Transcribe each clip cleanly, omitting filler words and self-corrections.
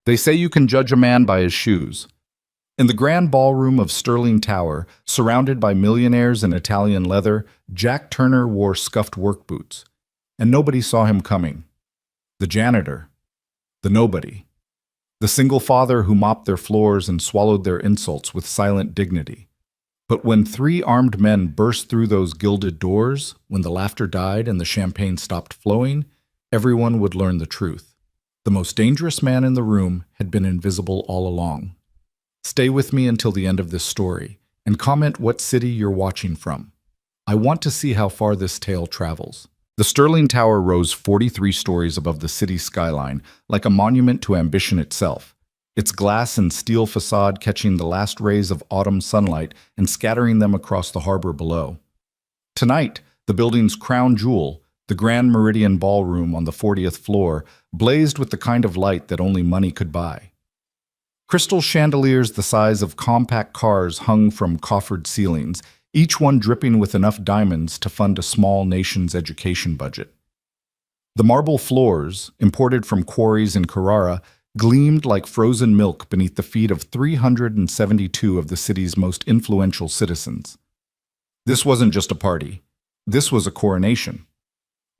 They say you can judge a man by his shoes. In the grand ballroom of Sterling Tower, surrounded by millionaires in Italian leather, Jack Turner wore scuffed work boots. And nobody saw him coming. The janitor. The nobody. The single father who mopped their floors and swallowed their insults with silent dignity. But when three armed men burst through those gilded doors, when the laughter died and the champagne stopped flowing, everyone would learn the truth. The most dangerous man in the room had been invisible all along. Stay with me until the end of this story, and comment what city you're watching from. I want to see how far this tale travels. The Sterling Tower rose 43 stories above the city's skyline, like a monument to ambition itself, its glass and steel facade catching the last rays of autumn sunlight and scattering them across the harbor below. Tonight, the building's crown jewel, the Grand Meridian Ballroom on the 40th floor, blazed with the kind of light that only money could buy. Crystal chandeliers the size of compact cars hung from coffered ceilings, each one dripping with enough diamonds to fund a small nation's education budget. The marble floors, imported from quarries in Carrara, gleamed like frozen milk beneath the feet of 372 of the city's most influential citizens. This wasn't just a party. This was a coronation.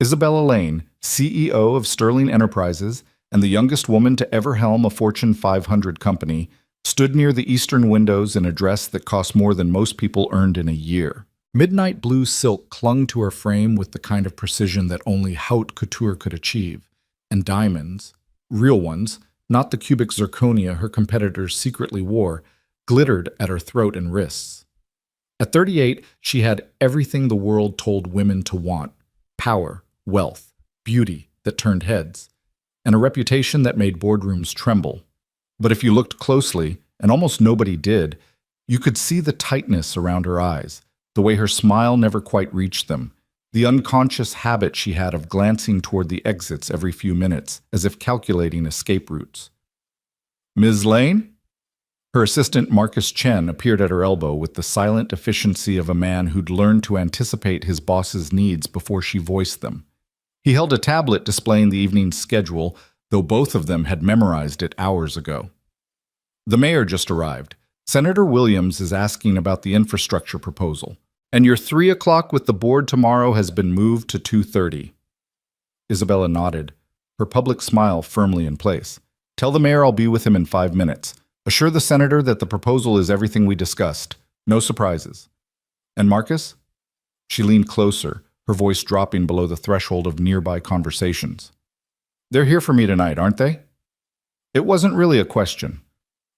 Isabella Lane, CEO of Sterling Enterprises, and the youngest woman to ever helm a Fortune 500 company, stood near the eastern windows in a dress that cost more than most people earned in a year. Midnight blue silk clung to her frame with the kind of precision that only haute couture could achieve, and diamonds, real ones, not the cubic zirconia her competitors secretly wore, glittered at her throat and wrists. At 38, she had everything the world told women to want: power, wealth, beauty that turned heads, and a reputation that made boardrooms tremble. But if you looked closely, and almost nobody did, you could see the tightness around her eyes, the way her smile never quite reached them, the unconscious habit she had of glancing toward the exits every few minutes, as if calculating escape routes. "Ms. Lane?" Her assistant Marcus Chen appeared at her elbow with the silent efficiency of a man who'd learned to anticipate his boss's needs before she voiced them. He held a tablet displaying the evening's schedule, though both of them had memorized it hours ago. "The mayor just arrived. Senator Williams is asking about the infrastructure proposal, and your 3 o'clock with the board tomorrow has been moved to 2:30. Isabella nodded, her public smile firmly in place. "Tell the mayor I'll be with him in 5 minutes. Assure the senator that the proposal is everything we discussed. No surprises. And Marcus?" She leaned closer, her voice dropping below the threshold of nearby conversations. "They're here for me tonight, aren't they?" It wasn't really a question.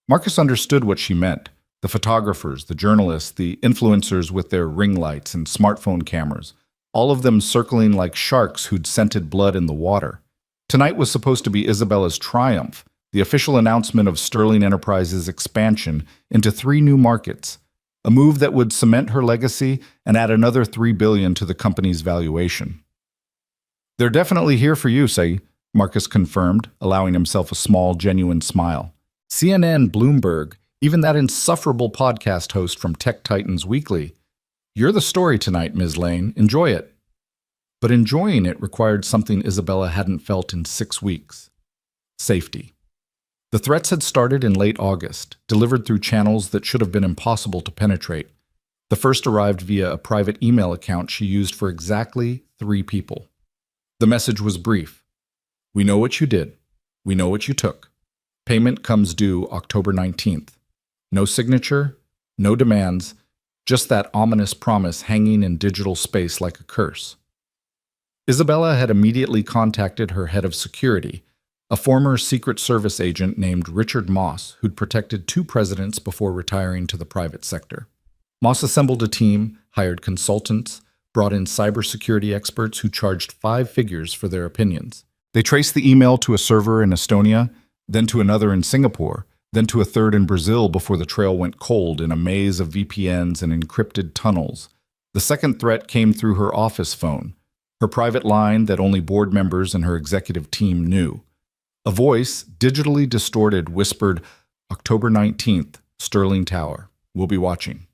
Marcus understood what she meant. The photographers, the journalists, the influencers with their ring lights and smartphone cameras, all of them circling like sharks who'd scented blood in the water. Tonight was supposed to be Isabella's triumph, the official announcement of Sterling Enterprises' expansion into 3 new markets, a move that would cement her legacy and add another $3 billion to the company's valuation. "They're definitely here for you, Say," Marcus confirmed, allowing himself a small, genuine smile. "CNN, Bloomberg, even that insufferable podcast host from Tech Titans Weekly. You're the story tonight, Ms. Lane. Enjoy it." But enjoying it required something Isabella hadn't felt in 6 weeks: safety. The threats had started in late August, delivered through channels that should have been impossible to penetrate. The first arrived via a private email account she used for exactly 3 people. The message was brief. "We know what you did. We know what you took. Payment comes due October 19th. No signature, no demands, just that ominous promise hanging in digital space like a curse." Isabella had immediately contacted her head of security, a former Secret Service agent named Richard Moss, who'd protected 2 presidents before retiring to the private sector. Moss assembled a team, hired consultants, brought in cybersecurity experts who charged 5 figures for their opinions. They traced the email to a server in Estonia, then to another in Singapore, then to a third in Brazil before the trail went cold in a maze of VPNs and encrypted tunnels. The second threat came through her office phone, her private line that only board members and her executive team knew. A voice, digitally distorted, whispered, "October 19th, Sterling Tower. We'll be watching."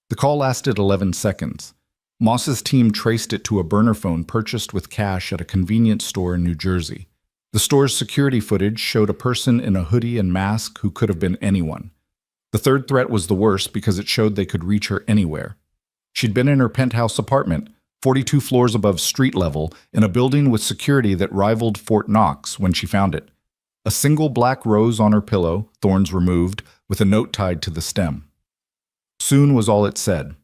The call lasted 11 seconds. Moss's team traced it to a burner phone purchased with cash at a convenience store in New Jersey. The store's security footage showed a person in a hoodie and mask who could have been anyone. The third threat was the worst because it showed they could reach her anywhere. She'd been in her penthouse apartment, 42 floors above street level, in a building with security that rivaled Fort Knox when she found it. A single black rose on her pillow, thorns removed, with a note tied to the stem. Soon was all it said.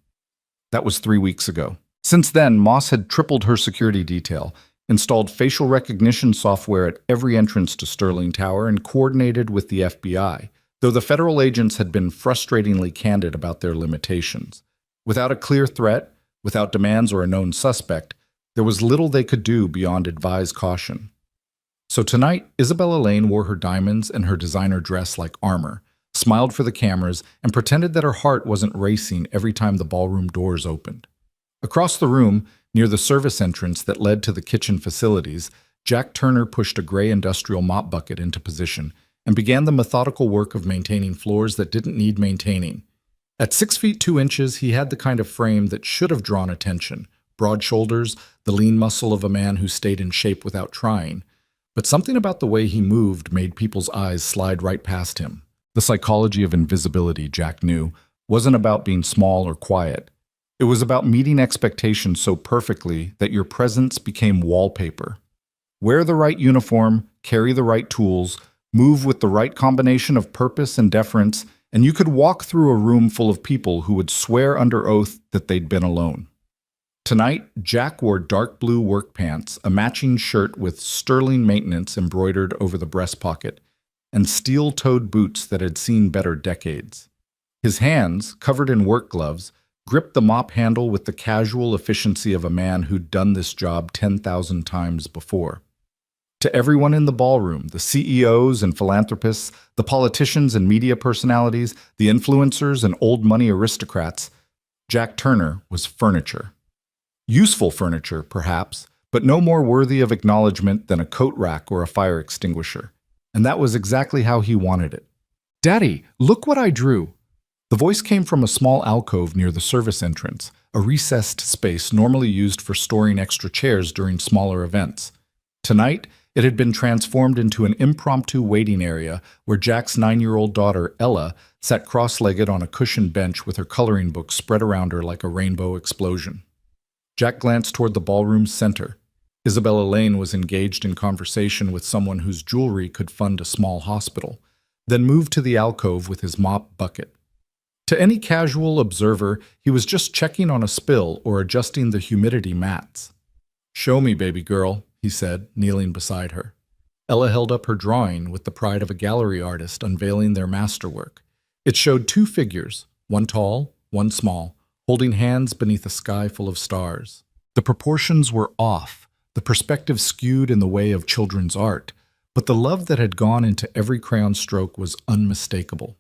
That was 3 weeks ago. Since then, Moss had tripled her security detail, installed facial recognition software at every entrance to Sterling Tower, and coordinated with the FBI, though the federal agents had been frustratingly candid about their limitations. Without a clear threat, without demands or a known suspect, there was little they could do beyond advise caution. So tonight, Isabella Lane wore her diamonds and her designer dress like armor, smiled for the cameras, and pretended that her heart wasn't racing every time the ballroom doors opened. Across the room, near the service entrance that led to the kitchen facilities, Jack Turner pushed a gray industrial mop bucket into position and began the methodical work of maintaining floors that didn't need maintaining. At 6 feet 2 inches, he had the kind of frame that should have drawn attention, broad shoulders, the lean muscle of a man who stayed in shape without trying. But something about the way he moved made people's eyes slide right past him. The psychology of invisibility, Jack knew, wasn't about being small or quiet. It was about meeting expectations so perfectly that your presence became wallpaper. Wear the right uniform, carry the right tools, move with the right combination of purpose and deference, and you could walk through a room full of people who would swear under oath that they'd been alone. Tonight, Jack wore dark blue work pants, a matching shirt with sterling maintenance embroidered over the breast pocket, and steel-toed boots that had seen better decades. His hands, covered in work gloves, gripped the mop handle with the casual efficiency of a man who'd done this job 10,000 times before. To everyone in the ballroom, the CEOs and philanthropists, the politicians and media personalities, the influencers and old money aristocrats, Jack Turner was furniture. Useful furniture, perhaps, but no more worthy of acknowledgement than a coat rack or a fire extinguisher. And that was exactly how he wanted it. "Daddy, look what I drew." The voice came from a small alcove near the service entrance, a recessed space normally used for storing extra chairs during smaller events. Tonight, it had been transformed into an impromptu waiting area where Jack's 9-year-old daughter, Ella, sat cross-legged on a cushioned bench with her coloring book spread around her like a rainbow explosion. Jack glanced toward the ballroom's center. Isabella Lane was engaged in conversation with someone whose jewelry could fund a small hospital, then moved to the alcove with his mop bucket. To any casual observer, he was just checking on a spill or adjusting the humidity mats. "Show me, baby girl," he said, kneeling beside her. Ella held up her drawing with the pride of a gallery artist unveiling their masterwork. It showed 2 figures, one tall, one small, holding hands beneath a sky full of stars. The proportions were off, the perspective skewed in the way of children's art, but the love that had gone into every crayon stroke was unmistakable.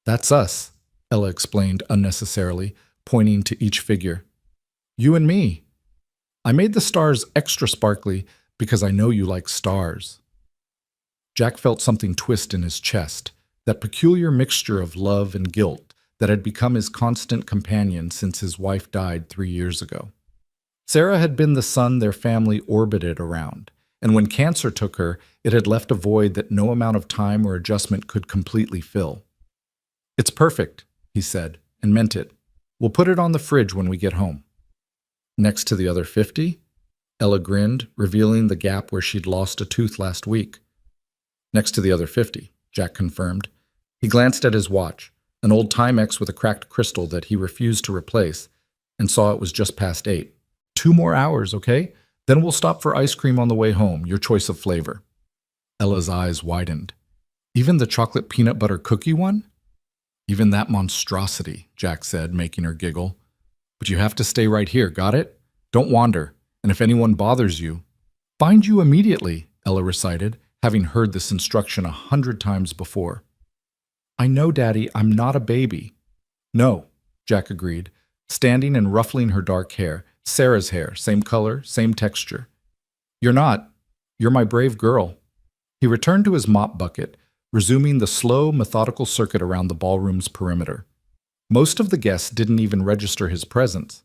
"That's us," Ella explained unnecessarily, pointing to each figure. "You and me. I made the stars extra sparkly because I know you like stars." Jack felt something twist in his chest, that peculiar mixture of love and guilt that had become his constant companion since his wife died 3 years ago. Sarah had been the sun their family orbited around, and when cancer took her, it had left a void that no amount of time or adjustment could completely fill. "It's perfect," he said, and meant it. "We'll put it on the fridge when we get home." "Next to the other 50? Ella grinned, revealing the gap where she'd lost a tooth last week. "Next to the other 50, Jack confirmed. He glanced at his watch, an old Timex with a cracked crystal that he refused to replace, and saw it was just past 8. "2 more hours, okay? Then we'll stop for ice cream on the way home, your choice of flavor." Ella's eyes widened. "Even the chocolate peanut butter cookie one?" "Even that monstrosity," Jack said, making her giggle. "But you have to stay right here, got it? Don't wander, and if anyone bothers you—" "Find you immediately," Ella recited, having heard this instruction 100 times before. "I know, Daddy, I'm not a baby." "No," Jack agreed, standing and ruffling her dark hair, Sarah's hair, same color, same texture. "You're not. You're my brave girl." He returned to his mop bucket, resuming the slow, methodical circuit around the ballroom's perimeter. Most of the guests didn't even register his presence.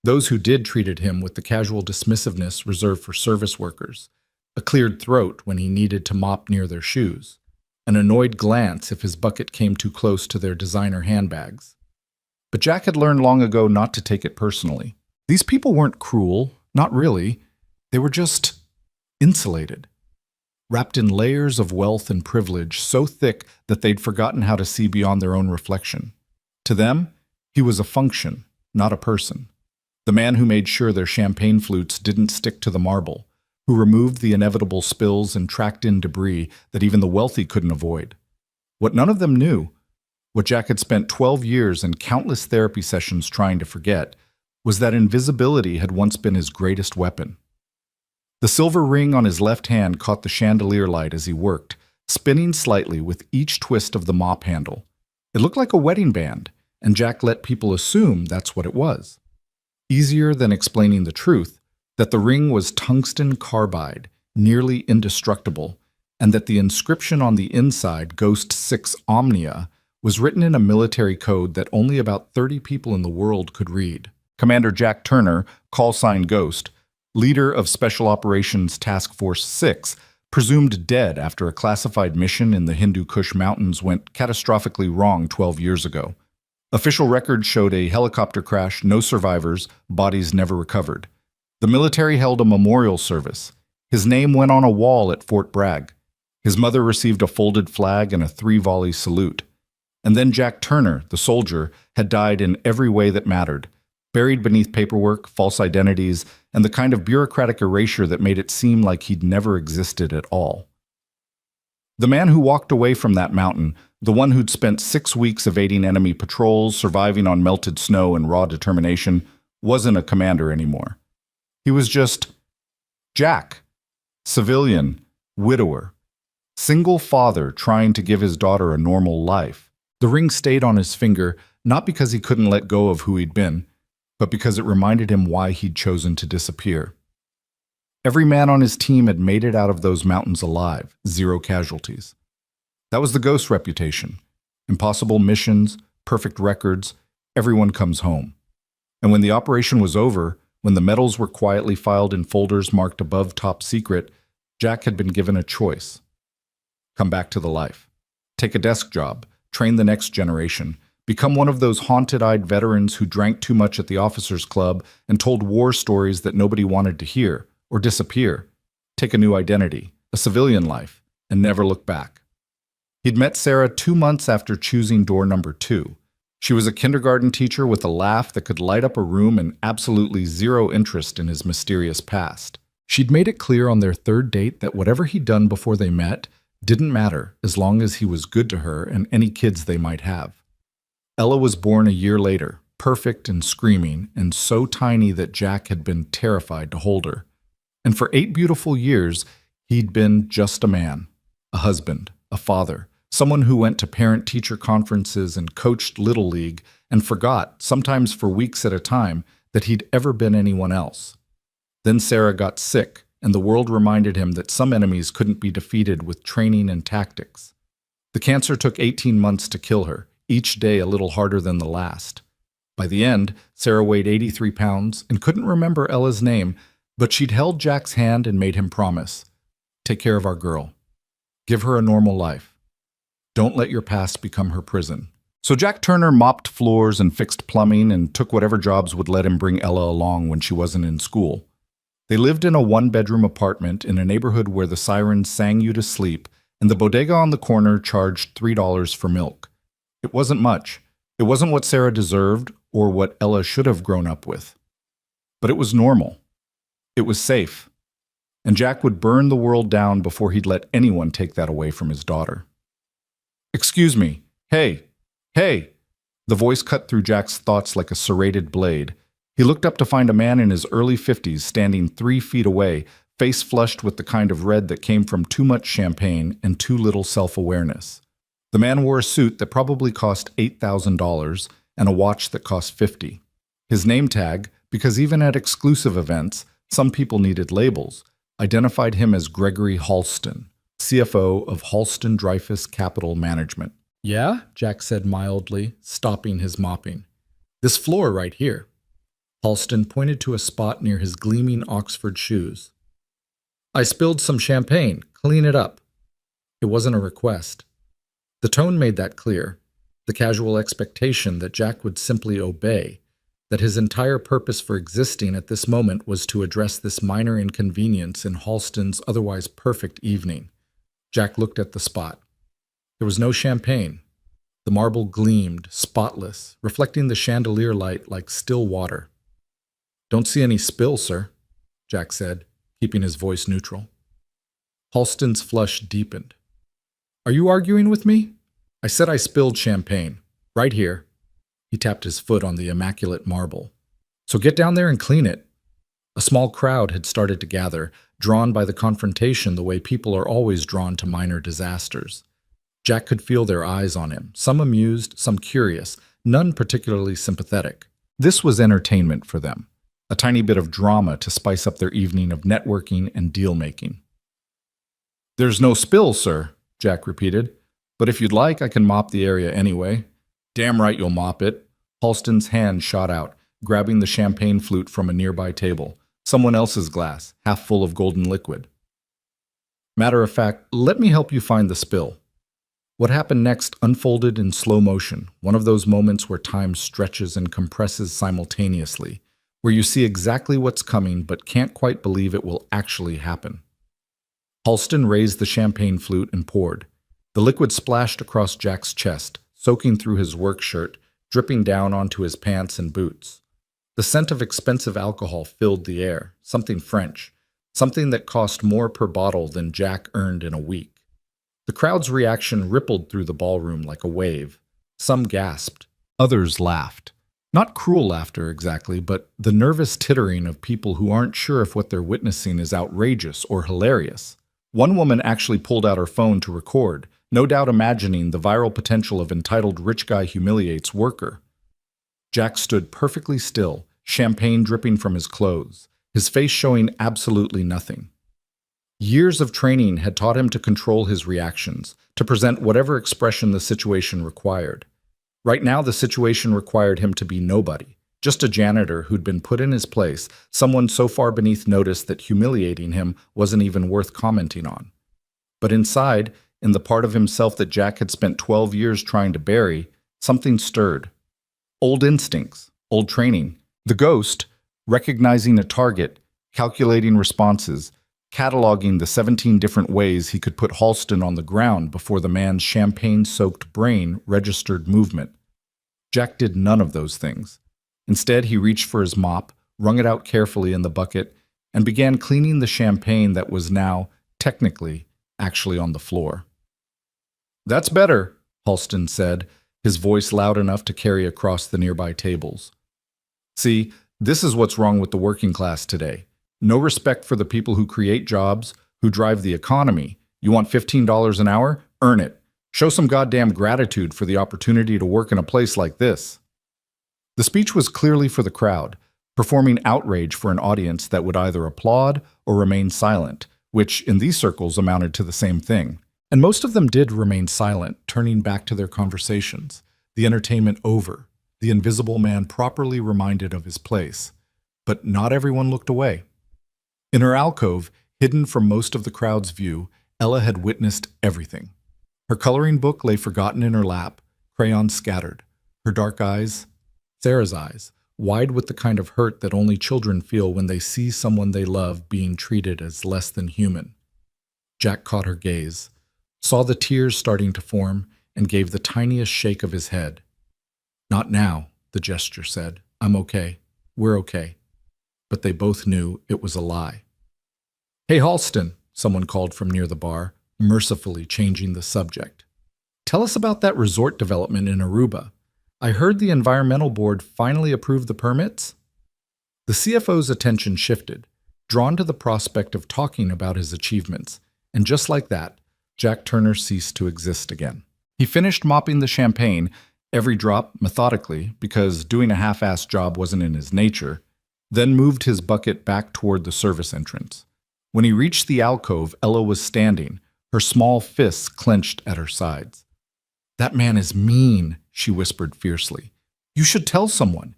Those who did treated him with the casual dismissiveness reserved for service workers. a cleared throat when he needed to mop near their shoes, an annoyed glance if his bucket came too close to their designer handbags. But Jack had learned long ago not to take it personally. These people weren't cruel, not really. They were just insulated, wrapped in layers of wealth and privilege so thick that they'd forgotten how to see beyond their own reflection. To them, he was a function, not a person. The man who made sure their champagne flutes didn't stick to the marble, who removed the inevitable spills and tracked in debris that even the wealthy couldn't avoid. What none of them knew, what Jack had spent 12 years and countless therapy sessions trying to forget, was that invisibility had once been his greatest weapon. The silver ring on his left hand caught the chandelier light as he worked, spinning slightly with each twist of the mop handle. It looked like a wedding band, and Jack let people assume that's what it was. Easier than explaining the truth, that the ring was tungsten carbide, nearly indestructible, and that the inscription on the inside, Ghost 6 Omnia, was written in a military code that only about 30 people in the world could read. Commander Jack Turner, call sign Ghost, leader of Special Operations Task Force 6, presumed dead after a classified mission in the Hindu Kush Mountains went catastrophically wrong 12 years ago. Official records showed a helicopter crash, no survivors, bodies never recovered. The military held a memorial service. His name went on a wall at Fort Bragg. His mother received a folded flag and a 3-volley salute. And then Jack Turner, the soldier, had died in every way that mattered, buried beneath paperwork, false identities, and the kind of bureaucratic erasure that made it seem like he'd never existed at all. The man who walked away from that mountain, the one who'd spent 6 weeks evading enemy patrols, surviving on melted snow and raw determination, wasn't a commander anymore. He was just Jack, civilian, widower, single father trying to give his daughter a normal life. The ring stayed on his finger, not because he couldn't let go of who he'd been, but because it reminded him why he'd chosen to disappear. Every man on his team had made it out of those mountains alive, 0 casualties. That was the Ghost reputation. Impossible missions, perfect records, everyone comes home. And when the operation was over, when the medals were quietly filed in folders marked above top secret, Jack had been given a choice. Come back to the life. Take a desk job, train the next generation, become one of those haunted-eyed veterans who drank too much at the officers' club and told war stories that nobody wanted to hear, or disappear. Take a new identity, a civilian life, and never look back. He'd met Sarah 2 months after choosing door number 2. She was a kindergarten teacher with a laugh that could light up a room and absolutely 0 interest in his mysterious past. She'd made it clear on their 3rd date that whatever he'd done before they met didn't matter as long as he was good to her and any kids they might have. Ella was born a year later, perfect and screaming, and so tiny that Jack had been terrified to hold her. And for 8 beautiful years, he'd been just a man, a husband, a father, someone who went to parent-teacher conferences and coached Little League and forgot, sometimes for weeks at a time, that he'd ever been anyone else. Then Sarah got sick, and the world reminded him that some enemies couldn't be defeated with training and tactics. The cancer took 18 months to kill her, each day a little harder than the last. By the end, Sarah weighed 83 pounds and couldn't remember Ella's name, but she'd held Jack's hand and made him promise, "Take care of our girl. Give her a normal life. Don't let your past become her prison." So Jack Turner mopped floors and fixed plumbing and took whatever jobs would let him bring Ella along when she wasn't in school. They lived in a 1-bedroom apartment in a neighborhood where the sirens sang you to sleep, and the bodega on the corner charged $3 for milk. It wasn't much. It wasn't what Sarah deserved or what Ella should have grown up with. But it was normal. It was safe. And Jack would burn the world down before he'd let anyone take that away from his daughter. "Excuse me. Hey. Hey." The voice cut through Jack's thoughts like a serrated blade. He looked up to find a man in his early 50s standing 3 feet away, face flushed with the kind of red that came from too much champagne and too little self-awareness. The man wore a suit that probably cost $8,000 and a watch that cost $50. His name tag, because even at exclusive events, some people needed labels, identified him as Gregory Halston, CFO of Halston Dreyfus Capital Management. "Yeah?" Jack said mildly, stopping his mopping. "This floor right here." Halston pointed to a spot near his gleaming Oxford shoes. I spilled some champagne. Clean it up. It wasn't a request. The tone made that clear, the casual expectation that Jack would simply obey, that his entire purpose for existing at this moment was to address this minor inconvenience in Halston's otherwise perfect evening. Jack looked at the spot. There was no champagne. The marble gleamed, spotless, reflecting the chandelier light like still water. "Don't see any spill, sir," Jack said, keeping his voice neutral. Halston's flush deepened. "Are you arguing with me? I said I spilled champagne. Right here." He tapped his foot on the immaculate marble. "So get down there and clean it." A small crowd had started to gather, drawn by the confrontation the way people are always drawn to minor disasters. Jack could feel their eyes on him, some amused, some curious, none particularly sympathetic. This was entertainment for them, a tiny bit of drama to spice up their evening of networking and deal-making. "There's no spill, sir," Jack repeated. "But if you'd like, I can mop the area anyway." "Damn right you'll mop it." Halston's hand shot out, grabbing the champagne flute from a nearby table, someone else's glass, half full of golden liquid. "Matter of fact, let me help you find the spill." What happened next unfolded in slow motion, one of those moments where time stretches and compresses simultaneously, where you see exactly what's coming but can't quite believe it will actually happen. Halston raised the champagne flute and poured. The liquid splashed across Jack's chest, soaking through his work shirt, dripping down onto his pants and boots. The scent of expensive alcohol filled the air, something French, something that cost more per bottle than Jack earned in a week. The crowd's reaction rippled through the ballroom like a wave. Some gasped. Others laughed. Not cruel laughter exactly, but the nervous tittering of people who aren't sure if what they're witnessing is outrageous or hilarious. One woman actually pulled out her phone to record, no doubt imagining the viral potential of entitled rich guy humiliates worker. Jack stood perfectly still, champagne dripping from his clothes, his face showing absolutely nothing. Years of training had taught him to control his reactions, to present whatever expression the situation required. Right now, the situation required him to be nobody, just a janitor who'd been put in his place, someone so far beneath notice that humiliating him wasn't even worth commenting on. But inside, in the part of himself that Jack had spent 12 years trying to bury, something stirred. Old instincts, old training. The ghost, recognizing a target, calculating responses, cataloging the 17 different ways he could put Halston on the ground before the man's champagne-soaked brain registered movement. Jack did none of those things. Instead, he reached for his mop, wrung it out carefully in the bucket, and began cleaning the champagne that was now, technically, actually on the floor. "That's better," Halston said, his voice loud enough to carry across the nearby tables. "See, this is what's wrong with the working class today. No respect for the people who create jobs, who drive the economy. You want $15 an hour? Earn it. Show some goddamn gratitude for the opportunity to work in a place like this." The speech was clearly for the crowd, performing outrage for an audience that would either applaud or remain silent, which in these circles amounted to the same thing. And most of them did remain silent, turning back to their conversations, the entertainment over, the invisible man properly reminded of his place. But not everyone looked away. In her alcove, hidden from most of the crowd's view, Ella had witnessed everything. Her coloring book lay forgotten in her lap, crayons scattered. Her dark eyes, Sarah's eyes, wide with the kind of hurt that only children feel when they see someone they love being treated as less than human. Jack caught her gaze, saw the tears starting to form, and gave the tiniest shake of his head. "Not now," the gesture said. "I'm okay. We're okay." But they both knew it was a lie. "Hey, Halston," someone called from near the bar, mercifully changing the subject. "Tell us about that resort development in Aruba. I heard the environmental board finally approved the permits?" The CFO's attention shifted, drawn to the prospect of talking about his achievements, and just like that, Jack Turner ceased to exist again. He finished mopping the champagne, every drop methodically, because doing a half-assed job wasn't in his nature, then moved his bucket back toward the service entrance. When he reached the alcove, Ella was standing, her small fists clenched at her sides. "That man is mean," she whispered fiercely. "You should tell someone.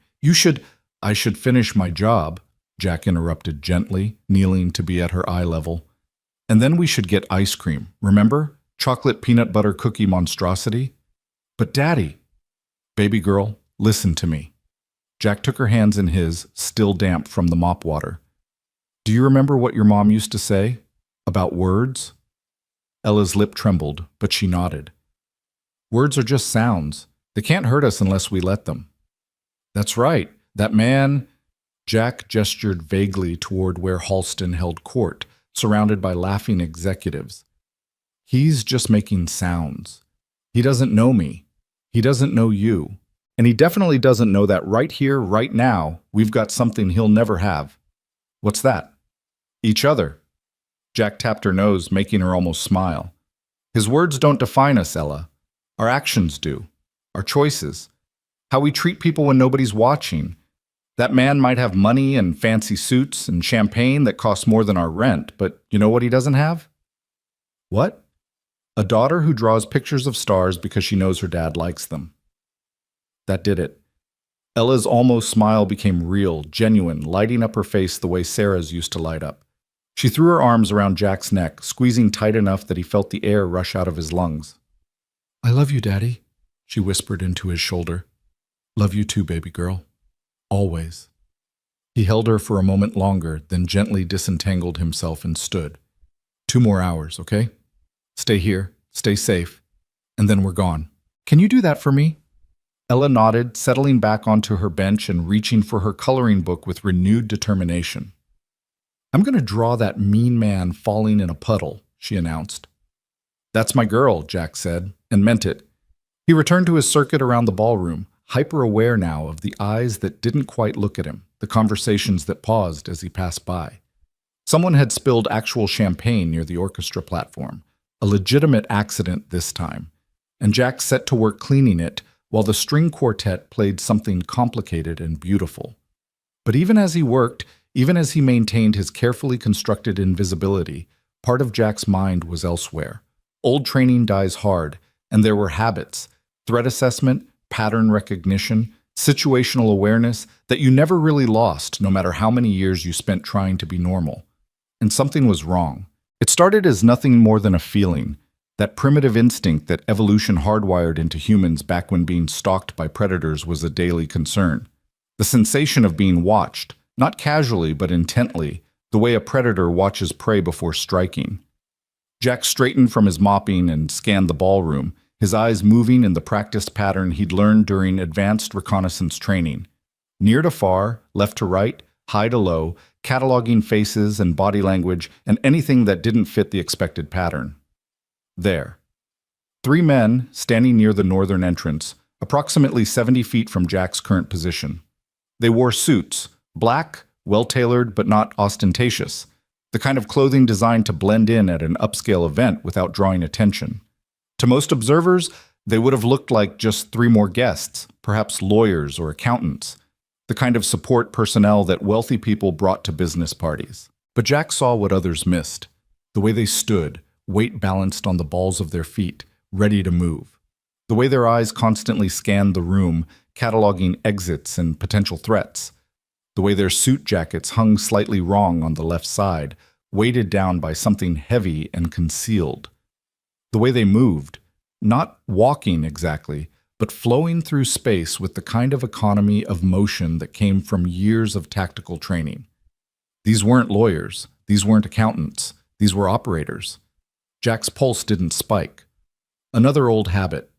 "I should finish my job," Jack interrupted gently, kneeling to be at her eye level. And then we should get ice cream, remember? Chocolate peanut butter cookie monstrosity? But Daddy, baby girl, listen to me. Jack took her hands in his, still damp from the mop water. Do you remember what your mom used to say? About words? Ella's lip trembled, but she nodded. Words are just sounds. They can't hurt us unless we let them. That's right. That man... Jack gestured vaguely toward where Halston held court, surrounded by laughing executives. He's just making sounds. He doesn't know me. He doesn't know you. And he definitely doesn't know that right here, right now, we've got something he'll never have. What's that? Each other. Jack tapped her nose, making her almost smile. His words don't define us, Ella. Our actions do. Our choices. How we treat people when nobody's watching. That man might have money and fancy suits and champagne that costs more than our rent, but you know what he doesn't have? What? A daughter who draws pictures of stars because she knows her dad likes them. That did it. Ella's almost smile became real, genuine, lighting up her face the way Sarah's used to light up. She threw her arms around Jack's neck, squeezing tight enough that he felt the air rush out of his lungs. I love you, Daddy, she whispered into his shoulder. Love you too, baby girl. Always. He held her for a moment longer, then gently disentangled himself and stood. 2 more hours, okay? Stay here, stay safe, and then we're gone. Can you do that for me? Ella nodded, settling back onto her bench and reaching for her coloring book with renewed determination. I'm going to draw that mean man falling in a puddle, she announced. That's my girl, Jack said, and meant it. He returned to his circuit around the ballroom, hyper-aware now of the eyes that didn't quite look at him, the conversations that paused as he passed by. Someone had spilled actual champagne near the orchestra platform, a legitimate accident this time, and Jack set to work cleaning it while the string quartet played something complicated and beautiful. But even as he worked, even as he maintained his carefully constructed invisibility, part of Jack's mind was elsewhere. Old training dies hard, and there were habits, threat assessment, pattern recognition, situational awareness that you never really lost no matter how many years you spent trying to be normal. And something was wrong. It started as nothing more than a feeling, that primitive instinct that evolution hardwired into humans back when being stalked by predators was a daily concern. The sensation of being watched, not casually but intently, the way a predator watches prey before striking. Jack straightened from his mopping and scanned the ballroom, his eyes moving in the practiced pattern he'd learned during advanced reconnaissance training. Near to far, left to right, high to low, cataloging faces and body language and anything that didn't fit the expected pattern. There. 3 men standing near the northern entrance, approximately 70 feet from Jack's current position. They wore suits, black, well-tailored but not ostentatious, the kind of clothing designed to blend in at an upscale event without drawing attention. To most observers, they would have looked like just 3 more guests, perhaps lawyers or accountants, the kind of support personnel that wealthy people brought to business parties. But Jack saw what others missed, the way they stood, weight balanced on the balls of their feet, ready to move. The way their eyes constantly scanned the room, cataloging exits and potential threats. The way their suit jackets hung slightly wrong on the left side, weighted down by something heavy and concealed. The way they moved, not walking exactly, but flowing through space with the kind of economy of motion that came from years of tactical training. These weren't lawyers, these weren't accountants, these were operators. Jack's pulse didn't spike. Another old habit,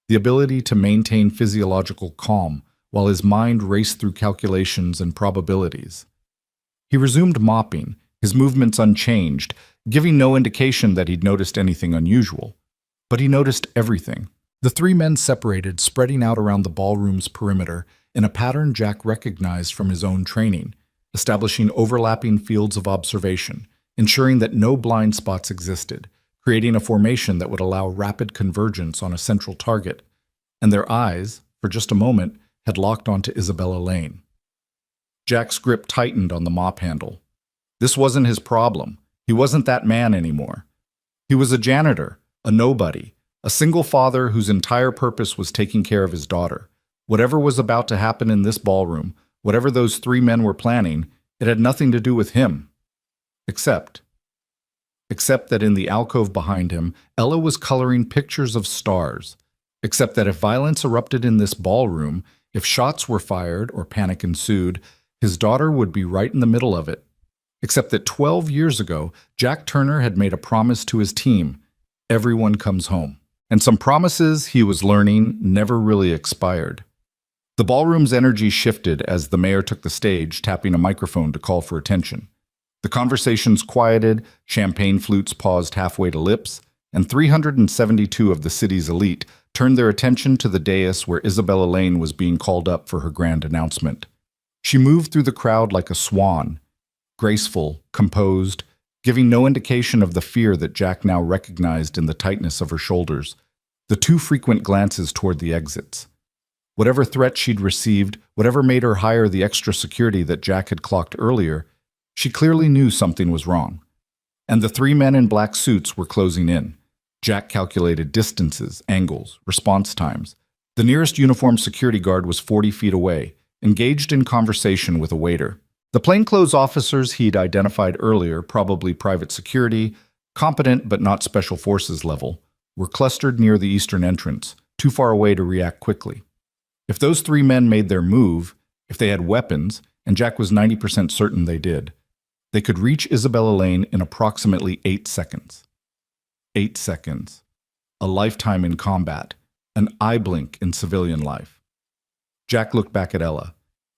the ability to maintain physiological calm while his mind raced through calculations and probabilities. He resumed mopping, his movements unchanged, giving no indication that he'd noticed anything unusual. But he noticed everything. The 3 men separated, spreading out around the ballroom's perimeter in a pattern Jack recognized from his own training, establishing overlapping fields of observation, ensuring that no blind spots existed, creating a formation that would allow rapid convergence on a central target. And their eyes, for just a moment, had locked onto Isabella Lane. Jack's grip tightened on the mop handle. This wasn't his problem. He wasn't that man anymore. He was a janitor, a nobody, a single father whose entire purpose was taking care of his daughter. Whatever was about to happen in this ballroom, whatever those 3 men were planning, it had nothing to do with him. Except except that in the alcove behind him, Ella was coloring pictures of stars, except that if violence erupted in this ballroom, if shots were fired or panic ensued, his daughter would be right in the middle of it. Except that 12 years ago, Jack Turner had made a promise to his team: everyone comes home. And some promises, he was learning, never really expired. The ballroom's energy shifted as the mayor took the stage, tapping a microphone to call for attention. The conversations quieted, champagne flutes paused halfway to lips, and 372 of the city's elite turned their attention to the dais where Isabella Lane was being called up for her grand announcement. She moved through the crowd like a swan, graceful, composed, giving no indication of the fear that Jack now recognized in the tightness of her shoulders, the too frequent glances toward the exits. Whatever threat she'd received, whatever made her hire the extra security that Jack had clocked earlier, she clearly knew something was wrong. And the three men in black suits were closing in. Jack calculated distances, angles, response times. The nearest uniformed security guard was 40 feet away, engaged in conversation with a waiter. The plainclothes officers he'd identified earlier, probably private security, competent but not special forces level, were clustered near the eastern entrance, too far away to react quickly. If those three men made their move, if they had weapons, and Jack was 90% certain they did, they could reach Isabella Lane in approximately 8 seconds. 8 seconds. A lifetime in combat. An eye blink in civilian life. Jack looked back at Ella.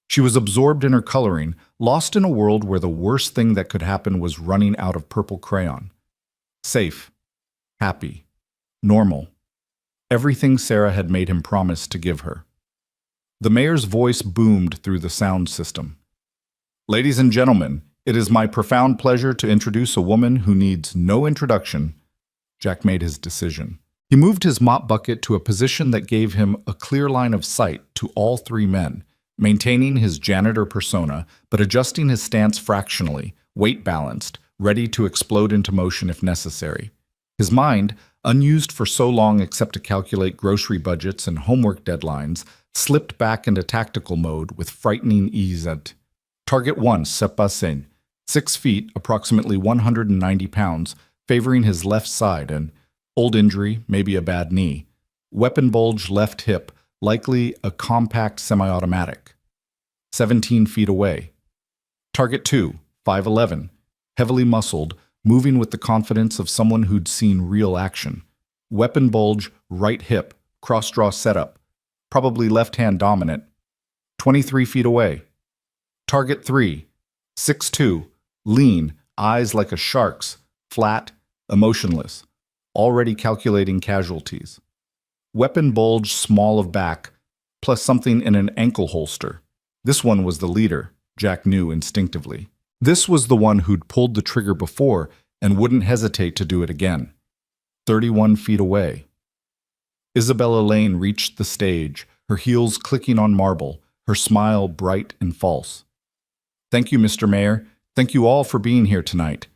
She was absorbed in her coloring, lost in a world where the worst thing that could happen was running out of purple crayon. Safe. Happy. Normal. Everything Sarah had made him promise to give her. The mayor's voice boomed through the sound system. Ladies and gentlemen, it is my profound pleasure to introduce a woman who needs no introduction. Jack made his decision. He moved his mop bucket to a position that gave him a clear line of sight to all three men, maintaining his janitor persona, but adjusting his stance fractionally, weight-balanced, ready to explode into motion if necessary. His mind, unused for so long except to calculate grocery budgets and homework deadlines, slipped back into tactical mode with frightening ease at Target 1, Sepasen, 6 feet, approximately 190 pounds, favoring his left side, and old injury, maybe a bad knee. Weapon bulge left hip, likely a compact semi-automatic. 17 feet away. Target 2, 5'11", heavily muscled, moving with the confidence of someone who'd seen real action. Weapon bulge, right hip, cross-draw setup, probably left-hand dominant. 23 feet away. Target 3, 6'2", lean, eyes like a shark's, flat, emotionless, already calculating casualties. Weapon bulge small of back, plus something in an ankle holster. This one was the leader, Jack knew instinctively. This was the one who'd pulled the trigger before and wouldn't hesitate to do it again. 31 feet away. Isabella Lane reached the stage, her heels clicking on marble, her smile bright and false. Thank you, Mr. Mayor. Thank you all for being here tonight.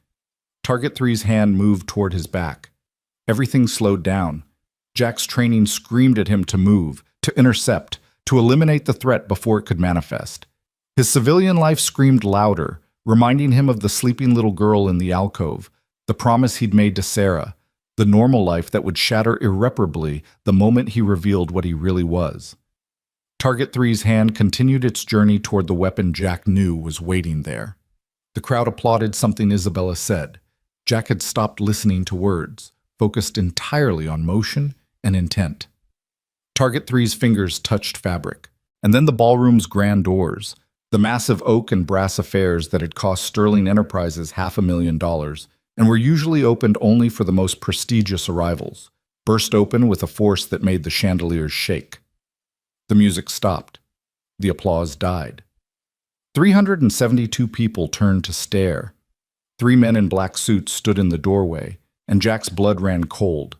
Target 3's hand moved toward his back. Everything slowed down. Jack's training screamed at him to move, to intercept, to eliminate the threat before it could manifest. His civilian life screamed louder, reminding him of the sleeping little girl in the alcove, the promise he'd made to Sarah, the normal life that would shatter irreparably the moment he revealed what he really was. Target 3's hand continued its journey toward the weapon Jack knew was waiting there. The crowd applauded something Isabella said. Jack had stopped listening to words, focused entirely on motion and intent. Target 3's fingers touched fabric, and then the ballroom's grand doors, the massive oak and brass affairs that had cost Sterling Enterprises $500,000 and were usually opened only for the most prestigious arrivals, burst open with a force that made the chandeliers shake. The music stopped. The applause died. 372 people turned to stare. 3 men in black suits stood in the doorway, and Jack's blood ran cold.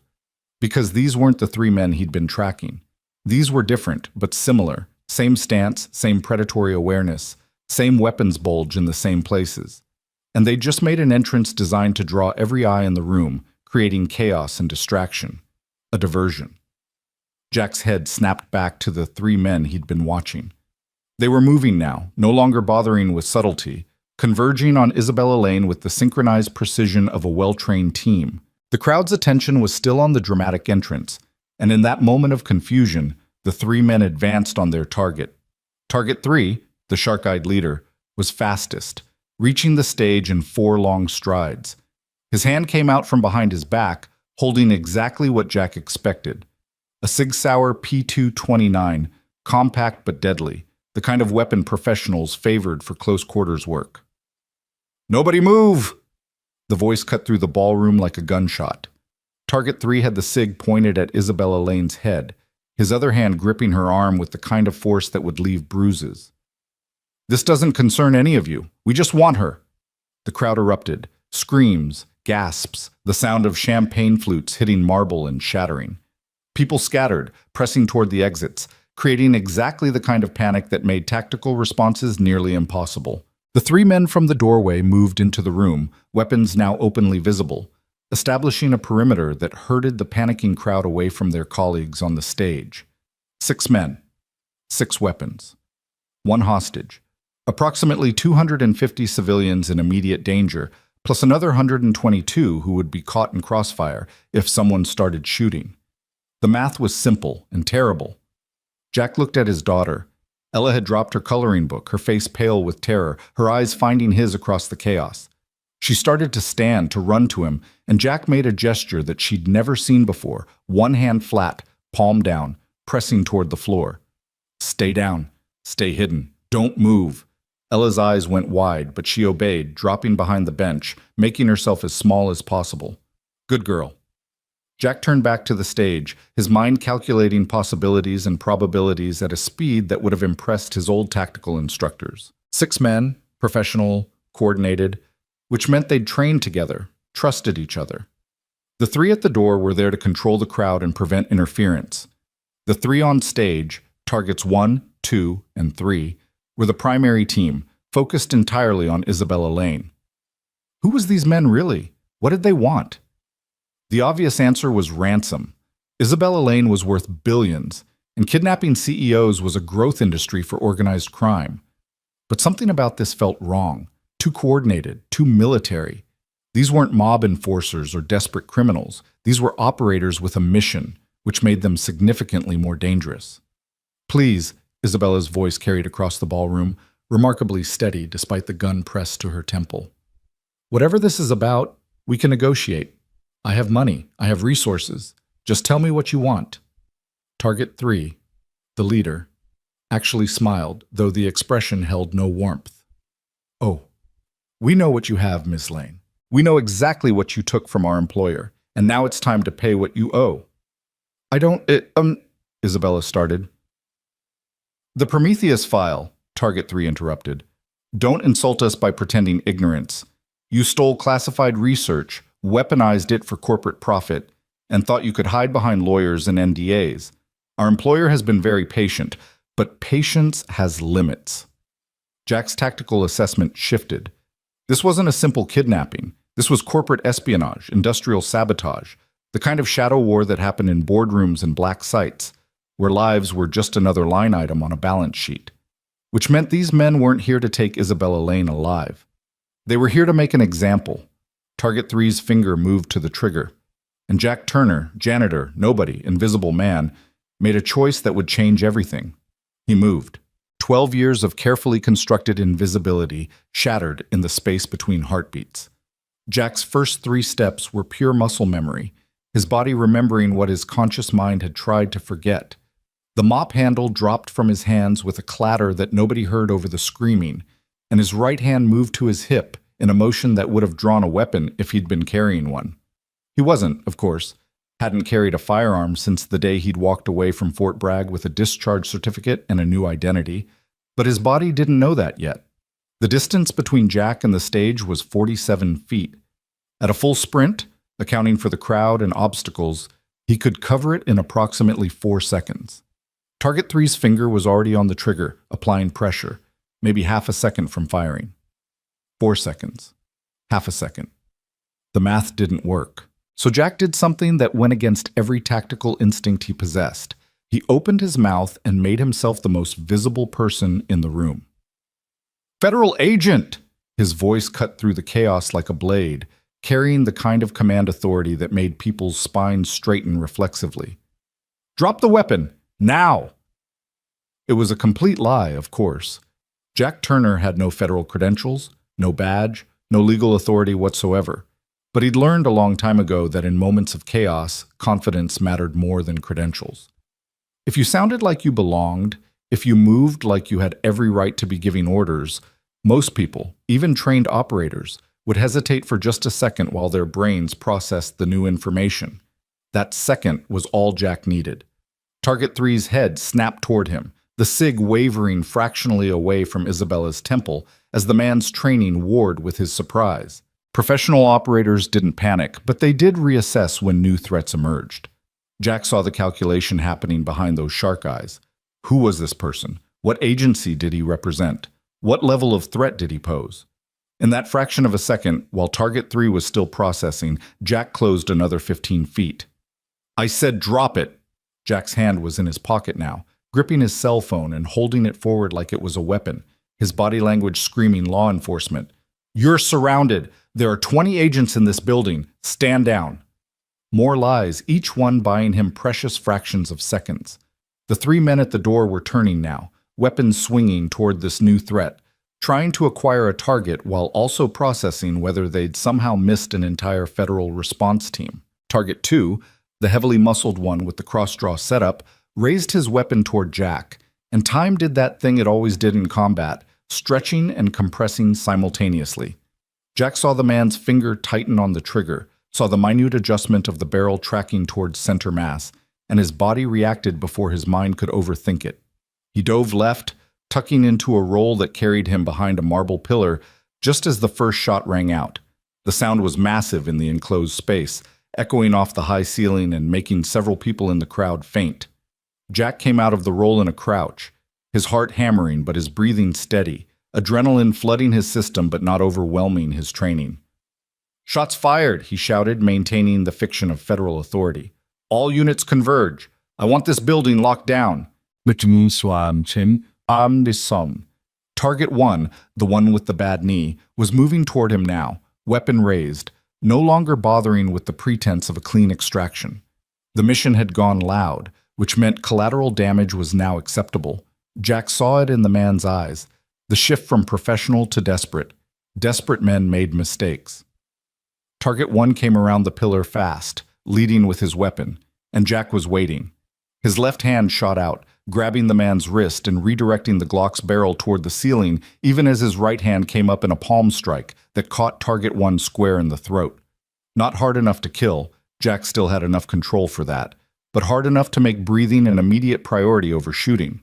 Because these weren't the 3 men he'd been tracking. These were different, but similar. Same stance, same predatory awareness, same weapons bulge in the same places. And they just made an entrance designed to draw every eye in the room, creating chaos and distraction. A diversion. Jack's head snapped back to the 3 men he'd been watching. They were moving now, no longer bothering with subtlety, converging on Isabella Lane with the synchronized precision of a well-trained team. The crowd's attention was still on the dramatic entrance, and in that moment of confusion, the three men advanced on their target. Target 3, the shark-eyed leader, was fastest, reaching the stage in 4 long strides. His hand came out from behind his back, holding exactly what Jack expected. A Sig Sauer P229, compact but deadly, the kind of weapon professionals favored for close quarters work. "Nobody move!" The voice cut through the ballroom like a gunshot. Target 3 had the SIG pointed at Isabella Lane's head, his other hand gripping her arm with the kind of force that would leave bruises. "This doesn't concern any of you. We just want her." The crowd erupted. Screams, gasps, the sound of champagne flutes hitting marble and shattering. People scattered, pressing toward the exits, creating exactly the kind of panic that made tactical responses nearly impossible. The 3 men from the doorway moved into the room, weapons now openly visible, establishing a perimeter that herded the panicking crowd away from their colleagues on the stage. 6 men, 6 weapons, 1 hostage, approximately 250 civilians in immediate danger, plus another 122 who would be caught in crossfire if someone started shooting. The math was simple and terrible. Jack looked at his daughter. Ella had dropped her coloring book, her face pale with terror, her eyes finding his across the chaos. She started to stand, to run to him, and Jack made a gesture that she'd never seen before, one hand flat, palm down, pressing toward the floor. "Stay down. Stay hidden. Don't move." Ella's eyes went wide, but she obeyed, dropping behind the bench, making herself as small as possible. "Good girl." Jack turned back to the stage, his mind calculating possibilities and probabilities at a speed that would have impressed his old tactical instructors. 6 men, professional, coordinated, which meant they'd trained together, trusted each other. The 3 at the door were there to control the crowd and prevent interference. The 3 on stage, targets 1, 2, and 3, were the primary team, focused entirely on Isabella Lane. Who was these men really? What did they want? The obvious answer was ransom. Isabella Lane was worth billions, and kidnapping CEOs was a growth industry for organized crime. But something about this felt wrong, too coordinated, too military. These weren't mob enforcers or desperate criminals. These were operators with a mission, which made them significantly more dangerous. "Please," Isabella's voice carried across the ballroom, remarkably steady despite the gun pressed to her temple. "Whatever this is about, we can negotiate. I have money. I have resources. Just tell me what you want." Target 3, the leader, actually smiled, though the expression held no warmth. "Oh, we know what you have, Miss Lane. We know exactly what you took from our employer, and now it's time to pay what you owe." "I don't, Isabella started. "The Prometheus file," Target 3 interrupted. "Don't insult us by pretending ignorance. You stole classified research, weaponized it for corporate profit, and thought you could hide behind lawyers and NDAs. Our employer has been very patient, but patience has limits." Jack's tactical assessment shifted. This wasn't a simple kidnapping. This was corporate espionage, industrial sabotage, the kind of shadow war that happened in boardrooms and black sites, where lives were just another line item on a balance sheet. Which meant these men weren't here to take Isabella Lane alive. They were here to make an example. Target 3's finger moved to the trigger, and Jack Turner, janitor, nobody, invisible man, made a choice that would change everything. He moved. 12 years of carefully constructed invisibility shattered in the space between heartbeats. Jack's first 3 steps were pure muscle memory, his body remembering what his conscious mind had tried to forget. The mop handle dropped from his hands with a clatter that nobody heard over the screaming, and his right hand moved to his hip, in a motion that would have drawn a weapon if he'd been carrying one. He wasn't, of course, hadn't carried a firearm since the day he'd walked away from Fort Bragg with a discharge certificate and a new identity, but his body didn't know that yet. The distance between Jack and the stage was 47 feet. At a full sprint, accounting for the crowd and obstacles, he could cover it in approximately 4 seconds. Target 3's finger was already on the trigger, applying pressure, maybe half a second from firing. 4 seconds. Half a second. The math didn't work. So Jack did something that went against every tactical instinct he possessed. He opened his mouth and made himself the most visible person in the room. "Federal agent!" His voice cut through the chaos like a blade, carrying the kind of command authority that made people's spines straighten reflexively. "Drop the weapon! Now!" It was a complete lie, of course. Jack Turner had no federal credentials, no badge, no legal authority whatsoever. But he'd learned a long time ago that in moments of chaos, confidence mattered more than credentials. If you sounded like you belonged, if you moved like you had every right to be giving orders, most people, even trained operators, would hesitate for just a second while their brains processed the new information. That second was all Jack needed. Target 3's head snapped toward him, the SIG wavering fractionally away from Isabella's temple as the man's training warred with his surprise. Professional operators didn't panic, but they did reassess when new threats emerged. Jack saw the calculation happening behind those shark eyes. Who was this person? What agency did he represent? What level of threat did he pose? In that fraction of a second, while Target 3 was still processing, Jack closed another 15 feet. "I said drop it!" Jack's hand was in his pocket now, gripping his cell phone and holding it forward like it was a weapon, his body language screaming law enforcement. "You're surrounded! There are 20 agents in this building. Stand down." More lies, each one buying him precious fractions of seconds. The 3 men at the door were turning now, weapons swinging toward this new threat, trying to acquire a target while also processing whether they'd somehow missed an entire federal response team. Target 2, the heavily muscled one with the cross-draw setup, raised his weapon toward Jack, and time did that thing it always did in combat, stretching and compressing simultaneously. Jack saw the man's finger tighten on the trigger, saw the minute adjustment of the barrel tracking towards center mass, and his body reacted before his mind could overthink it. He dove left, tucking into a roll that carried him behind a marble pillar just as the first shot rang out. The sound was massive in the enclosed space, echoing off the high ceiling and making several people in the crowd faint. Jack came out of the roll in a crouch, his heart hammering but his breathing steady, adrenaline flooding his system but not overwhelming his training. "Shots fired," he shouted, maintaining the fiction of federal authority. "All units converge. I want this building locked down." Target 1, the one with the bad knee, was moving toward him now, weapon raised, no longer bothering with the pretense of a clean extraction. The mission had gone loud, which meant collateral damage was now acceptable. Jack saw it in the man's eyes, the shift from professional to desperate. Desperate men made mistakes. Target 1 came around the pillar fast, leading with his weapon, and Jack was waiting. His left hand shot out, grabbing the man's wrist and redirecting the Glock's barrel toward the ceiling, even as his right hand came up in a palm strike that caught Target 1 square in the throat. Not hard enough to kill, Jack still had enough control for that, but hard enough to make breathing an immediate priority over shooting.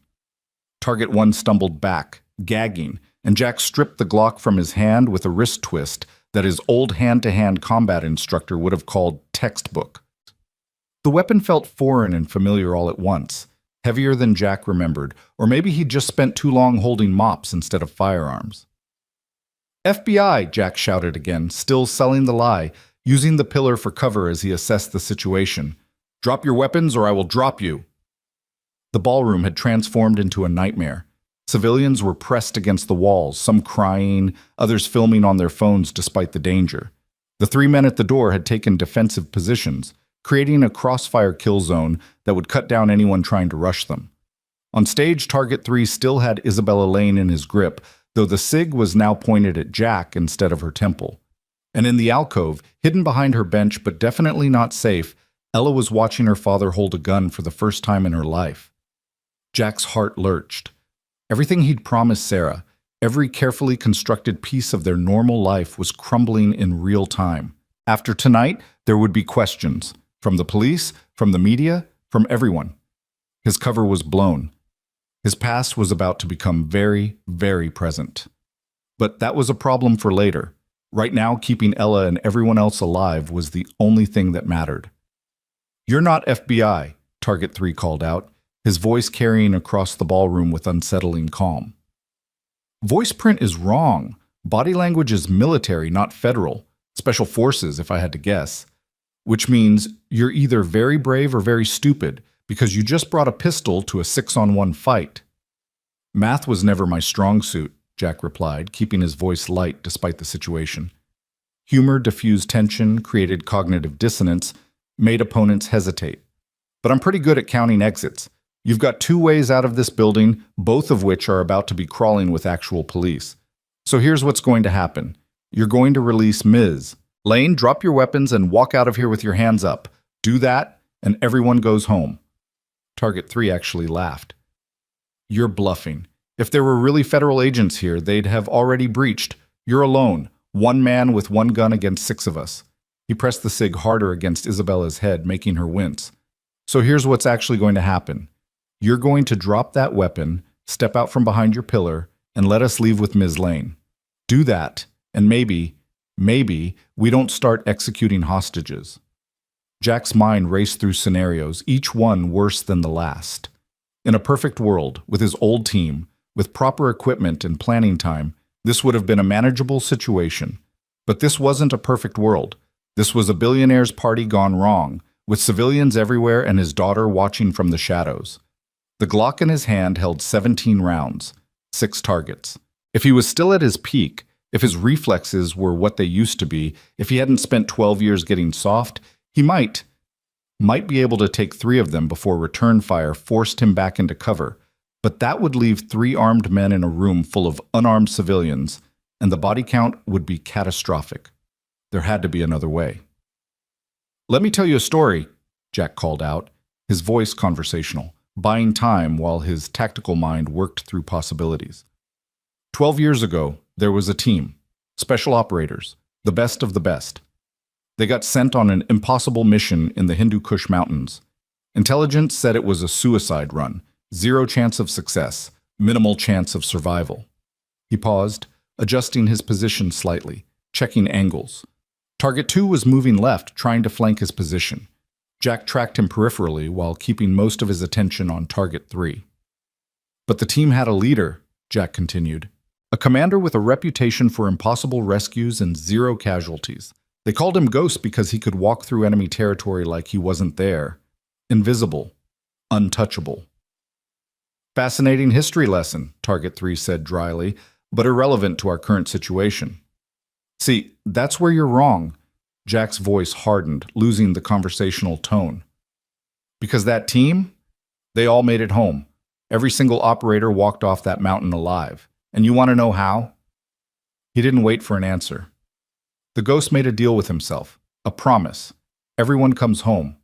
Target 1 stumbled back, gagging, and Jack stripped the Glock from his hand with a wrist twist that his old hand-to-hand combat instructor would have called textbook. The weapon felt foreign and familiar all at once, heavier than Jack remembered, or maybe he'd just spent too long holding mops instead of firearms. "FBI!" Jack shouted again, still selling the lie, using the pillar for cover as he assessed the situation. "Drop your weapons or I will drop you." The ballroom had transformed into a nightmare. Civilians were pressed against the walls, some crying, others filming on their phones despite the danger. The 3 men at the door had taken defensive positions, creating a crossfire kill zone that would cut down anyone trying to rush them. On stage, Target 3 still had Isabella Lane in his grip, though the SIG was now pointed at Jack instead of her temple. And in the alcove, hidden behind her bench but definitely not safe, Ella was watching her father hold a gun for the first time in her life. Jack's heart lurched. Everything he'd promised Sarah, every carefully constructed piece of their normal life was crumbling in real time. After tonight, there would be questions. From the police, from the media, from everyone. His cover was blown. His past was about to become very, very present. But that was a problem for later. Right now, keeping Ella and everyone else alive was the only thing that mattered. "You're not FBI," Target 3 called out, his voice carrying across the ballroom with unsettling calm. Voice print is wrong. Body language is military, not federal. Special forces, if I had to guess. Which means you're either very brave or very stupid, because you just brought a pistol to a 6-on-1 fight. Math was never my strong suit, Jack replied, keeping his voice light despite the situation. Humor diffused tension, created cognitive dissonance, made opponents hesitate. But I'm pretty good at counting exits. You've got 2 ways out of this building, both of which are about to be crawling with actual police. So here's what's going to happen. You're going to release Ms. Lane, drop your weapons and walk out of here with your hands up. Do that, and everyone goes home. Target 3 actually laughed. You're bluffing. If there were really federal agents here, they'd have already breached. You're alone, 1 man with 1 gun against 6 of us. He pressed the cig harder against Isabella's head, making her wince. So here's what's actually going to happen. You're going to drop that weapon, step out from behind your pillar, and let us leave with Ms. Lane. Do that, and maybe we don't start executing hostages. Jack's mind raced through scenarios, each one worse than the last. In a perfect world, with his old team, with proper equipment and planning time, this would have been a manageable situation. But this wasn't a perfect world. This was a billionaire's party gone wrong, with civilians everywhere and his daughter watching from the shadows. The Glock in his hand held 17 rounds, 6 targets. If he was still at his peak, if his reflexes were what they used to be, if he hadn't spent 12 years getting soft, he might be able to take 3 of them before return fire forced him back into cover. But that would leave 3 armed men in a room full of unarmed civilians, and the body count would be catastrophic. There had to be another way. "Let me tell you a story," Jack called out, his voice conversational, buying time while his tactical mind worked through possibilities. 12 years ago, there was a team, special operators, the best of the best. They got sent on an impossible mission in the Hindu Kush Mountains. Intelligence said it was a suicide run, 0 chance of success, minimal chance of survival. He paused, adjusting his position slightly, checking angles. Target 2 was moving left, trying to flank his position. Jack tracked him peripherally while keeping most of his attention on Target 3. But the team had a leader, Jack continued. A commander with a reputation for impossible rescues and 0 casualties. They called him Ghost because he could walk through enemy territory like he wasn't there. Invisible. Untouchable. "Fascinating history lesson," Target 3 said dryly, "but irrelevant to our current situation." "See, that's where you're wrong." Jack's voice hardened, losing the conversational tone. "Because that team, they all made it home. Every single operator walked off that mountain alive. And you want to know how?" He didn't wait for an answer. The Ghost made a deal with himself, a promise. Everyone comes home.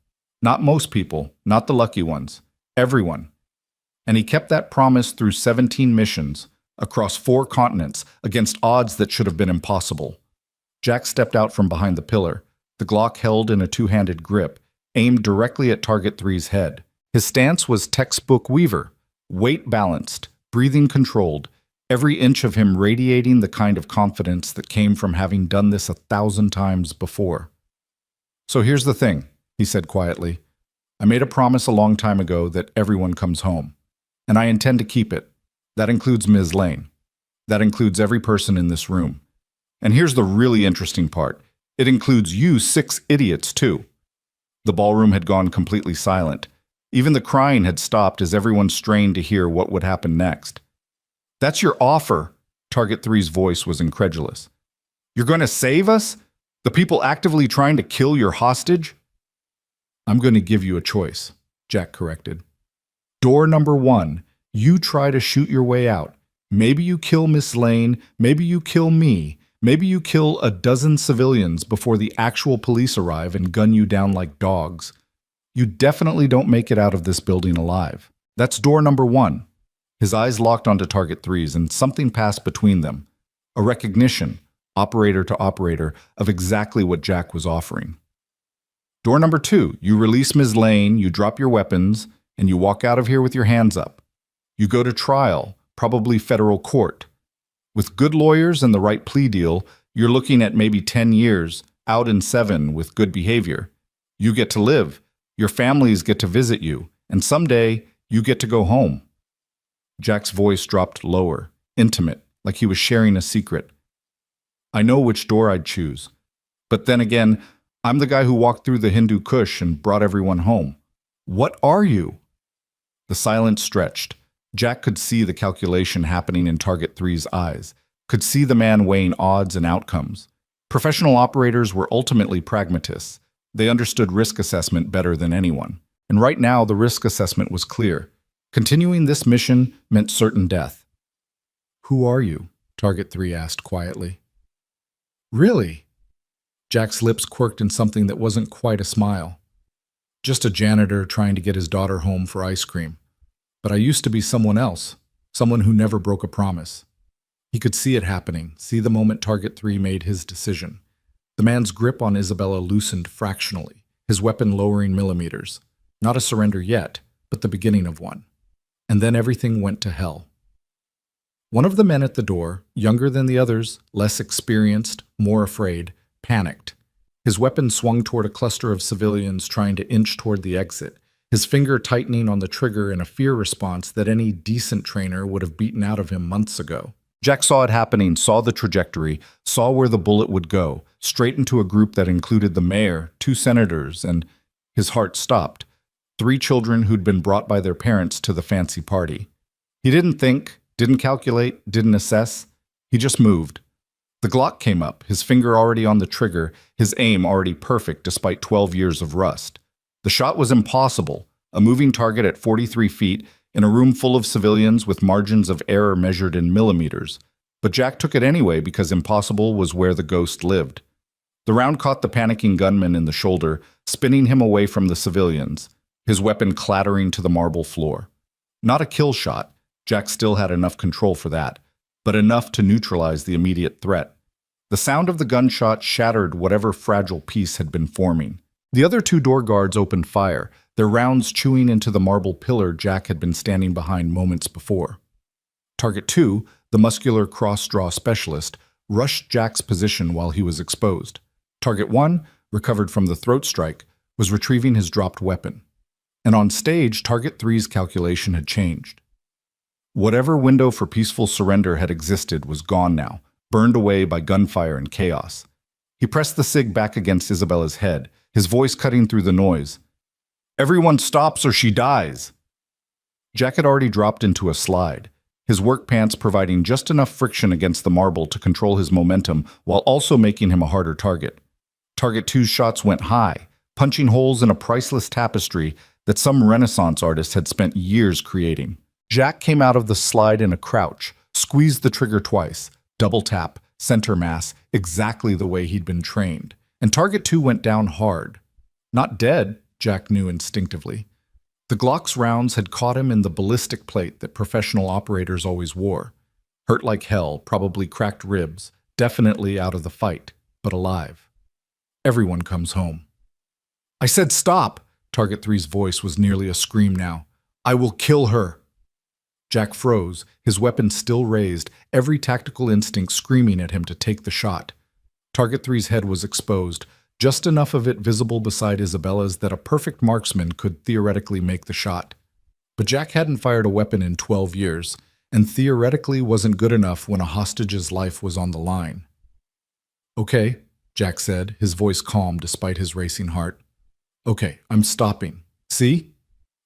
Not most people, not the lucky ones. Everyone. And he kept that promise through 17 missions, across 4 continents, against odds that should have been impossible. Jack stepped out from behind the pillar, the Glock held in a 2-handed grip, aimed directly at Target 3's head. His stance was textbook Weaver, weight balanced, breathing controlled, every inch of him radiating the kind of confidence that came from having done this 1,000 times before. "So here's the thing," he said quietly. "I made a promise a long time ago that everyone comes home, and I intend to keep it. That includes Ms. Lane. That includes every person in this room. And here's the really interesting part. It includes you 6 idiots, too." The ballroom had gone completely silent. Even the crying had stopped as everyone strained to hear what would happen next. "That's your offer?" Target 3's voice was incredulous. "You're going to save us? The people actively trying to kill your hostage?" "I'm going to give you a choice," Jack corrected. "Door number 1, you try to shoot your way out. Maybe you kill Miss Lane, maybe you kill me, maybe you kill a dozen civilians before the actual police arrive and gun you down like dogs. You definitely don't make it out of this building alive. That's door number 1. His eyes locked onto Target 3's, and something passed between them. A recognition, operator to operator, of exactly what Jack was offering. Door number 2, you release Ms. Lane, you drop your weapons, and you walk out of here with your hands up. You go to trial, probably federal court. With good lawyers and the right plea deal, you're looking at maybe 10 years, out in 7 with good behavior. You get to live, your families get to visit you, and someday you get to go home. Jack's voice dropped lower, intimate, like he was sharing a secret. I know which door I'd choose. But then again, I'm the guy who walked through the Hindu Kush and brought everyone home. What are you? The silence stretched. Jack could see the calculation happening in Target Three's eyes, could see the man weighing odds and outcomes. Professional operators were ultimately pragmatists. They understood risk assessment better than anyone. And right now, the risk assessment was clear. Continuing this mission meant certain death. "Who are you?" Target 3 asked quietly. "Really?" Jack's lips quirked in something that wasn't quite a smile. "Just a janitor trying to get his daughter home for ice cream. But I used to be someone else, someone who never broke a promise." He could see it happening, see the moment Target 3 made his decision. The man's grip on Isabella loosened fractionally, his weapon lowering millimeters. Not a surrender yet, but the beginning of one. And then everything went to hell. One of the men at the door, younger than the others, less experienced, more afraid, panicked. His weapon swung toward a cluster of civilians trying to inch toward the exit, his finger tightening on the trigger in a fear response that any decent trainer would have beaten out of him months ago. Jack saw it happening, saw the trajectory, saw where the bullet would go, straight into a group that included the mayor, 2 senators, and his heart stopped. 3 children who'd been brought by their parents to the fancy party. He didn't think, didn't calculate, didn't assess. He just moved. The Glock came up, his finger already on the trigger, his aim already perfect despite 12 years of rust. The shot was impossible, a moving target at 43 feet in a room full of civilians with margins of error measured in millimeters. But Jack took it anyway because impossible was where the ghost lived. The round caught the panicking gunman in the shoulder, spinning him away from the civilians, his weapon clattering to the marble floor. Not a kill shot, Jack still had enough control for that, but enough to neutralize the immediate threat. The sound of the gunshot shattered whatever fragile piece had been forming. The other 2 door guards opened fire, their rounds chewing into the marble pillar Jack had been standing behind moments before. Target 2, the muscular cross-draw specialist, rushed Jack's position while he was exposed. Target 1, recovered from the throat strike, was retrieving his dropped weapon. And on stage, Target 3's calculation had changed. Whatever window for peaceful surrender had existed was gone now, burned away by gunfire and chaos. He pressed the SIG back against Isabella's head, his voice cutting through the noise. "Everyone stops or she dies." Jack had already dropped into a slide, his work pants providing just enough friction against the marble to control his momentum while also making him a harder target. Target 2's shots went high, punching holes in a priceless tapestry that some Renaissance artist had spent years creating. Jack came out of the slide in a crouch, squeezed the trigger twice, double tap, center mass, exactly the way he'd been trained. And Target 2 went down hard. Not dead, Jack knew instinctively. The Glock's rounds had caught him in the ballistic plate that professional operators always wore. Hurt like hell, probably cracked ribs, definitely out of the fight, but alive. Everyone comes home. "I said stop!" Target 3's voice was nearly a scream now. "I will kill her!" Jack froze, his weapon still raised, every tactical instinct screaming at him to take the shot. Target 3's head was exposed, just enough of it visible beside Isabella's that a perfect marksman could theoretically make the shot. But Jack hadn't fired a weapon in 12 years, and theoretically wasn't good enough when a hostage's life was on the line. "Okay," Jack said, his voice calm despite his racing heart. "Okay, I'm stopping. See?"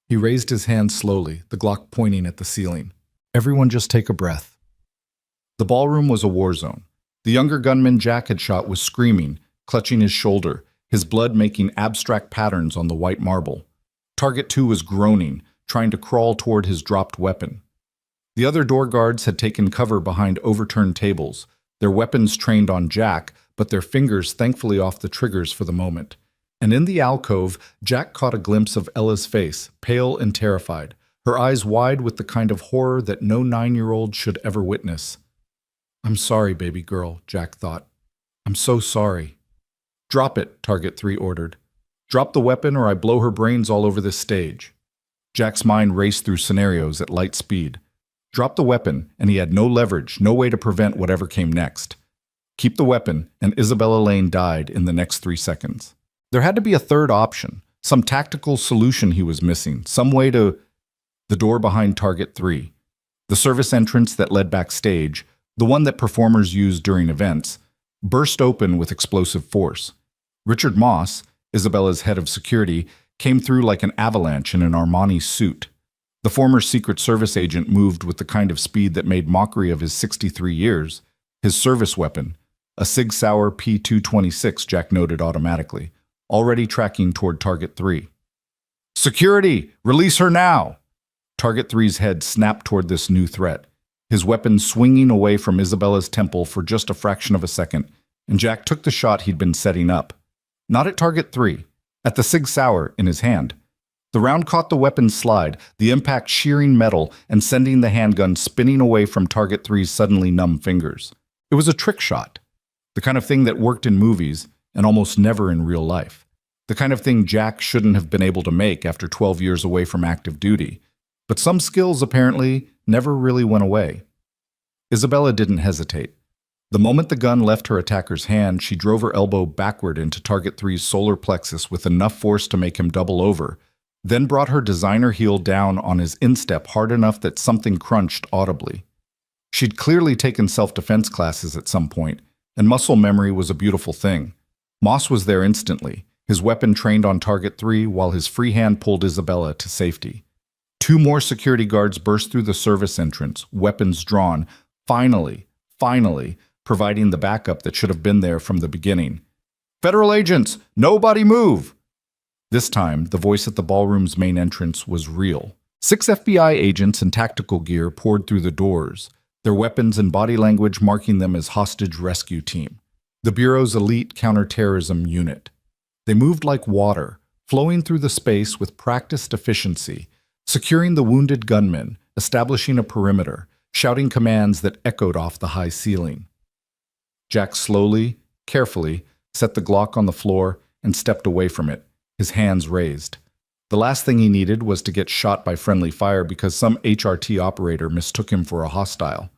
He raised his hand slowly, the Glock pointing at the ceiling. "Everyone just take a breath." The ballroom was a war zone. The younger gunman Jack had shot was screaming, clutching his shoulder, his blood making abstract patterns on the white marble. Target 2 was groaning, trying to crawl toward his dropped weapon. The other door guards had taken cover behind overturned tables, their weapons trained on Jack, but their fingers thankfully off the triggers for the moment. And in the alcove, Jack caught a glimpse of Ella's face, pale and terrified, her eyes wide with the kind of horror that no 9-year-old should ever witness. "I'm sorry, baby girl," Jack thought. "I'm so sorry." "Drop it," Target 3 ordered. "Drop the weapon or I blow her brains all over this stage." Jack's mind raced through scenarios at light speed. Drop the weapon, and he had no leverage, no way to prevent whatever came next. Keep the weapon, and Isabella Lane died in the next 3 seconds. There had to be a third option, some tactical solution he was missing, some way to... The door behind Target 3, the service entrance that led backstage, the one that performers use during events, burst open with explosive force. Richard Moss, Isabella's head of security, came through like an avalanche in an Armani suit. The former Secret Service agent moved with the kind of speed that made mockery of his 63 years. His service weapon, a Sig Sauer P226, Jack noted automatically, already tracking toward Target 3. Security! Release her now! Target 3's head snapped toward this new threat, his weapon swinging away from Isabella's temple for just a fraction of a second, and Jack took the shot he'd been setting up. Not at Target 3, at the Sig Sauer in his hand. The round caught the weapon's slide, the impact shearing metal and sending the handgun spinning away from Target 3's suddenly numb fingers. It was a trick shot, the kind of thing that worked in movies and almost never in real life. The kind of thing Jack shouldn't have been able to make after 12 years away from active duty. But some skills apparently never really went away. Isabella didn't hesitate. The moment the gun left her attacker's hand, she drove her elbow backward into Target 3's solar plexus with enough force to make him double over, then brought her designer heel down on his instep hard enough that something crunched audibly. She'd clearly taken self-defense classes at some point, and muscle memory was a beautiful thing. Moss was there instantly, his weapon trained on Target 3 while his free hand pulled Isabella to safety. 2 more security guards burst through the service entrance, weapons drawn, finally, providing the backup that should have been there from the beginning. "Federal agents, nobody move!" This time, the voice at the ballroom's main entrance was real. 6 FBI agents in tactical gear poured through the doors, their weapons and body language marking them as hostage rescue team, the Bureau's elite counterterrorism unit. They moved like water, flowing through the space with practiced efficiency, securing the wounded gunmen, establishing a perimeter, shouting commands that echoed off the high ceiling. Jack slowly, carefully, set the Glock on the floor and stepped away from it, his hands raised. The last thing he needed was to get shot by friendly fire because some HRT operator mistook him for a hostile.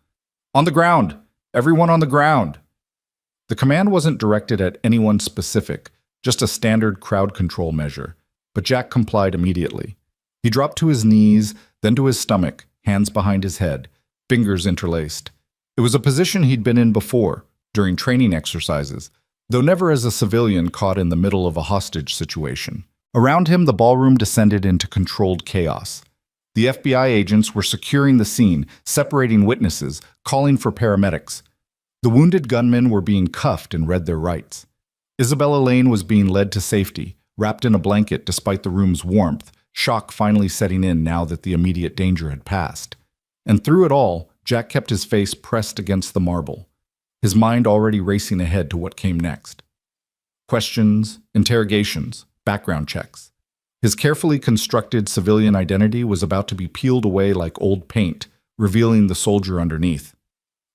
"On the ground! Everyone on the ground!" The command wasn't directed at anyone specific, just a standard crowd control measure, but Jack complied immediately. He dropped to his knees, then to his stomach, hands behind his head, fingers interlaced. It was a position he'd been in before, during training exercises, though never as a civilian caught in the middle of a hostage situation. Around him, the ballroom descended into controlled chaos. The FBI agents were securing the scene, separating witnesses, calling for paramedics. The wounded gunmen were being cuffed and read their rights. Isabella Lane was being led to safety, wrapped in a blanket despite the room's warmth, shock finally setting in now that the immediate danger had passed. And through it all, Jack kept his face pressed against the marble, his mind already racing ahead to what came next. Questions, interrogations, background checks. His carefully constructed civilian identity was about to be peeled away like old paint, revealing the soldier underneath.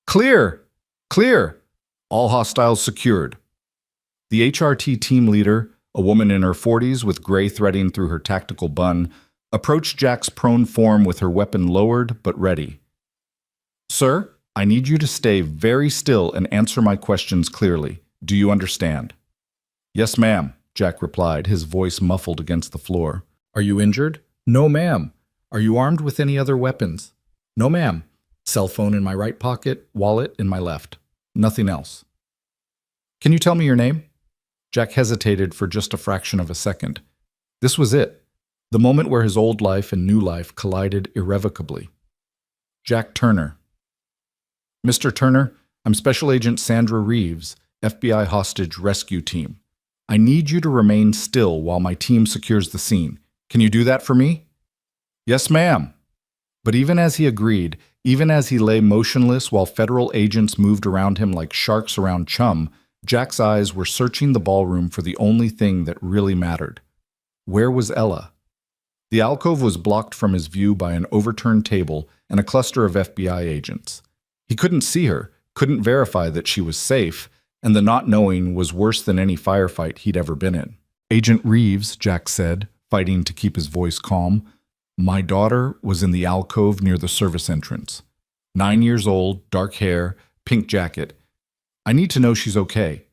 "Clear! Clear! All hostiles secured." The HRT team leader, a woman in her 40s with gray threading through her tactical bun, approached Jack's prone form with her weapon lowered but ready. "Sir, I need you to stay very still and answer my questions clearly. Do you understand?" "Yes, ma'am," Jack replied, his voice muffled against the floor. "Are you injured?" "No, ma'am." "Are you armed with any other weapons?" "No, ma'am." "Cell phone in my right pocket, wallet in my left. Nothing else." "Can you tell me your name?" Jack hesitated for just a fraction of a second. This was it, the moment where his old life and new life collided irrevocably. "Jack Turner." "Mr. Turner, I'm Special Agent Sandra Reeves, FBI Hostage Rescue Team. I need you to remain still while my team secures the scene. Can you do that for me?" "Yes, ma'am." But even as he agreed, even as he lay motionless while federal agents moved around him like sharks around chum, Jack's eyes were searching the ballroom for the only thing that really mattered. Where was Ella? The alcove was blocked from his view by an overturned table and a cluster of FBI agents. He couldn't see her, couldn't verify that she was safe, and the not knowing was worse than any firefight he'd ever been in. "Agent Reeves," Jack said, fighting to keep his voice calm, "my daughter was in the alcove near the service entrance. 9 years old, dark hair, pink jacket. I need to know she's okay."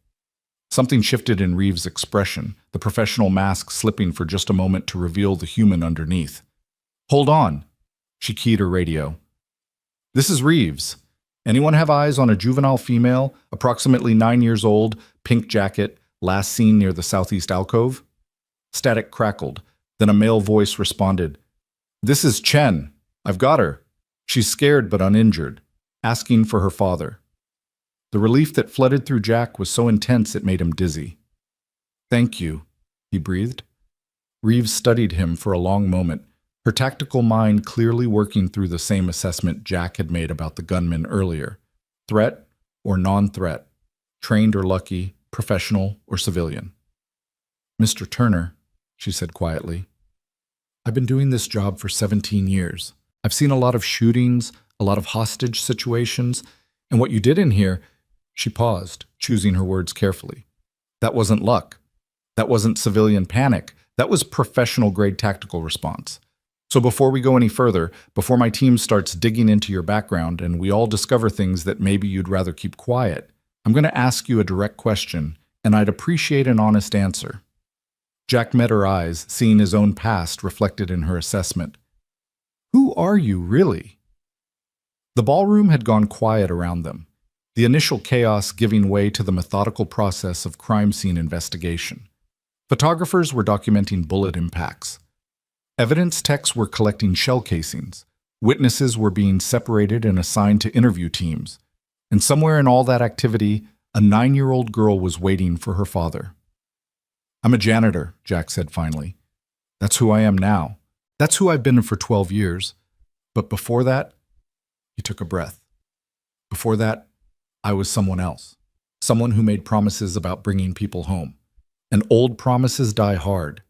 Something shifted in Reeves' expression, the professional mask slipping for just a moment to reveal the human underneath. "Hold on." She keyed her radio. "This is Reeves. Anyone have eyes on a juvenile female, approximately 9 years old, pink jacket, last seen near the southeast alcove?" Static crackled. Then a male voice responded, This is Chen. I've got her. She's scared but uninjured, asking for her father. The relief that flooded through Jack was so intense it made him dizzy. Thank you, he breathed. Reeves studied him for a long moment, her tactical mind clearly working through the same assessment Jack had made about the gunman earlier. Threat or non-threat, trained or lucky, professional or civilian. Mr. Turner, she said quietly, I've been doing this job for 17 years. I've seen a lot of shootings, a lot of hostage situations, and what you did in here, she paused, choosing her words carefully. That wasn't luck. That wasn't civilian panic. That was professional-grade tactical response. So before we go any further, before my team starts digging into your background and we all discover things that maybe you'd rather keep quiet, I'm going to ask you a direct question, and I'd appreciate an honest answer. Jack met her eyes, seeing his own past reflected in her assessment. Who are you, really? The ballroom had gone quiet around them, the initial chaos giving way to the methodical process of crime scene investigation. Photographers were documenting bullet impacts. Evidence techs were collecting shell casings. Witnesses were being separated and assigned to interview teams. And somewhere in all that activity, a 9-year-old girl was waiting for her father. I'm a janitor, Jack said finally. That's who I am now. That's who I've been for 12 years. But before that, he took a breath. Before that, I was someone else. Someone who made promises about bringing people home. And old promises die hard.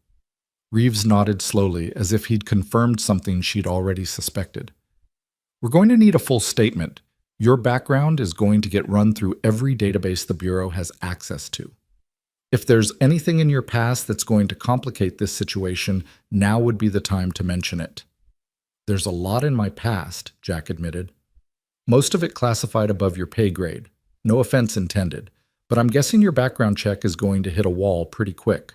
Reeves nodded slowly, as if he'd confirmed something she'd already suspected. We're going to need a full statement. Your background is going to get run through every database the Bureau has access to. If there's anything in your past that's going to complicate this situation, now would be the time to mention it. There's a lot in my past, Jack admitted. Most of it classified above your pay grade. No offense intended, but I'm guessing your background check is going to hit a wall pretty quick.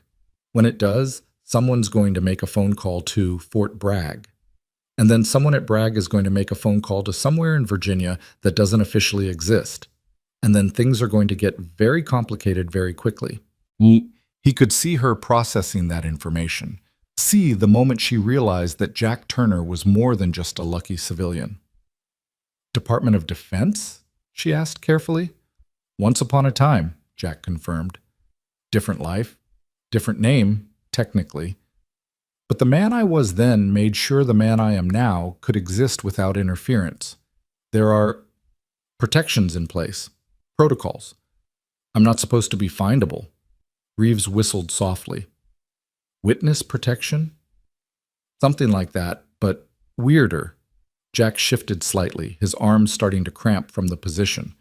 When it does, someone's going to make a phone call to Fort Bragg. And then someone at Bragg is going to make a phone call to somewhere in Virginia that doesn't officially exist. And then things are going to get very complicated very quickly. He could see her processing that information. See the moment she realized that Jack Turner was more than just a lucky civilian. Department of Defense? She asked carefully. Once upon a time, Jack confirmed. Different life, different name, technically. But the man I was then made sure the man I am now could exist without interference. There are protections in place, protocols. I'm not supposed to be findable. Reeves whistled softly. Witness protection? Something like that, but weirder. Jack shifted slightly, his arms starting to cramp from the position.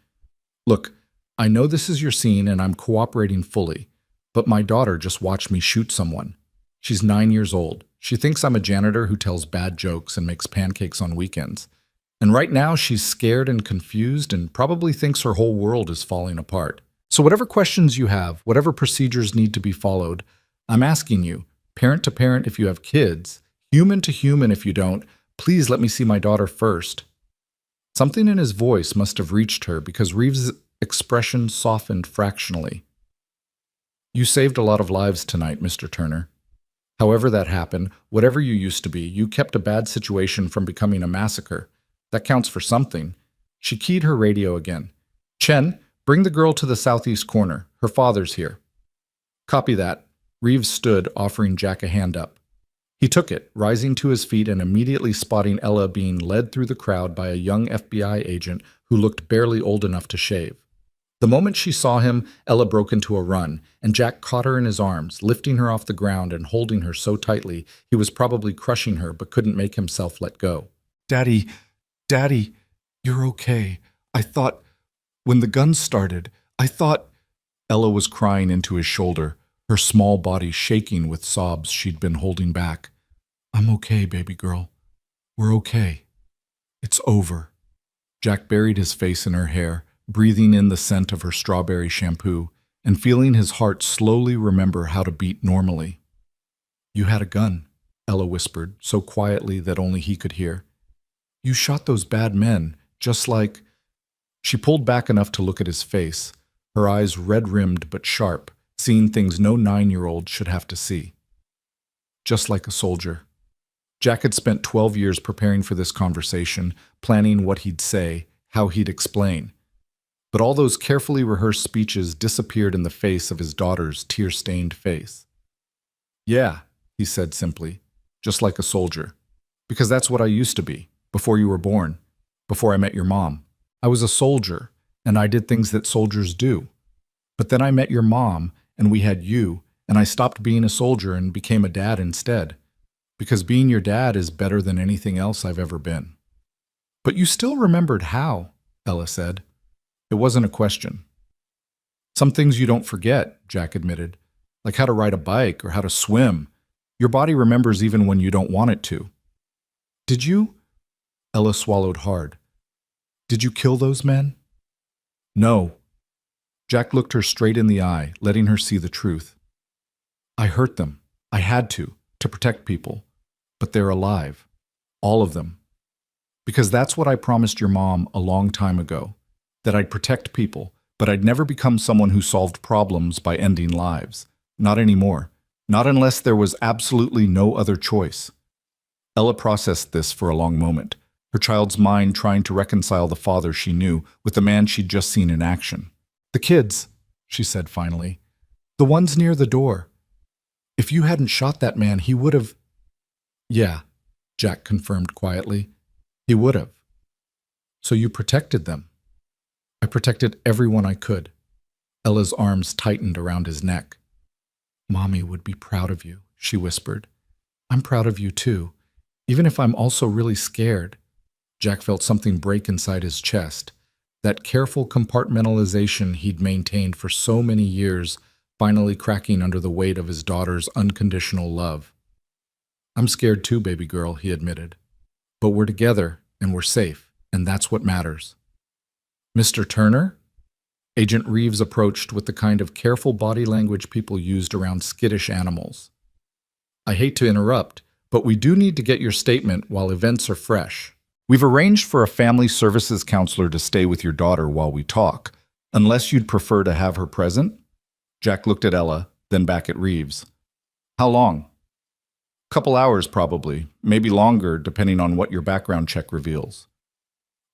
Look, I know this is your scene and I'm cooperating fully, but my daughter just watched me shoot someone. She's 9 years old. She thinks I'm a janitor who tells bad jokes and makes pancakes on weekends. And right now she's scared and confused and probably thinks her whole world is falling apart. So whatever questions you have, whatever procedures need to be followed, I'm asking you, parent to parent if you have kids, human to human if you don't, please let me see my daughter first. Something in his voice must have reached her because Reeves' expression softened fractionally. You saved a lot of lives tonight, Mr. Turner. However that happened, whatever you used to be, you kept a bad situation from becoming a massacre. That counts for something. She keyed her radio again. Chen, bring the girl to the southeast corner. Her father's here. Copy that. Reeves stood, offering Jack a hand up. He took it, rising to his feet and immediately spotting Ella being led through the crowd by a young FBI agent who looked barely old enough to shave. The moment she saw him, Ella broke into a run, and Jack caught her in his arms, lifting her off the ground and holding her so tightly he was probably crushing her but couldn't make himself let go. Daddy, you're okay. I thought, when the gun started, I thought... Ella was crying into his shoulder, her small body shaking with sobs she'd been holding back. I'm okay, baby girl. We're okay. It's over. Jack buried his face in her hair, breathing in the scent of her strawberry shampoo, and feeling his heart slowly remember how to beat normally. You had a gun, Ella whispered, so quietly that only he could hear. You shot those bad men, just like... She pulled back enough to look at his face, her eyes red-rimmed but sharp, seeing things no 9-year-old should have to see. Just like a soldier. Jack had spent 12 years preparing for this conversation, planning what he'd say, how he'd explain. But all those carefully rehearsed speeches disappeared in the face of his daughter's tear-stained face. "Yeah," he said simply, "just like a soldier. Because that's what I used to be, before you were born, before I met your mom. I was a soldier, and I did things that soldiers do. But then I met your mom, and we had you, and I stopped being a soldier and became a dad instead. Because being your dad is better than anything else I've ever been." "But you still remembered how," Ella said. It wasn't a question. "Some things you don't forget," Jack admitted, "like how to ride a bike or how to swim. Your body remembers even when you don't want it to." "Did you?" Ella swallowed hard. "Did you kill those men?" "No." Jack looked her straight in the eye, letting her see the truth. "I hurt them. I had to protect people. But they're alive. All of them. Because that's what I promised your mom a long time ago. That I'd protect people, but I'd never become someone who solved problems by ending lives. Not anymore. Not unless there was absolutely no other choice." Ella processed this for a long moment, her child's mind trying to reconcile the father she knew with the man she'd just seen in action. "The kids," she said finally. "The ones near the door. If you hadn't shot that man, he would have—" "Yeah," Jack confirmed quietly. "He would have." "So you protected them?" "I protected everyone I could." Ella's arms tightened around his neck. "Mommy would be proud of you," she whispered. "I'm proud of you too, even if I'm also really scared." Jack felt something break inside his chest. That careful compartmentalization he'd maintained for so many years finally cracking under the weight of his daughter's unconditional love. "I'm scared too, baby girl," he admitted. "But we're together, and we're safe, and that's what matters." "Mr. Turner?" Agent Reeves approached with the kind of careful body language people used around skittish animals. "I hate to interrupt, but we do need to get your statement while events are fresh. We've arranged for a family services counselor to stay with your daughter while we talk, unless you'd prefer to have her present." Jack looked at Ella, then back at Reeves. "How long?" "Couple hours probably, maybe longer depending on what your background check reveals."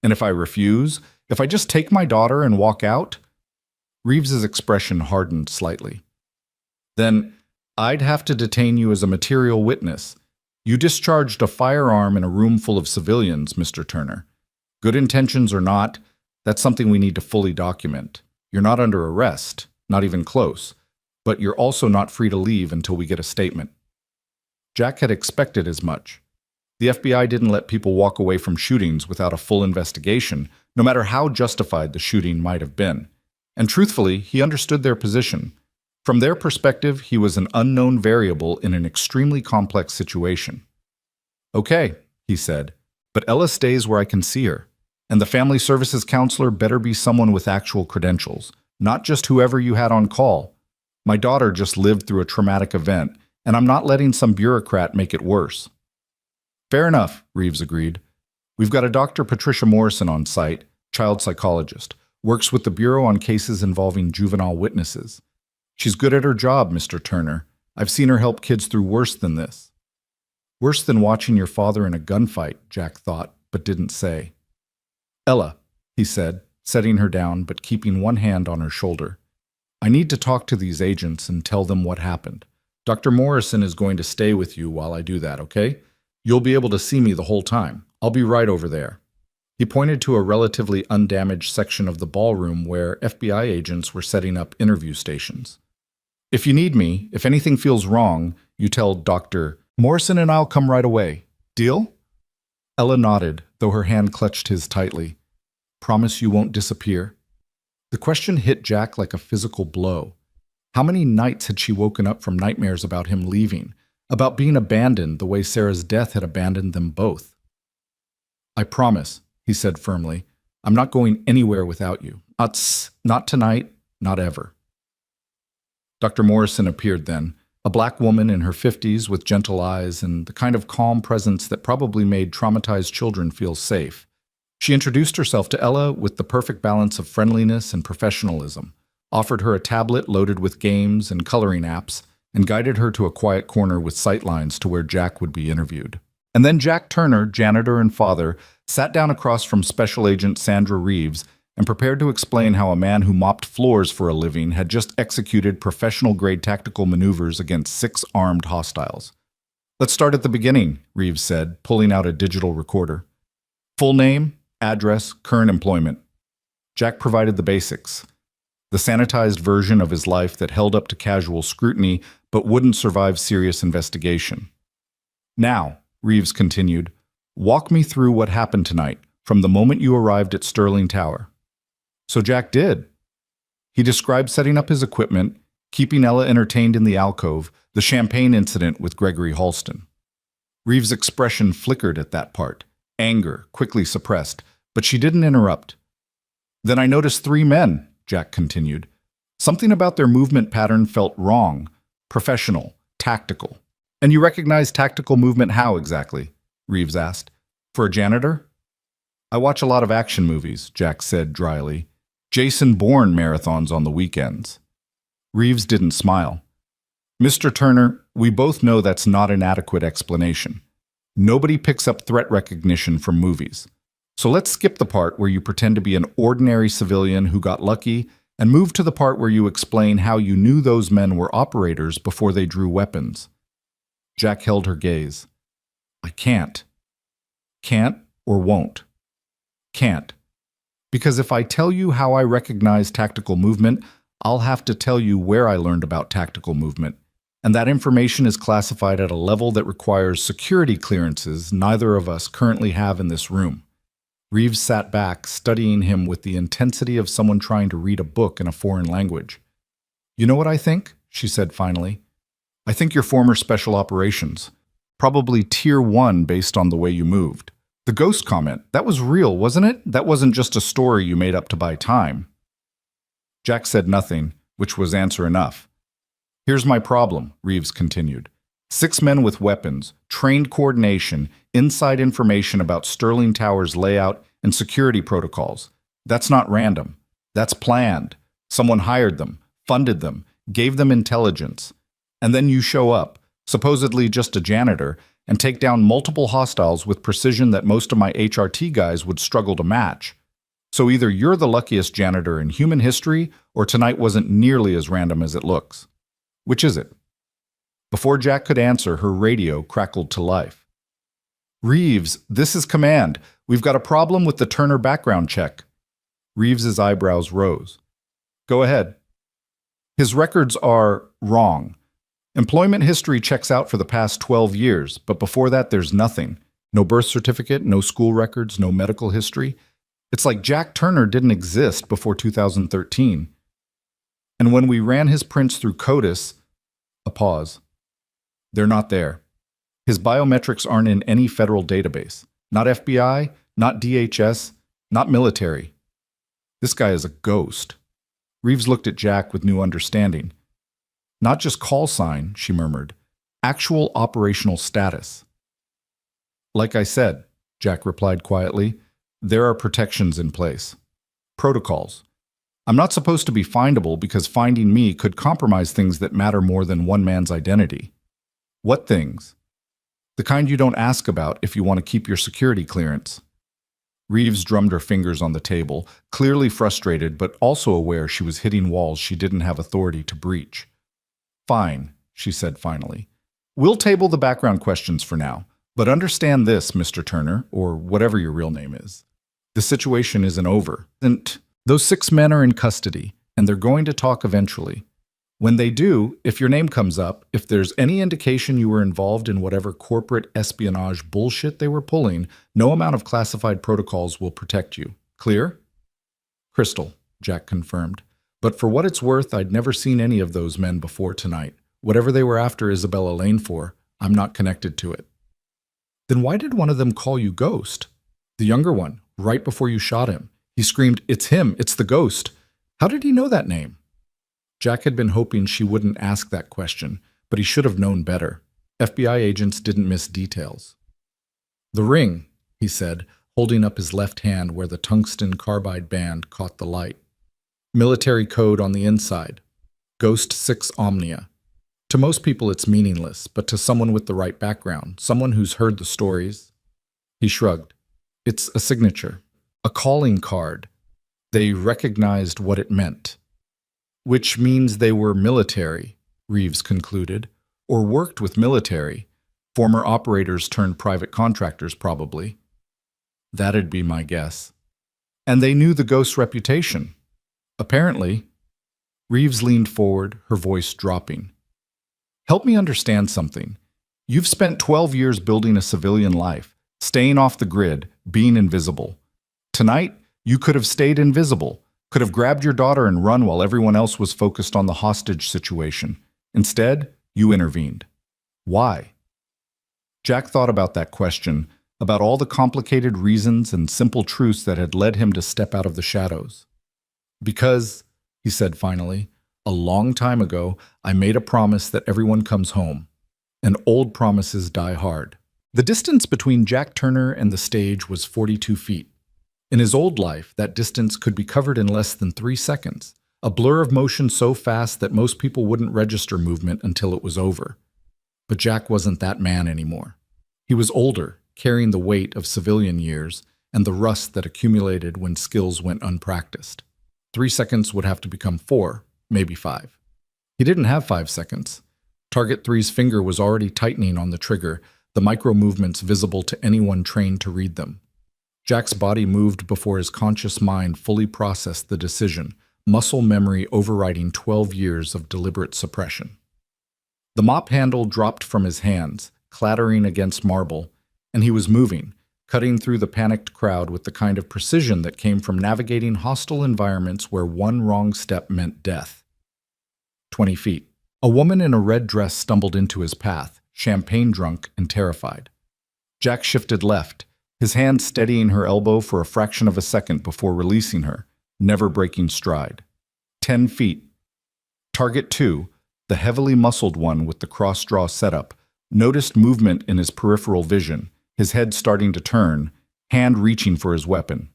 "And if I refuse? If I just take my daughter and walk out?" Reeves's expression hardened slightly. "Then I'd have to detain you as a material witness. You discharged a firearm in a room full of civilians, Mr. Turner. Good intentions or not, that's something we need to fully document. You're not under arrest, not even close, but you're also not free to leave until we get a statement." Jack had expected as much. The FBI didn't let people walk away from shootings without a full investigation, no matter how justified the shooting might have been. And truthfully, he understood their position. From their perspective, he was an unknown variable in an extremely complex situation. "Okay," he said, "but Ella stays where I can see her. And the family services counselor better be someone with actual credentials, not just whoever you had on call. My daughter just lived through a traumatic event, and I'm not letting some bureaucrat make it worse." "Fair enough," Reeves agreed. "We've got a Dr. Patricia Morrison on site, child psychologist, works with the Bureau on cases involving juvenile witnesses. She's good at her job, Mr. Turner. I've seen her help kids through worse than this." "Worse than watching your father in a gunfight," Jack thought, but didn't say. "Ella," he said, setting her down but keeping one hand on her shoulder. "I need to talk to these agents and tell them what happened. Dr. Morrison is going to stay with you while I do that, okay? You'll be able to see me the whole time. I'll be right over there." He pointed to a relatively undamaged section of the ballroom where FBI agents were setting up interview stations. "If you need me, if anything feels wrong, you tell Dr. Morrison and I'll come right away. Deal?" Ella nodded, though her hand clutched his tightly. "Promise you won't disappear?" The question hit Jack like a physical blow. How many nights had she woken up from nightmares about him leaving, about being abandoned the way Sarah's death had abandoned them both? "I promise," he said firmly. "I'm not going anywhere without you. Not tonight, not ever." Dr. Morrison appeared then, a black woman in her 50s with gentle eyes and the kind of calm presence that probably made traumatized children feel safe. She introduced herself to Ella with the perfect balance of friendliness and professionalism, offered her a tablet loaded with games and coloring apps, and guided her to a quiet corner with sightlines to where Jack would be interviewed. And then Jack Turner, janitor and father, sat down across from Special Agent Sandra Reeves and prepared to explain how a man who mopped floors for a living had just executed professional-grade tactical maneuvers against 6 armed hostiles. "Let's start at the beginning," Reeves said, pulling out a digital recorder. "Full name, address, current employment." Jack provided the basics. The sanitized version of his life that held up to casual scrutiny but wouldn't survive serious investigation. "Now," Reeves continued, "walk me through what happened tonight, from the moment you arrived at Sterling Tower." So Jack did. He described setting up his equipment, keeping Ella entertained in the alcove, the champagne incident with Gregory Halston. Reeves' expression flickered at that part, anger quickly suppressed, but she didn't interrupt. "Then I noticed 3 men," Jack continued. "Something about their movement pattern felt wrong, professional, tactical." "And you recognize tactical movement how exactly?" Reeves asked. "For a janitor?" "I watch a lot of action movies," Jack said dryly. "Jason Bourne marathons on the weekends." Reeves didn't smile. "Mr. Turner, we both know that's not an adequate explanation. Nobody picks up threat recognition from movies. So let's skip the part where you pretend to be an ordinary civilian who got lucky and move to the part where you explain how you knew those men were operators before they drew weapons." Jack held her gaze. "I can't. Can't or won't. Can't. Because if I tell you how I recognize tactical movement, I'll have to tell you where I learned about tactical movement. And that information is classified at a level that requires security clearances neither of us currently have in this room." Reeves sat back, studying him with the intensity of someone trying to read a book in a foreign language. "You know what I think?" she said finally. "I think you're former special operations. Probably Tier 1 based on the way you moved. The ghost comment, that was real, wasn't it? That wasn't just a story you made up to buy time." Jack said nothing, which was answer enough. "Here's my problem," Reeves continued. 6 men with weapons, trained coordination, inside information about Sterling Tower's layout and security protocols. That's not random. That's planned. Someone hired them, funded them, gave them intelligence. And then you show up, supposedly just a janitor, and take down multiple hostiles with precision that most of my HRT guys would struggle to match. So either you're the luckiest janitor in human history, or tonight wasn't nearly as random as it looks. Which is it?" Before Jack could answer, her radio crackled to life. "Reeves, this is Command. We've got a problem with the Turner background check." Reeves's eyebrows rose. "Go ahead." "His records are wrong. Employment history checks out for the past 12 years, but before that there's nothing. No birth certificate, no school records, no medical history. It's like Jack Turner didn't exist before 2013. And when we ran his prints through CODIS," a pause, "they're not there. His biometrics aren't in any federal database. Not FBI, not DHS, not military. This guy is a ghost." Reeves looked at Jack with new understanding. "Not just call sign," she murmured. "Actual operational status." "Like I said," Jack replied quietly, "there are protections in place. Protocols. I'm not supposed to be findable because finding me could compromise things that matter more than one man's identity." "What things?" "The kind you don't ask about if you want to keep your security clearance." Reeves drummed her fingers on the table, clearly frustrated but also aware she was hitting walls she didn't have authority to breach. "Fine," she said finally. "We'll table the background questions for now, but understand this, Mr. Turner, or whatever your real name is. The situation isn't over. And those 6 men are in custody, and they're going to talk eventually. When they do, if your name comes up, if there's any indication you were involved in whatever corporate espionage bullshit they were pulling, no amount of classified protocols will protect you. Clear?" "Crystal," Jack confirmed. "But for what it's worth, I'd never seen any of those men before tonight. Whatever they were after Isabella Lane for, I'm not connected to it." "Then why did one of them call you Ghost?" "The younger one, right before you shot him. He screamed, 'It's him, it's the Ghost.' How did he know that name?" Jack had been hoping she wouldn't ask that question, but he should have known better. FBI agents didn't miss details. "The ring," he said, holding up his left hand where the tungsten carbide band caught the light. "Military code on the inside. Ghost 6 Omnia. To most people, it's meaningless, but to someone with the right background, someone who's heard the stories, he shrugged. It's a signature, a calling card. They recognized what it meant. Which means they were military, Reeves concluded, or worked with military. Former operators turned private contractors, probably. That'd be my guess. And they knew the ghost's reputation. Apparently. Reeves leaned forward, her voice dropping. Help me understand something. You've spent 12 years building a civilian life, staying off the grid, being invisible. Tonight, you could have stayed invisible, could have grabbed your daughter and run while everyone else was focused on the hostage situation. Instead, you intervened. Why? Jack thought about that question, about all the complicated reasons and simple truths that had led him to step out of the shadows. Because, he said finally, a long time ago, I made a promise that everyone comes home. And old promises die hard. The distance between Jack Turner and the stage was 42 feet. In his old life, that distance could be covered in less than 3 seconds, a blur of motion so fast that most people wouldn't register movement until it was over. But Jack wasn't that man anymore. He was older, carrying the weight of civilian years and the rust that accumulated when skills went unpracticed. 3 seconds would have to become 4, maybe 5. He didn't have 5 seconds. Target 3's finger was already tightening on the trigger, the micro-movements visible to anyone trained to read them. Jack's body moved before his conscious mind fully processed the decision, muscle memory overriding 12 years of deliberate suppression. The mop handle dropped from his hands, clattering against marble, and he was moving, cutting through the panicked crowd with the kind of precision that came from navigating hostile environments where one wrong step meant death. 20 feet. A woman in a red dress stumbled into his path, champagne-drunk and terrified. Jack shifted left, his hand steadying her elbow for a fraction of a second before releasing her, never breaking stride. 10 feet. Target 2, the heavily muscled one with the cross-draw setup, noticed movement in his peripheral vision, his head starting to turn, hand reaching for his weapon.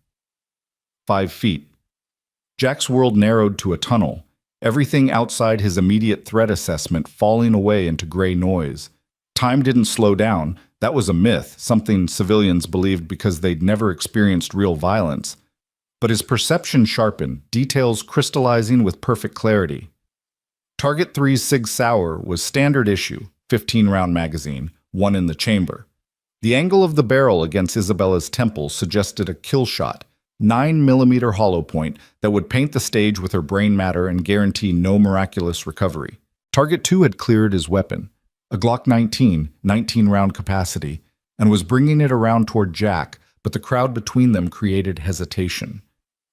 5 feet. Jack's world narrowed to a tunnel, everything outside his immediate threat assessment falling away into gray noise. Time didn't slow down. That was a myth, something civilians believed because they'd never experienced real violence. But his perception sharpened, details crystallizing with perfect clarity. Target 3's Sig Sauer was standard issue, 15-round magazine, one in the chamber. The angle of the barrel against Isabella's temple suggested a kill shot, 9mm hollow point that would paint the stage with her brain matter and guarantee no miraculous recovery. Target 2 had cleared his weapon, a Glock 19, 19-round capacity, and was bringing it around toward Jack, but the crowd between them created hesitation.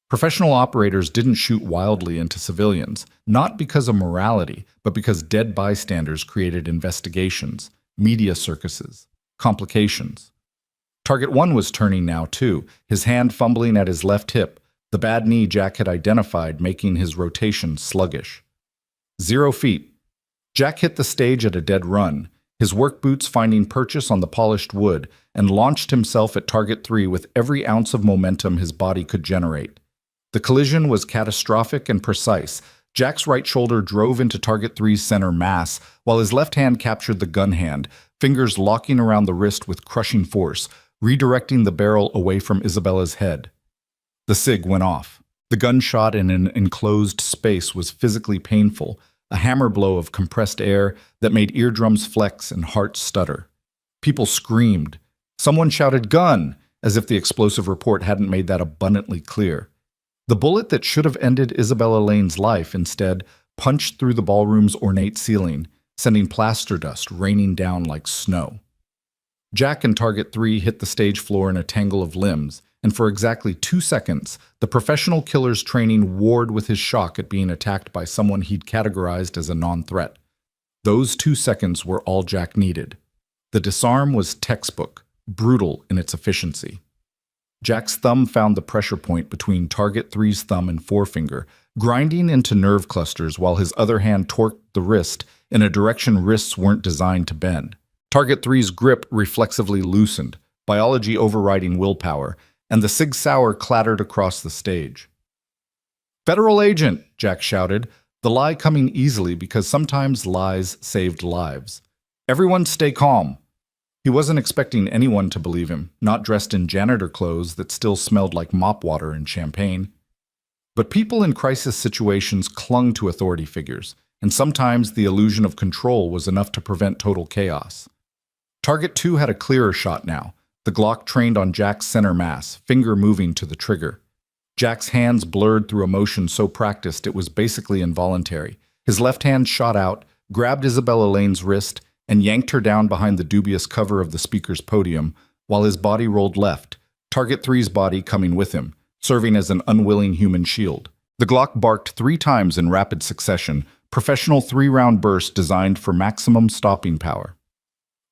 Professional operators didn't shoot wildly into civilians, not because of morality, but because dead bystanders created investigations, media circuses, complications. Target 1 was turning now, too, his hand fumbling at his left hip, the bad knee Jack had identified making his rotation sluggish. 0 feet. Jack hit the stage at a dead run, his work boots finding purchase on the polished wood, and launched himself at Target 3 with every ounce of momentum his body could generate. The collision was catastrophic and precise. Jack's right shoulder drove into Target 3's center mass, while his left hand captured the gun hand, fingers locking around the wrist with crushing force, redirecting the barrel away from Isabella's head. The Sig went off. The gunshot in an enclosed space was physically painful, a hammer blow of compressed air that made eardrums flex and hearts stutter. People screamed. Someone shouted, "Gun!" as if the explosive report hadn't made that abundantly clear. The bullet that should have ended Isabella Lane's life instead punched through the ballroom's ornate ceiling, sending plaster dust raining down like snow. Jack and Target 3 hit the stage floor in a tangle of limbs, and for exactly 2 seconds, the professional killer's training warred with his shock at being attacked by someone he'd categorized as a non-threat. Those 2 seconds were all Jack needed. The disarm was textbook, brutal in its efficiency. Jack's thumb found the pressure point between Target 3's thumb and forefinger, grinding into nerve clusters while his other hand torqued the wrist in a direction wrists weren't designed to bend. Target 3's grip reflexively loosened, biology overriding willpower, and the Sig Sauer clattered across the stage. "Federal agent!" Jack shouted, The lie coming easily because sometimes lies saved lives. Everyone stay calm. He wasn't expecting anyone to believe him, not dressed in janitor clothes that still smelled like mop water and champagne. But people in crisis situations clung to authority figures, and sometimes the illusion of control was enough to prevent total chaos. Target 2 had a clearer shot now, the Glock trained on Jack's center mass, finger moving to the trigger. Jack's hands blurred through a motion so practiced it was basically involuntary. His left hand shot out, grabbed Isabella Lane's wrist, and yanked her down behind the dubious cover of the speaker's podium, while his body rolled left, Target 3's body coming with him, serving as an unwilling human shield. The Glock barked 3 times in rapid succession, professional 3-round burst designed for maximum stopping power.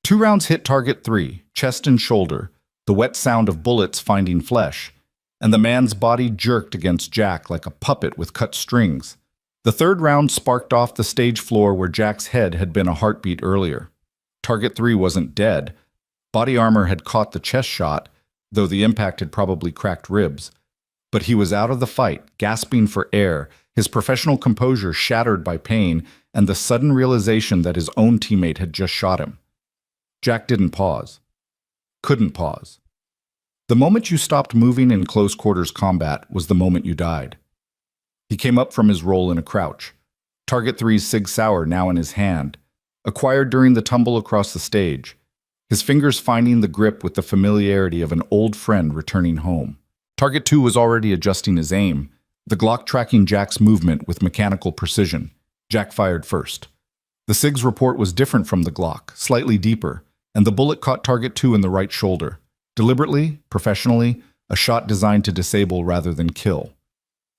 2 rounds hit Target 3, chest and shoulder, the wet sound of bullets finding flesh, and the man's body jerked against Jack like a puppet with cut strings. The 3rd round sparked off the stage floor where Jack's head had been a heartbeat earlier. Target 3 wasn't dead. Body armor had caught the chest shot, though the impact had probably cracked ribs. But he was out of the fight, gasping for air, his professional composure shattered by pain and the sudden realization that his own teammate had just shot him. Jack didn't pause. Couldn't pause. The moment you stopped moving in close-quarters combat was the moment you died. He came up from his roll in a crouch. Target 3's Sig Sauer now in his hand, acquired during the tumble across the stage, his fingers finding the grip with the familiarity of an old friend returning home. Target 2 was already adjusting his aim, the Glock tracking Jack's movement with mechanical precision. Jack fired first. The SIG's report was different from the Glock, slightly deeper, and the bullet caught Target 2 in the right shoulder. Deliberately, professionally, a shot designed to disable rather than kill.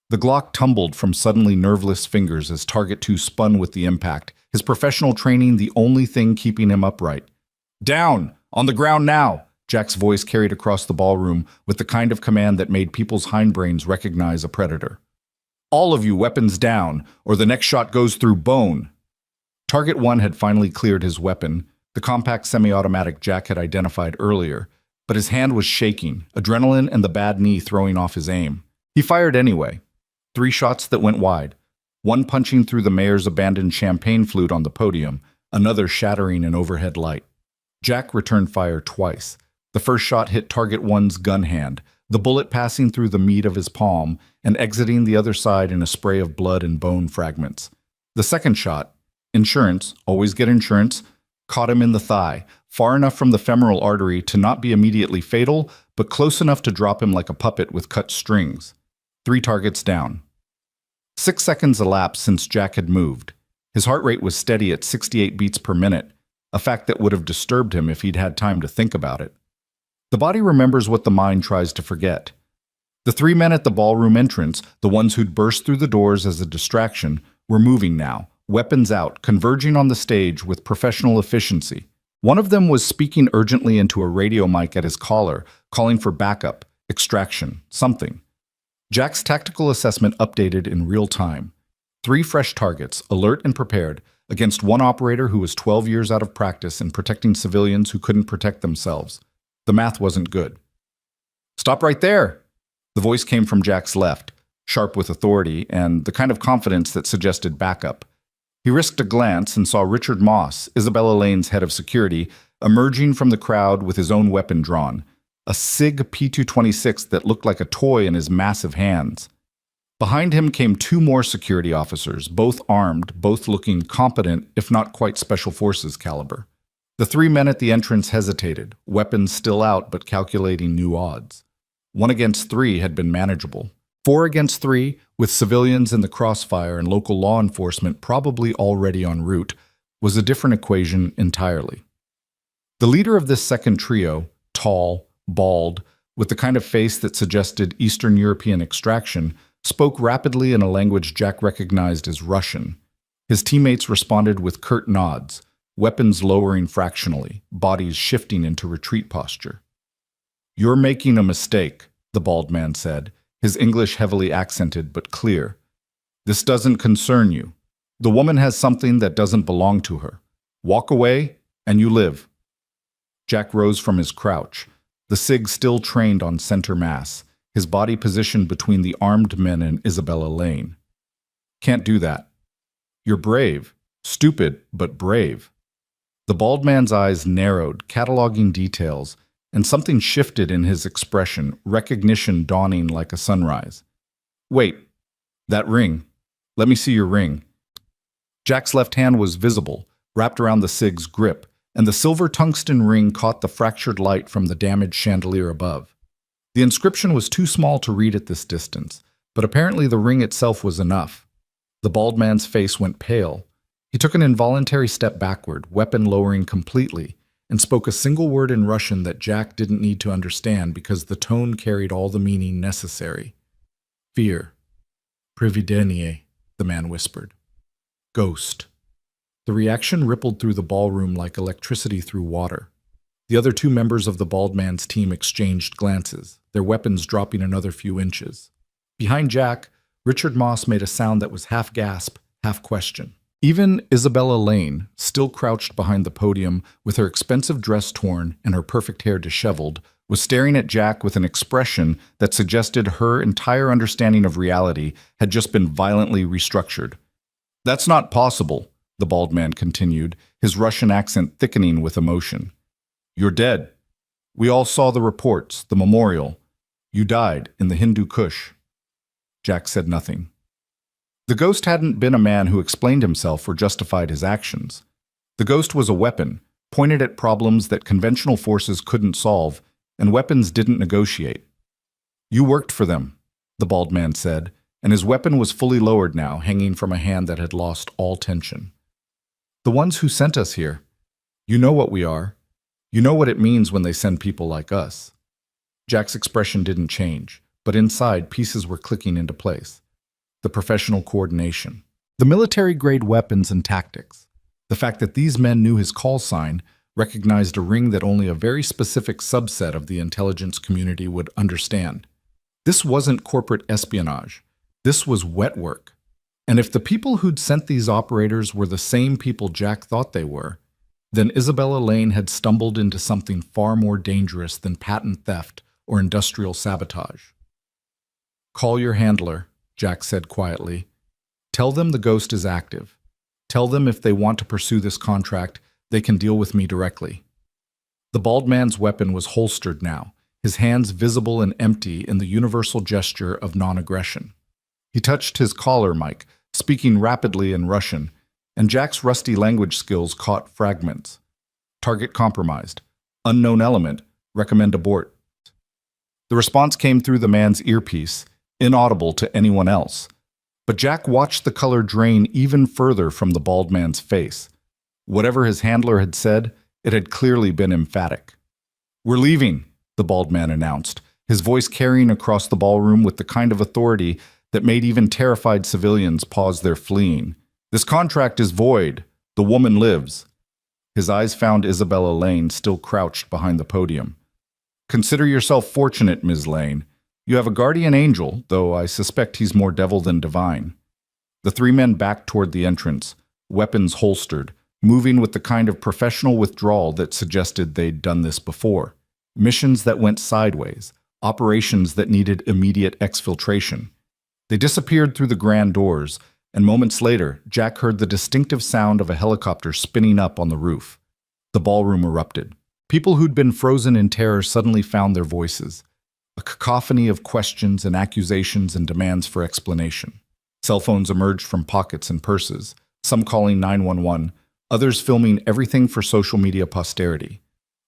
The Glock tumbled from suddenly nerveless fingers as Target 2 spun with the impact, his professional training the only thing keeping him upright. "Down! On the ground now!" Jack's voice carried across the ballroom with the kind of command that made people's hindbrains recognize a predator. "All of you, weapons down, or the next shot goes through bone." Target 1 had finally cleared his weapon, the compact semi-automatic Jack had identified earlier, but his hand was shaking, adrenaline and the bad knee throwing off his aim. He fired anyway. 3 shots that went wide, one punching through the mayor's abandoned champagne flute on the podium, another shattering an overhead light. Jack returned fire twice. The first shot hit Target 1's gun hand, the bullet passing through the meat of his palm and exiting the other side in a spray of blood and bone fragments. The second shot, insurance, always get insurance, caught him in the thigh, far enough from the femoral artery to not be immediately fatal, but close enough to drop him like a puppet with cut strings. 3 targets down. 6 seconds elapsed since Jack had moved. His heart rate was steady at 68 beats per minute, a fact that would have disturbed him if he'd had time to think about it. The body remembers what the mind tries to forget. The 3 men at the ballroom entrance, the ones who'd burst through the doors as a distraction, were moving now, weapons out, converging on the stage with professional efficiency. One of them was speaking urgently into a radio mic at his collar, calling for backup, extraction, something. Jack's tactical assessment updated in real time. 3 fresh targets, alert and prepared, against one operator who was 12 years out of practice in protecting civilians who couldn't protect themselves. The math wasn't good. "Stop right there!" The voice came from Jack's left, sharp with authority and the kind of confidence that suggested backup. He risked a glance and saw Richard Moss, Isabella Lane's head of security, emerging from the crowd with his own weapon drawn, a SIG P226 that looked like a toy in his massive hands. Behind him came 2 more security officers, both armed, both looking competent, if not quite Special Forces caliber. The 3 men at the entrance hesitated, weapons still out but calculating new odds. 1 against 3 had been manageable. 4 against 3, with civilians in the crossfire and local law enforcement probably already en route, was a different equation entirely. The leader of this second trio, tall, bald, with the kind of face that suggested Eastern European extraction, spoke rapidly in a language Jack recognized as Russian. His teammates responded with curt nods, weapons lowering fractionally, bodies shifting into retreat posture. "You're making a mistake," the bald man said, his English heavily accented but clear. "This doesn't concern you. The woman has something that doesn't belong to her. Walk away, and you live." Jack rose from his crouch, the SIG still trained on center mass, his body positioned between the armed men and Isabella Lane. "Can't do that. You're brave. Stupid, but brave. The bald man's eyes narrowed, cataloging details, and something shifted in his expression, recognition dawning like a sunrise. Wait, that ring. Let me see your ring. Jack's left hand was visible, wrapped around the SIG's grip, and the silver tungsten ring caught the fractured light from the damaged chandelier above. The inscription was too small to read at this distance, but apparently the ring itself was enough. The bald man's face went pale. He took an involuntary step backward, weapon lowering completely, and spoke a single word in Russian that Jack didn't need to understand because the tone carried all the meaning necessary. Fear. Prividenie, the man whispered. Ghost. The reaction rippled through the ballroom like electricity through water. The other two members of the bald man's team exchanged glances, their weapons dropping another few inches. Behind Jack, Richard Moss made a sound that was half gasp, half question. Even Isabella Lane, still crouched behind the podium with her expensive dress torn and her perfect hair disheveled, was staring at Jack with an expression that suggested her entire understanding of reality had just been violently restructured. That's not possible, the bald man continued, his Russian accent thickening with emotion. You're dead. We all saw the reports, the memorial. You died in the Hindu Kush. Jack said nothing. The ghost hadn't been a man who explained himself or justified his actions. The ghost was a weapon, pointed at problems that conventional forces couldn't solve, and weapons didn't negotiate. You worked for them, the bald man said, and his weapon was fully lowered now, hanging from a hand that had lost all tension. The ones who sent us here. You know what we are. You know what it means when they send people like us. Jack's expression didn't change, but inside, pieces were clicking into place. The professional coordination. The military-grade weapons and tactics. The fact that these men knew his call sign, recognized a ring that only a very specific subset of the intelligence community would understand. This wasn't corporate espionage. This was wet work. And if the people who'd sent these operators were the same people Jack thought they were, then Isabella Lane had stumbled into something far more dangerous than patent theft or industrial sabotage. Call your handler, Jack said quietly. Tell them the ghost is active. Tell them if they want to pursue this contract, they can deal with me directly. The bald man's weapon was holstered now, his hands visible and empty in the universal gesture of non-aggression. He touched his collar mic, speaking rapidly in Russian, and Jack's rusty language skills caught fragments. Target compromised. Unknown element. Recommend abort. The response came through the man's earpiece, inaudible to anyone else. But Jack watched the color drain even further from the bald man's face. Whatever his handler had said, it had clearly been emphatic. We're leaving, the bald man announced, his voice carrying across the ballroom with the kind of authority that made even terrified civilians pause their fleeing. This contract is void. The woman lives. His eyes found Isabella Lane still crouched behind the podium. Consider yourself fortunate, Ms. Lane. You have a guardian angel, though I suspect he's more devil than divine. The three men backed toward the entrance, weapons holstered, moving with the kind of professional withdrawal that suggested they'd done this before. Missions that went sideways, operations that needed immediate exfiltration. They disappeared through the grand doors, and moments later, Jack heard the distinctive sound of a helicopter spinning up on the roof. The ballroom erupted. People who'd been frozen in terror suddenly found their voices. A cacophony of questions and accusations and demands for explanation. Cell phones emerged from pockets and purses, some calling 911, others filming everything for social media posterity.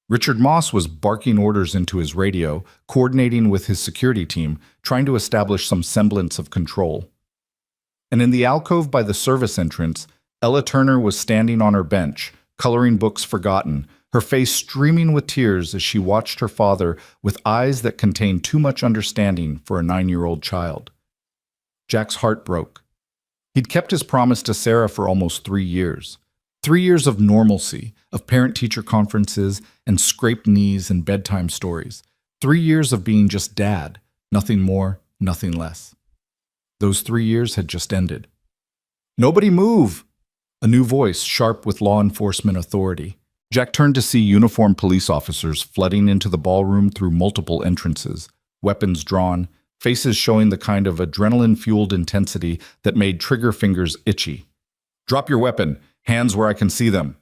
Richard Moss was barking orders into his radio, coordinating with his security team, trying to establish some semblance of control. And in the alcove by the service entrance, Ella Turner was standing on her bench, coloring books forgotten, her face streaming with tears as she watched her father with eyes that contained too much understanding for a 9-year-old child. Jack's heart broke. He'd kept his promise to Sarah for almost 3 years. 3 years of normalcy, of parent-teacher conferences and scraped knees and bedtime stories. 3 years of being just dad, nothing more, nothing less. Those 3 years had just ended. Nobody move! A new voice, sharp with law enforcement authority. Jack turned to see uniformed police officers flooding into the ballroom through multiple entrances, weapons drawn, faces showing the kind of adrenaline-fueled intensity that made trigger fingers itchy. Drop your weapon. Hands where I can see them.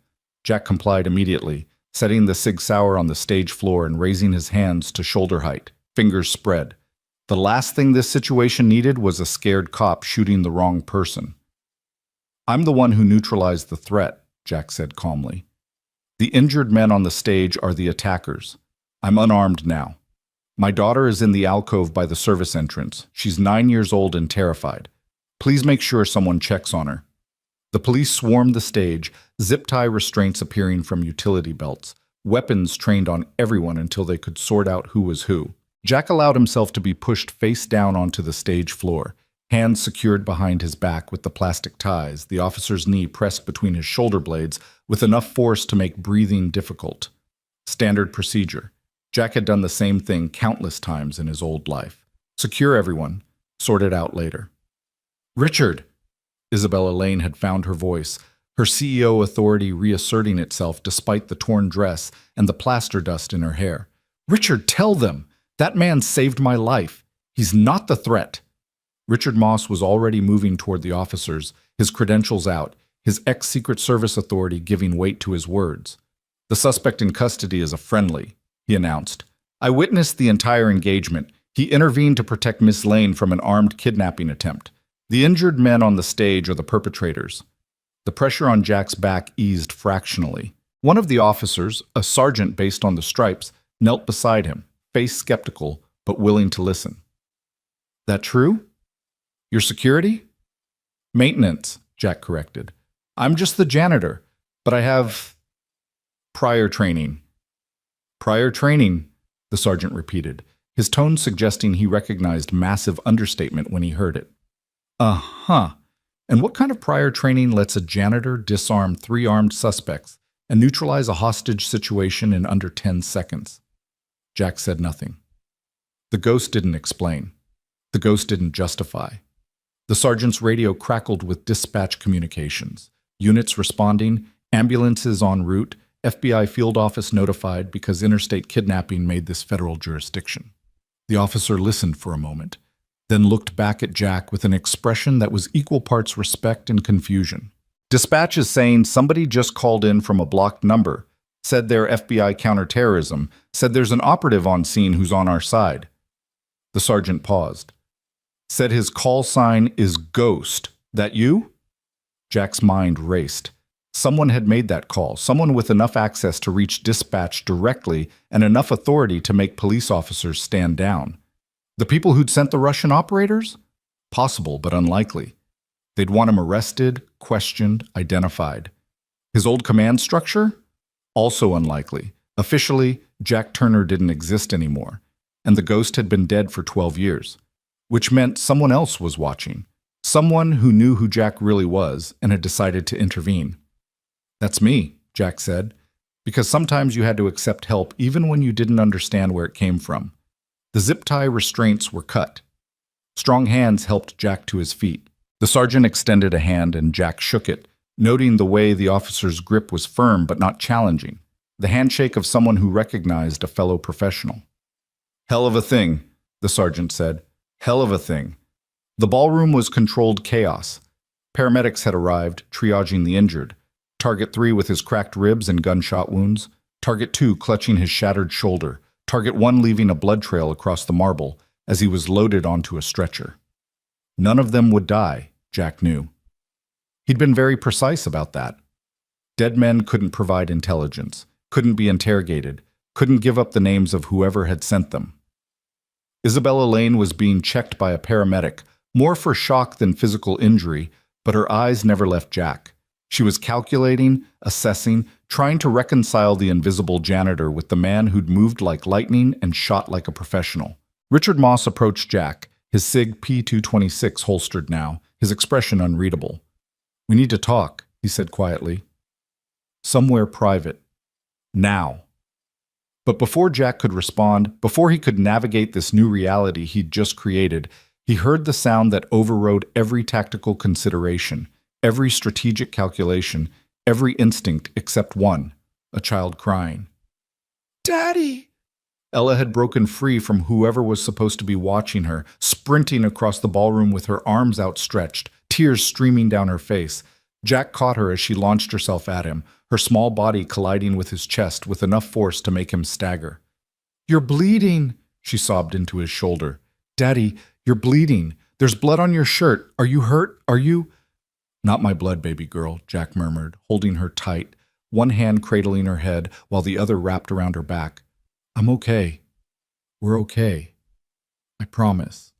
Jack complied immediately, setting the Sig Sauer on the stage floor and raising his hands to shoulder height, fingers spread. The last thing this situation needed was a scared cop shooting the wrong person. I'm the one who neutralized the threat, Jack said calmly. The injured men on the stage are the attackers. I'm unarmed now. My daughter is in the alcove by the service entrance. She's 9 years old and terrified. Please make sure someone checks on her. The police swarmed the stage, zip-tie restraints appearing from utility belts, weapons trained on everyone until they could sort out who was who. Jack allowed himself to be pushed face down onto the stage floor, hands secured behind his back with the plastic ties, the officer's knee pressed between his shoulder blades with enough force to make breathing difficult. Standard procedure. Jack had done the same thing countless times in his old life. Secure everyone. Sort it out later. Richard! Isabella Lane had found her voice, her CEO authority reasserting itself despite the torn dress and the plaster dust in her hair. Richard, tell them! That man saved my life. He's not the threat. Richard Moss was already moving toward the officers, his credentials out, his ex-Secret Service authority giving weight to his words. The suspect in custody is a friendly, he announced. I witnessed the entire engagement. He intervened to protect Miss Lane from an armed kidnapping attempt. The injured men on the stage are the perpetrators. The pressure on Jack's back eased fractionally. One of the officers, a sergeant based on the stripes, knelt beside him, face skeptical, but willing to listen. That true? Your security? Maintenance, Jack corrected. I'm just the janitor, but I have prior training. Prior training, the sergeant repeated, his tone suggesting he recognized massive understatement when he heard it. Uh-huh. And what kind of prior training lets a janitor disarm 3 armed suspects and neutralize a hostage situation in under 10 seconds? Jack said nothing. The ghost didn't explain. The ghost didn't justify. The sergeant's radio crackled with dispatch communications. Units responding, ambulances en route, FBI field office notified because interstate kidnapping made this federal jurisdiction. The officer listened for a moment, then looked back at Jack with an expression that was equal parts respect and confusion. Dispatch is saying somebody just called in from a blocked number, said they're FBI counterterrorism, said there's an operative on scene who's on our side. The sergeant paused. Said his call sign is Ghost. That you? Jack's mind raced. Someone had made that call, someone with enough access to reach dispatch directly and enough authority to make police officers stand down. The people who'd sent the Russian operators? Possible, but unlikely. They'd want him arrested, questioned, identified. His old command structure? Also unlikely. Officially, Jack Turner didn't exist anymore, and the ghost had been dead for 12 years, which meant someone else was watching, someone who knew who Jack really was and had decided to intervene. That's me, Jack said, because sometimes you had to accept help even when you didn't understand where it came from. The zip-tie restraints were cut. Strong hands helped Jack to his feet. The sergeant extended a hand and Jack shook it, noting the way the officer's grip was firm but not challenging, the handshake of someone who recognized a fellow professional. Hell of a thing, the sergeant said. Hell of a thing. The ballroom was controlled chaos. Paramedics had arrived, triaging the injured. Target 3 with his cracked ribs and gunshot wounds. Target 2 clutching his shattered shoulder. Target 1 leaving a blood trail across the marble as he was loaded onto a stretcher. None of them would die, Jack knew. He'd been very precise about that. Dead men couldn't provide intelligence, couldn't be interrogated, couldn't give up the names of whoever had sent them. Isabella Lane was being checked by a paramedic, more for shock than physical injury, but her eyes never left Jack. She was calculating, assessing, trying to reconcile the invisible janitor with the man who'd moved like lightning and shot like a professional. Richard Moss approached Jack, his SIG P226 holstered now, his expression unreadable. We need to talk, he said quietly. Somewhere private. Now. But before Jack could respond, before he could navigate this new reality he'd just created, he heard the sound that overrode every tactical consideration, every strategic calculation, every instinct except one, a child crying. Daddy! Ella had broken free from whoever was supposed to be watching her, sprinting across the ballroom with her arms outstretched, tears streaming down her face. Jack caught her as she launched herself at him, her small body colliding with his chest with enough force to make him stagger. "You're bleeding," she sobbed into his shoulder. "Daddy, you're bleeding. There's blood on your shirt. Are you hurt? Are you—" "Not my blood, baby girl," Jack murmured, holding her tight, one hand cradling her head while the other wrapped around her back. "I'm okay. We're okay. I promise."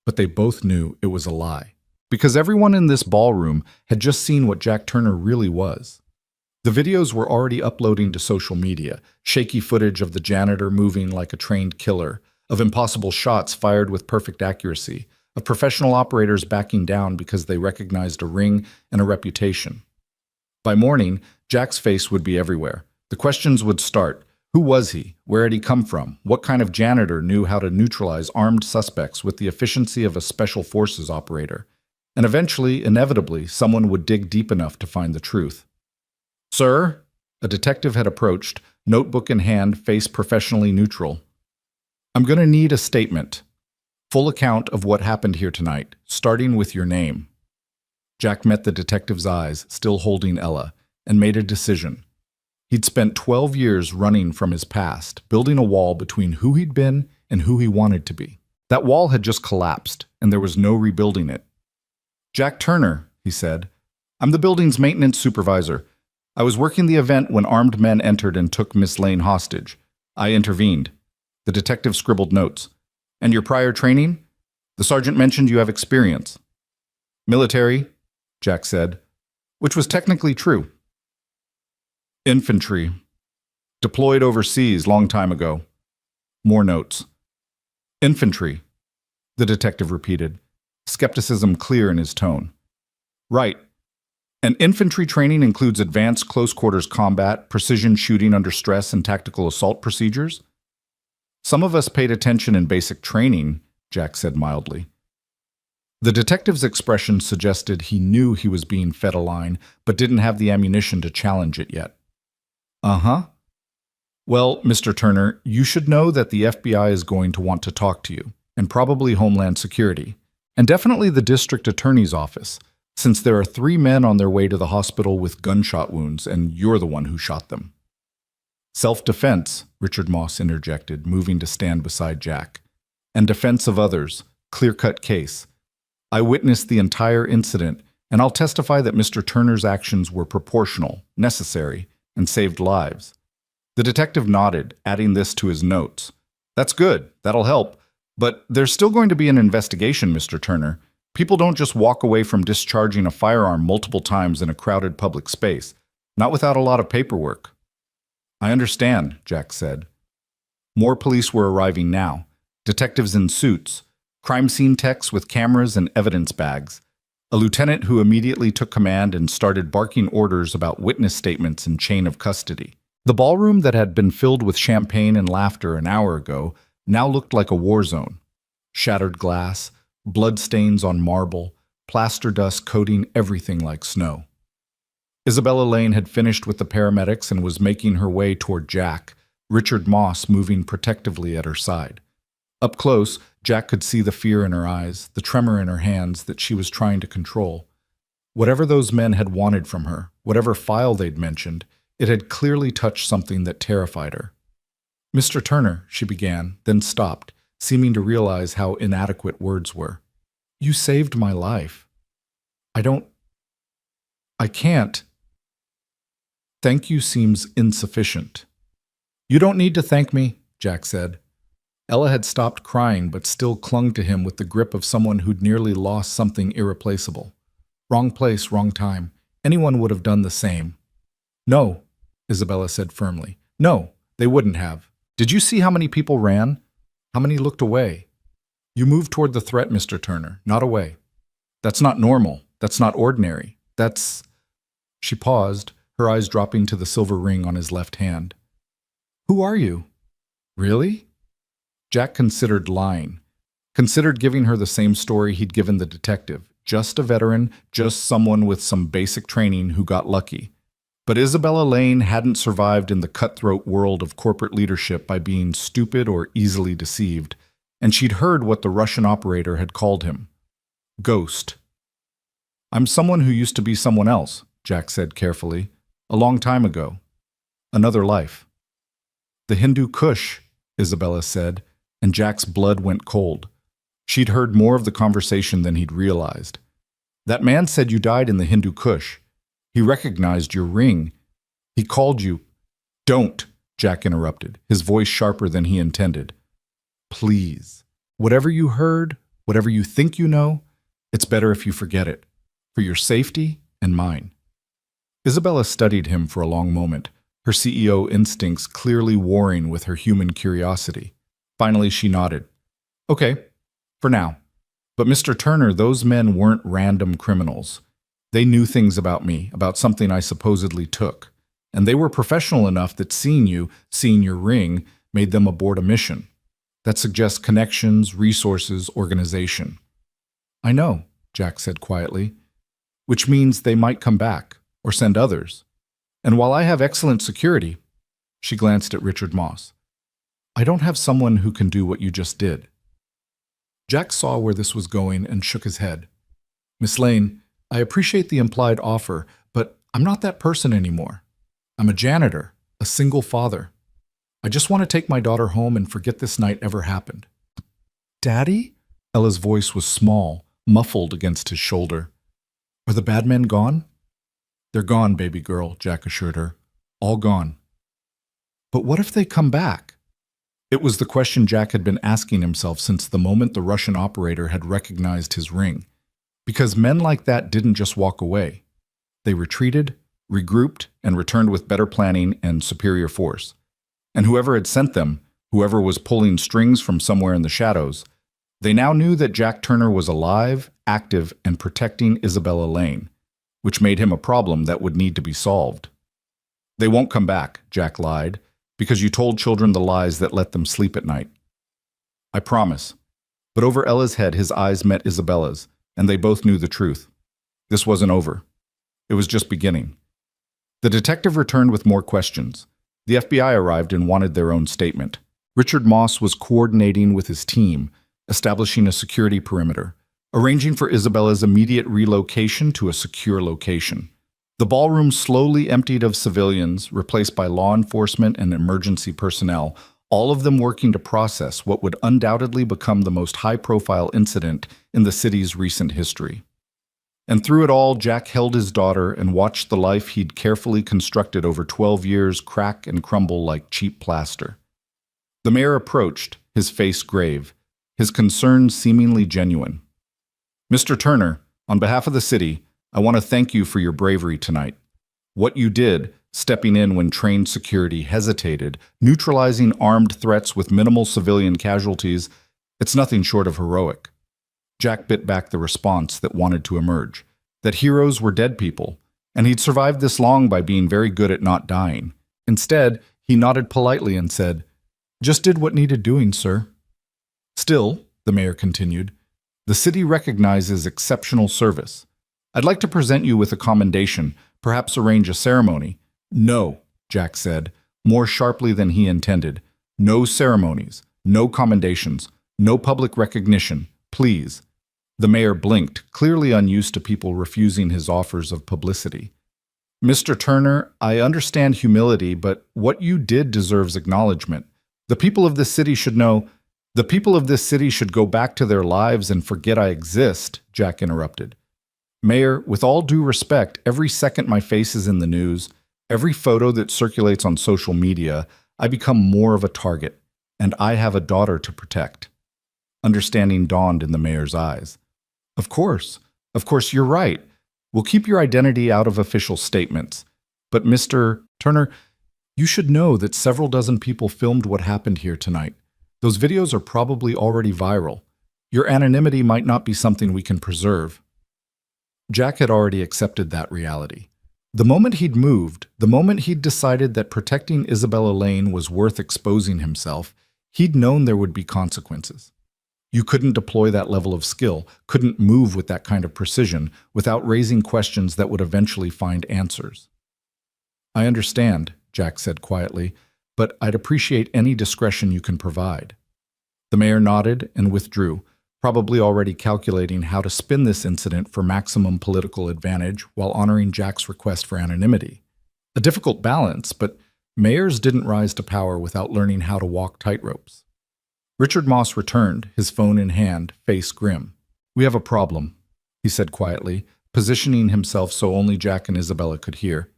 But they both knew it was a lie, because everyone in this ballroom had just seen what Jack Turner really was. The videos were already uploading to social media, shaky footage of the janitor moving like a trained killer, of impossible shots fired with perfect accuracy, of professional operators backing down because they recognized a ring and a reputation. By morning, Jack's face would be everywhere. The questions would start. Who was he? Where had he come from? What kind of janitor knew how to neutralize armed suspects with the efficiency of a special forces operator? And eventually, inevitably, someone would dig deep enough to find the truth. "Sir?" A detective had approached, notebook in hand, face professionally neutral. "I'm going to need a statement. Full account of what happened here tonight, starting with your name." Jack met the detective's eyes, still holding Ella, and made a decision. He'd spent 12 years running from his past, building a wall between who he'd been and who he wanted to be. That wall had just collapsed, and there was no rebuilding it. "Jack Turner," he said. "I'm the building's maintenance supervisor. I was working the event when armed men entered and took Miss Lane hostage. I intervened." The detective scribbled notes. "And your prior training? The sergeant mentioned you have experience." "Military," Jack said, which was technically true. "Infantry. Deployed overseas long time ago." More notes. "Infantry," the detective repeated, skepticism clear in his tone. "Right. And infantry training includes advanced close-quarters combat, precision shooting under stress, and tactical assault procedures?" "Some of us paid attention in basic training," Jack said mildly. The detective's expression suggested he knew he was being fed a line, but didn't have the ammunition to challenge it yet. "Uh-huh. Well, Mr. Turner, you should know that the FBI is going to want to talk to you, and probably Homeland Security, and definitely the district attorney's office, since there are 3 men on their way to the hospital with gunshot wounds, and you're the one who shot them." "Self-defense," Richard Moss interjected, moving to stand beside Jack. "And defense of others. Clear-cut case. I witnessed the entire incident, and I'll testify that Mr. Turner's actions were proportional, necessary, and saved lives." The detective nodded, adding this to his notes. "That's good. That'll help. But there's still going to be an investigation, Mr. Turner. People don't just walk away from discharging a firearm multiple times in a crowded public space, not without a lot of paperwork." "I understand," Jack said. More police were arriving now, detectives in suits, crime scene techs with cameras and evidence bags, a lieutenant who immediately took command and started barking orders about witness statements and chain of custody. The ballroom that had been filled with champagne and laughter an hour ago now looked like a war zone. Shattered glass, bloodstains on marble, plaster dust coating everything like snow. Isabella Lane had finished with the paramedics and was making her way toward Jack, Richard Moss moving protectively at her side. Up close, Jack could see the fear in her eyes, the tremor in her hands that she was trying to control. Whatever those men had wanted from her, whatever file they'd mentioned, it had clearly touched something that terrified her. "Mr. Turner," she began, then stopped, seeming to realize how inadequate words were. "You saved my life. I can't. Thank you seems insufficient." "You don't need to thank me," Jack said. Ella had stopped crying but still clung to him with the grip of someone who'd nearly lost something irreplaceable. Wrong place, wrong time. Anyone would have done the same. "No," Isabella said firmly. "No, they wouldn't have. Did you see how many people ran? How many looked away? You moved toward the threat, Mr. Turner, not away. That's not normal. That's not ordinary. That's—" She paused, her eyes dropping to the silver ring on his left hand. "Who are you? Really?" Jack considered lying, considered giving her the same story he'd given the detective. Just a veteran, just someone with some basic training who got lucky. But Isabella Lane hadn't survived in the cutthroat world of corporate leadership by being stupid or easily deceived, and she'd heard what the Russian operator had called him. Ghost. I'm someone who used to be someone else, Jack said carefully. A long time ago. Another life. The Hindu Kush, Isabella said, and Jack's blood went cold. She'd heard more of the conversation than he'd realized. That man said you died in the Hindu Kush. He recognized your ring. He called you. Don't, Jack interrupted, his voice sharper than he intended. Please. Whatever you heard, whatever you think you know, it's better if you forget it. For your safety and mine. Isabella studied him for a long moment, her CEO instincts clearly warring with her human curiosity. Finally, she nodded. Okay, for now. But Mr. Turner, those men weren't random criminals. They knew things about me, about something I supposedly took. And they were professional enough that seeing your ring, made them abort a mission. That suggests connections, resources, organization. I know, Jack said quietly, which means they might come back, or send others. And while I have excellent security, she glanced at Richard Moss, I don't have someone who can do what you just did. Jack saw where this was going and shook his head. Miss Lane, I appreciate the implied offer, but I'm not that person anymore. I'm a janitor, a single father. I just want to take my daughter home and forget this night ever happened. Daddy? Ella's voice was small, muffled against his shoulder. Are the bad men gone? They're gone, baby girl, Jack assured her. All gone. But what if they come back? It was the question Jack had been asking himself since the moment the Russian operator had recognized his ring. Because men like that didn't just walk away. They retreated, regrouped, and returned with better planning and superior force. And whoever had sent them, whoever was pulling strings from somewhere in the shadows, they now knew that Jack Turner was alive, active, and protecting Isabella Lane, which made him a problem that would need to be solved. They won't come back, Jack lied, because you told children the lies that let them sleep at night. I promise. But over Ella's head, his eyes met Isabella's, and they both knew the truth. This wasn't over. It was just beginning. The detective returned with more questions. The FBI arrived and wanted their own statement. Richard Moss was coordinating with his team, establishing a security perimeter, arranging for Isabella's immediate relocation to a secure location. The ballroom slowly emptied of civilians, replaced by law enforcement and emergency personnel, all of them working to process what would undoubtedly become the most high-profile incident in the city's recent history. And through it all, Jack held his daughter and watched the life he'd carefully constructed over 12 years crack and crumble like cheap plaster. The mayor approached, his face grave, his concerns seemingly genuine. Mr. Turner, on behalf of the city, I want to thank you for your bravery tonight. What you did, stepping in when trained security hesitated, neutralizing armed threats with minimal civilian casualties, it's nothing short of heroic. Jack bit back the response that wanted to emerge, that heroes were dead people, and he'd survived this long by being very good at not dying. Instead, he nodded politely and said, Just did what needed doing, sir. Still, the mayor continued, the city recognizes exceptional service. I'd like to present you with a commendation, perhaps arrange a ceremony. No, Jack said, more sharply than he intended. No ceremonies, no commendations, no public recognition, please. The mayor blinked, clearly unused to people refusing his offers of publicity. Mr. Turner, I understand humility, but what you did deserves acknowledgement. The people of this city should know. The people of this city should go back to their lives and forget I exist, Jack interrupted. Mayor, with all due respect, every second my face is in the news, every photo that circulates on social media, I become more of a target, and I have a daughter to protect. Understanding dawned in the mayor's eyes. Of course, you're right. We'll keep your identity out of official statements. But Mr. Turner, you should know that several dozen people filmed what happened here tonight. Those videos are probably already viral. Your anonymity might not be something we can preserve. Jack had already accepted that reality. The moment he'd moved, the moment he'd decided that protecting Isabella Lane was worth exposing himself, he'd known there would be consequences. You couldn't deploy that level of skill, couldn't move with that kind of precision without raising questions that would eventually find answers. I understand, Jack said quietly, but I'd appreciate any discretion you can provide. The mayor nodded and withdrew, probably already calculating how to spin this incident for maximum political advantage while honoring Jack's request for anonymity. A difficult balance, but mayors didn't rise to power without learning how to walk tightropes. Richard Moss returned, his phone in hand, face grim. "We have a problem," he said quietly, positioning himself so only Jack and Isabella could hear.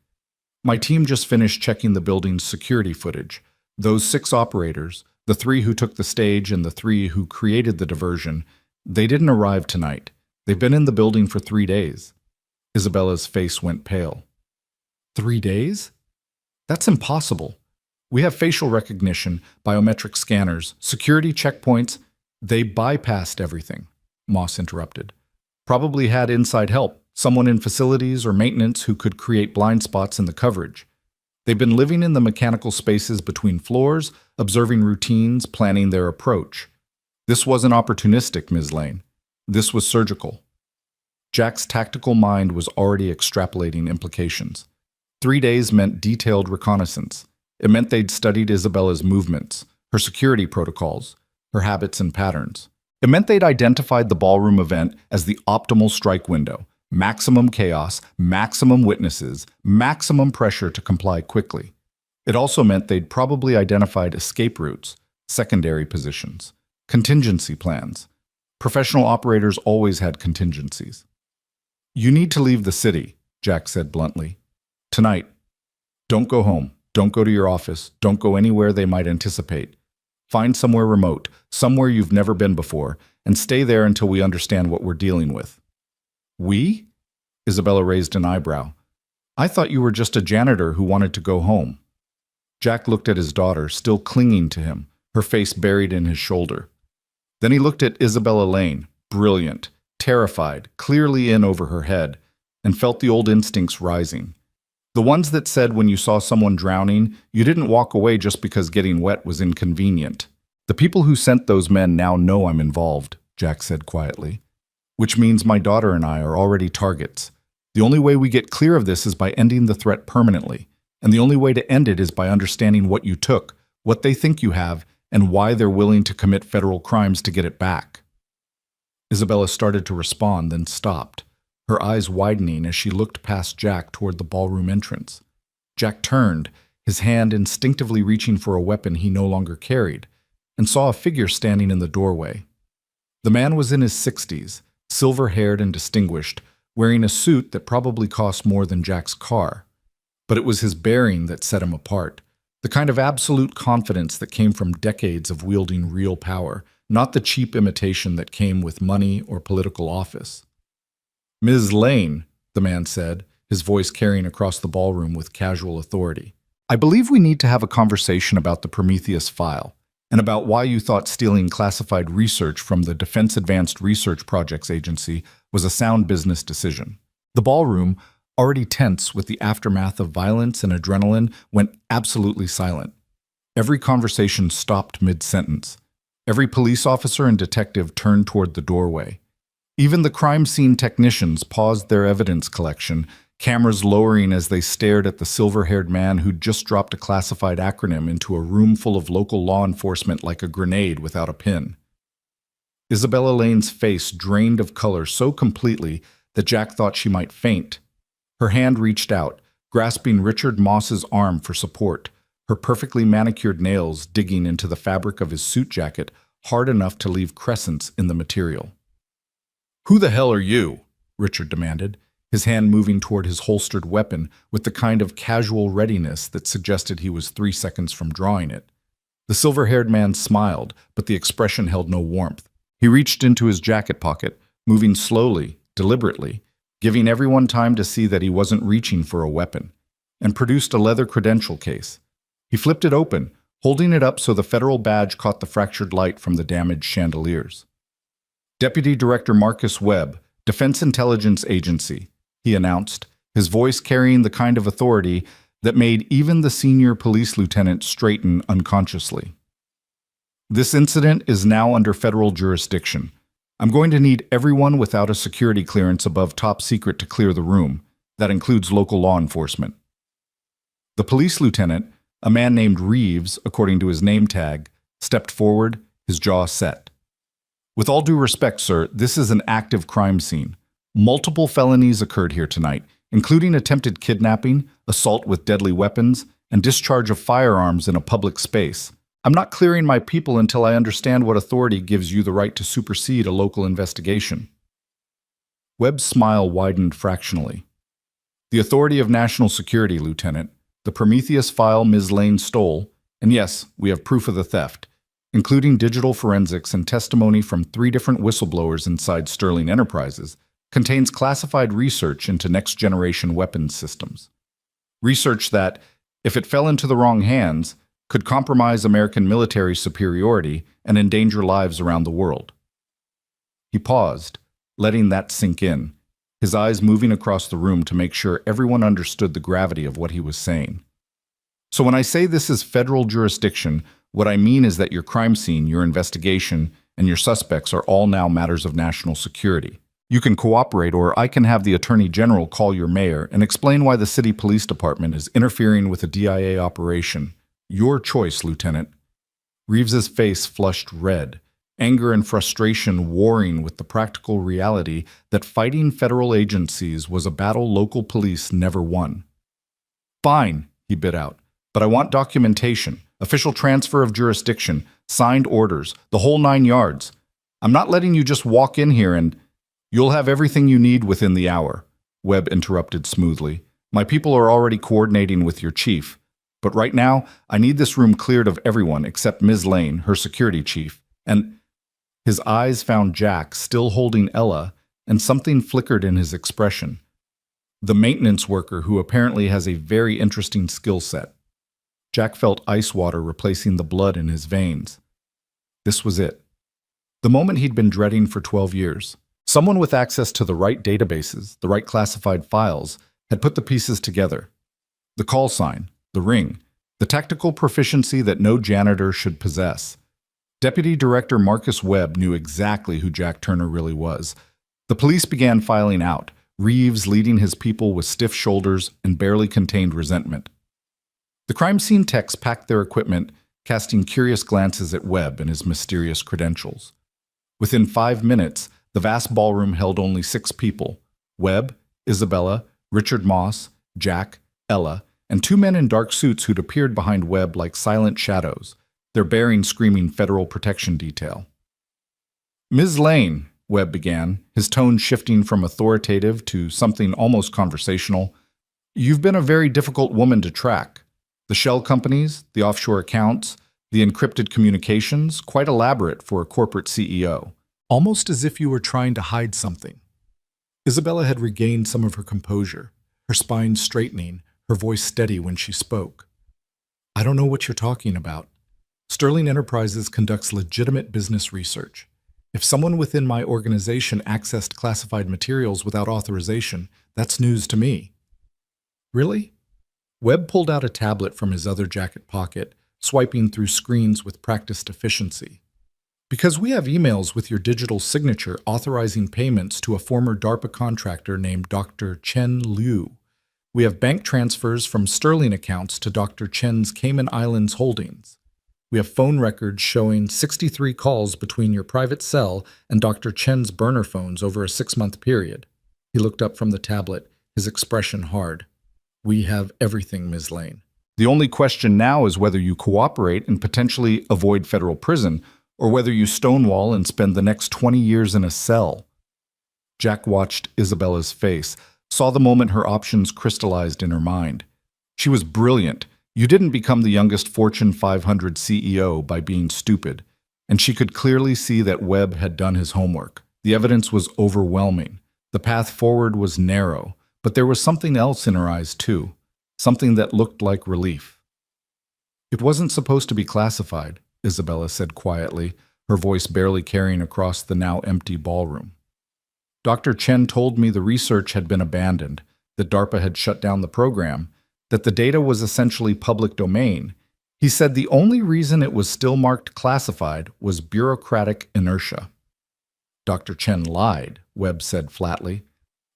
"My team just finished checking the building's security footage. Those 6 operators, the 3 who took the stage and the 3 who created the diversion, they didn't arrive tonight. They've been in the building for 3 days. Isabella's face went pale. 3 days? That's impossible. We have facial recognition, biometric scanners, security checkpoints. They bypassed everything, Moss interrupted. Probably had inside help, someone in facilities or maintenance who could create blind spots in the coverage. They've been living in the mechanical spaces between floors, observing routines, planning their approach. This wasn't opportunistic, Ms. Lane. This was surgical. Jack's tactical mind was already extrapolating implications. 3 days meant detailed reconnaissance. It meant they'd studied Isabella's movements, her security protocols, her habits and patterns. It meant they'd identified the ballroom event as the optimal strike window, maximum chaos, maximum witnesses, maximum pressure to comply quickly. It also meant they'd probably identified escape routes, secondary positions, contingency plans. Professional operators always had contingencies. "You need to leave the city," Jack said bluntly. "Tonight. Don't go home. Don't go to your office. Don't go anywhere they might anticipate. Find somewhere remote, somewhere you've never been before, and stay there until we understand what we're dealing with." "We?" Isabella raised an eyebrow. "I thought you were just a janitor who wanted to go home." Jack looked at his daughter, still clinging to him, her face buried in his shoulder. Then he looked at Isabella Lane, brilliant, terrified, clearly in over her head, and felt the old instincts rising. The ones that said when you saw someone drowning, you didn't walk away just because getting wet was inconvenient. "The people who sent those men now know I'm involved," Jack said quietly. "Which means my daughter and I are already targets. The only way we get clear of this is by ending the threat permanently. And the only way to end it is by understanding what you took, what they think you have, and why they're willing to commit federal crimes to get it back." Isabella started to respond, then stopped, her eyes widening as she looked past Jack toward the ballroom entrance. Jack turned, his hand instinctively reaching for a weapon he no longer carried, and saw a figure standing in the doorway. The man was in his 60s, silver-haired and distinguished, wearing a suit that probably cost more than Jack's car. But it was his bearing that set him apart, the kind of absolute confidence that came from decades of wielding real power, not the cheap imitation that came with money or political office. "Ms. Lane," the man said, his voice carrying across the ballroom with casual authority, "I believe we need to have a conversation about the Prometheus file, and about why you thought stealing classified research from the Defense Advanced Research Projects Agency was a sound business decision." The ballroom, already tense with the aftermath of violence and adrenaline, went absolutely silent. Every conversation stopped mid-sentence. Every police officer and detective turned toward the doorway. Even the crime scene technicians paused their evidence collection, cameras lowering as they stared at the silver-haired man who'd just dropped a classified acronym into a room full of local law enforcement like a grenade without a pin. Isabella Lane's face drained of color so completely that Jack thought she might faint. Her hand reached out, grasping Richard Moss's arm for support, her perfectly manicured nails digging into the fabric of his suit jacket hard enough to leave crescents in the material. "Who the hell are you?" Richard demanded, his hand moving toward his holstered weapon with the kind of casual readiness that suggested he was 3 seconds from drawing it. The silver-haired man smiled, but the expression held no warmth. He reached into his jacket pocket, moving slowly, deliberately, giving everyone time to see that he wasn't reaching for a weapon, and produced a leather credential case. He flipped it open, holding it up so the federal badge caught the fractured light from the damaged chandeliers. "Deputy Director Marcus Webb, Defense Intelligence Agency," he announced, his voice carrying the kind of authority that made even the senior police lieutenant straighten unconsciously. "This incident is now under federal jurisdiction. I'm going to need everyone without a security clearance above top secret to clear the room. That includes local law enforcement." The police lieutenant, a man named Reeves, according to his name tag, stepped forward, his jaw set. With all due respect, sir, this is an active crime scene. Multiple felonies occurred here tonight, including attempted kidnapping, assault with deadly weapons, and discharge of firearms in a public space. I'm not clearing my people until I understand what authority gives you the right to supersede a local investigation. Webb's smile widened fractionally. The authority of national security, Lieutenant. The Prometheus file Ms. Lane stole, and yes, we have proof of the theft, including digital forensics and testimony from 3 different whistleblowers inside Sterling Enterprises, contains classified research into next-generation weapons systems. Research that, if it fell into the wrong hands, could compromise American military superiority and endanger lives around the world. He paused, letting that sink in, his eyes moving across the room to make sure everyone understood the gravity of what he was saying. So when I say this is federal jurisdiction, what I mean is that your crime scene, your investigation, and your suspects are all now matters of national security. You can cooperate, or I can have the Attorney General call your mayor and explain why the city police department is interfering with a DIA operation. Your choice, Lieutenant. Reeves's face flushed red, anger and frustration warring with the practical reality that fighting federal agencies was a battle local police never won. Fine, he bit out, but I want documentation, official transfer of jurisdiction, signed orders, the whole 9 yards. I'm not letting you just walk in here and... You'll have everything you need within the hour, Webb interrupted smoothly. My people are already coordinating with your chief, but right now I need this room cleared of everyone except Ms. Lane, her security chief, and... His eyes found Jack still holding Ella, and something flickered in his expression. The maintenance worker who apparently has a very interesting skill set. Jack felt ice water replacing the blood in his veins. This was it. The moment he'd been dreading for 12 years. Someone with access to the right databases, the right classified files, had put the pieces together. The call sign, the ring, the tactical proficiency that no janitor should possess. Deputy Director Marcus Webb knew exactly who Jack Turner really was. The police began filing out, Reeves leading his people with stiff shoulders and barely contained resentment. The crime scene techs packed their equipment, casting curious glances at Webb and his mysterious credentials. Within 5 minutes, the vast ballroom held only 6 people: Webb, Isabella, Richard Moss, Jack, Ella, and 2 men in dark suits who'd appeared behind Webb like silent shadows, their bearing screaming Federal Protection Detail. Ms. Lane, Webb began, his tone shifting from authoritative to something almost conversational, you've been a very difficult woman to track. The shell companies, the offshore accounts, the encrypted communications, quite elaborate for a corporate CEO. Almost as if you were trying to hide something. Isabella had regained some of her composure, her spine straightening, her voice steady when she spoke. I don't know what you're talking about. Sterling Enterprises conducts legitimate business research. If someone within my organization accessed classified materials without authorization, that's news to me. Really? Webb pulled out a tablet from his other jacket pocket, swiping through screens with practiced efficiency. Because we have emails with your digital signature authorizing payments to a former DARPA contractor named Dr. Chen Liu. We have bank transfers from Sterling accounts to Dr. Chen's Cayman Islands holdings. We have phone records showing 63 calls between your private cell and Dr. Chen's burner phones over a 6-month period. He looked up from the tablet, his expression hard. We have everything, Ms. Lane. The only question now is whether you cooperate and potentially avoid federal prison, or whether you stonewall and spend the next 20 years in a cell. Jack watched Isabella's face, saw the moment her options crystallized in her mind. She was brilliant. You didn't become the youngest Fortune 500 CEO by being stupid, and she could clearly see that Webb had done his homework. The evidence was overwhelming. The path forward was narrow, but there was something else in her eyes too, something that looked like relief. It wasn't supposed to be classified, Isabella said quietly, her voice barely carrying across the now empty ballroom. Dr. Chen told me the research had been abandoned, that DARPA had shut down the program, that the data was essentially public domain. He said the only reason it was still marked classified was bureaucratic inertia. Dr. Chen lied, Webb said flatly.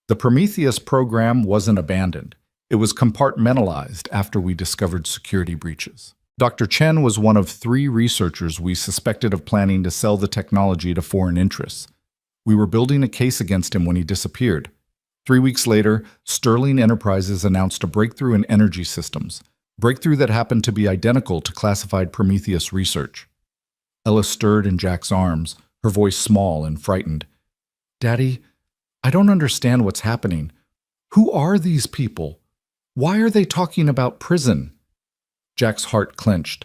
The Prometheus program wasn't abandoned. It was compartmentalized after we discovered security breaches. Dr. Chen was one of 3 researchers we suspected of planning to sell the technology to foreign interests. We were building a case against him when he disappeared. 3 weeks later, Sterling Enterprises announced a breakthrough in energy systems, breakthrough that happened to be identical to classified Prometheus research. Ella stirred in Jack's arms, her voice small and frightened. "Daddy, I don't understand what's happening. Who are these people? Why are they talking about prison?" Jack's heart clenched.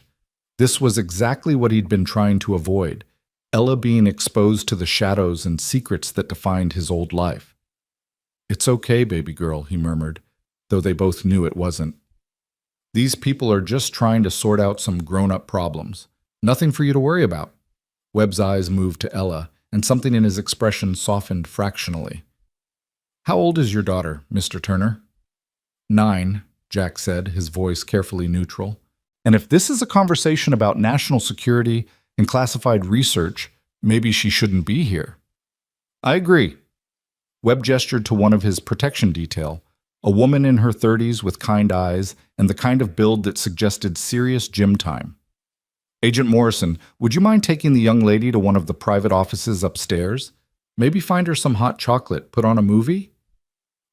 This was exactly what he'd been trying to avoid, Ella being exposed to the shadows and secrets that defined his old life. "It's okay, baby girl," he murmured, though they both knew it wasn't. "These people are just trying to sort out some grown-up problems. Nothing for you to worry about." Webb's eyes moved to Ella, and something in his expression softened fractionally. "How old is your daughter, Mr. Turner?" 9, Jack said, his voice carefully neutral. "And if this is a conversation about national security and classified research, maybe she shouldn't be here." "I agree." Webb gestured to one of his protection detail, a woman in her 30s with kind eyes and the kind of build that suggested serious gym time. "Agent Morrison, would you mind taking the young lady to one of the private offices upstairs? Maybe find her some hot chocolate, put on a movie?"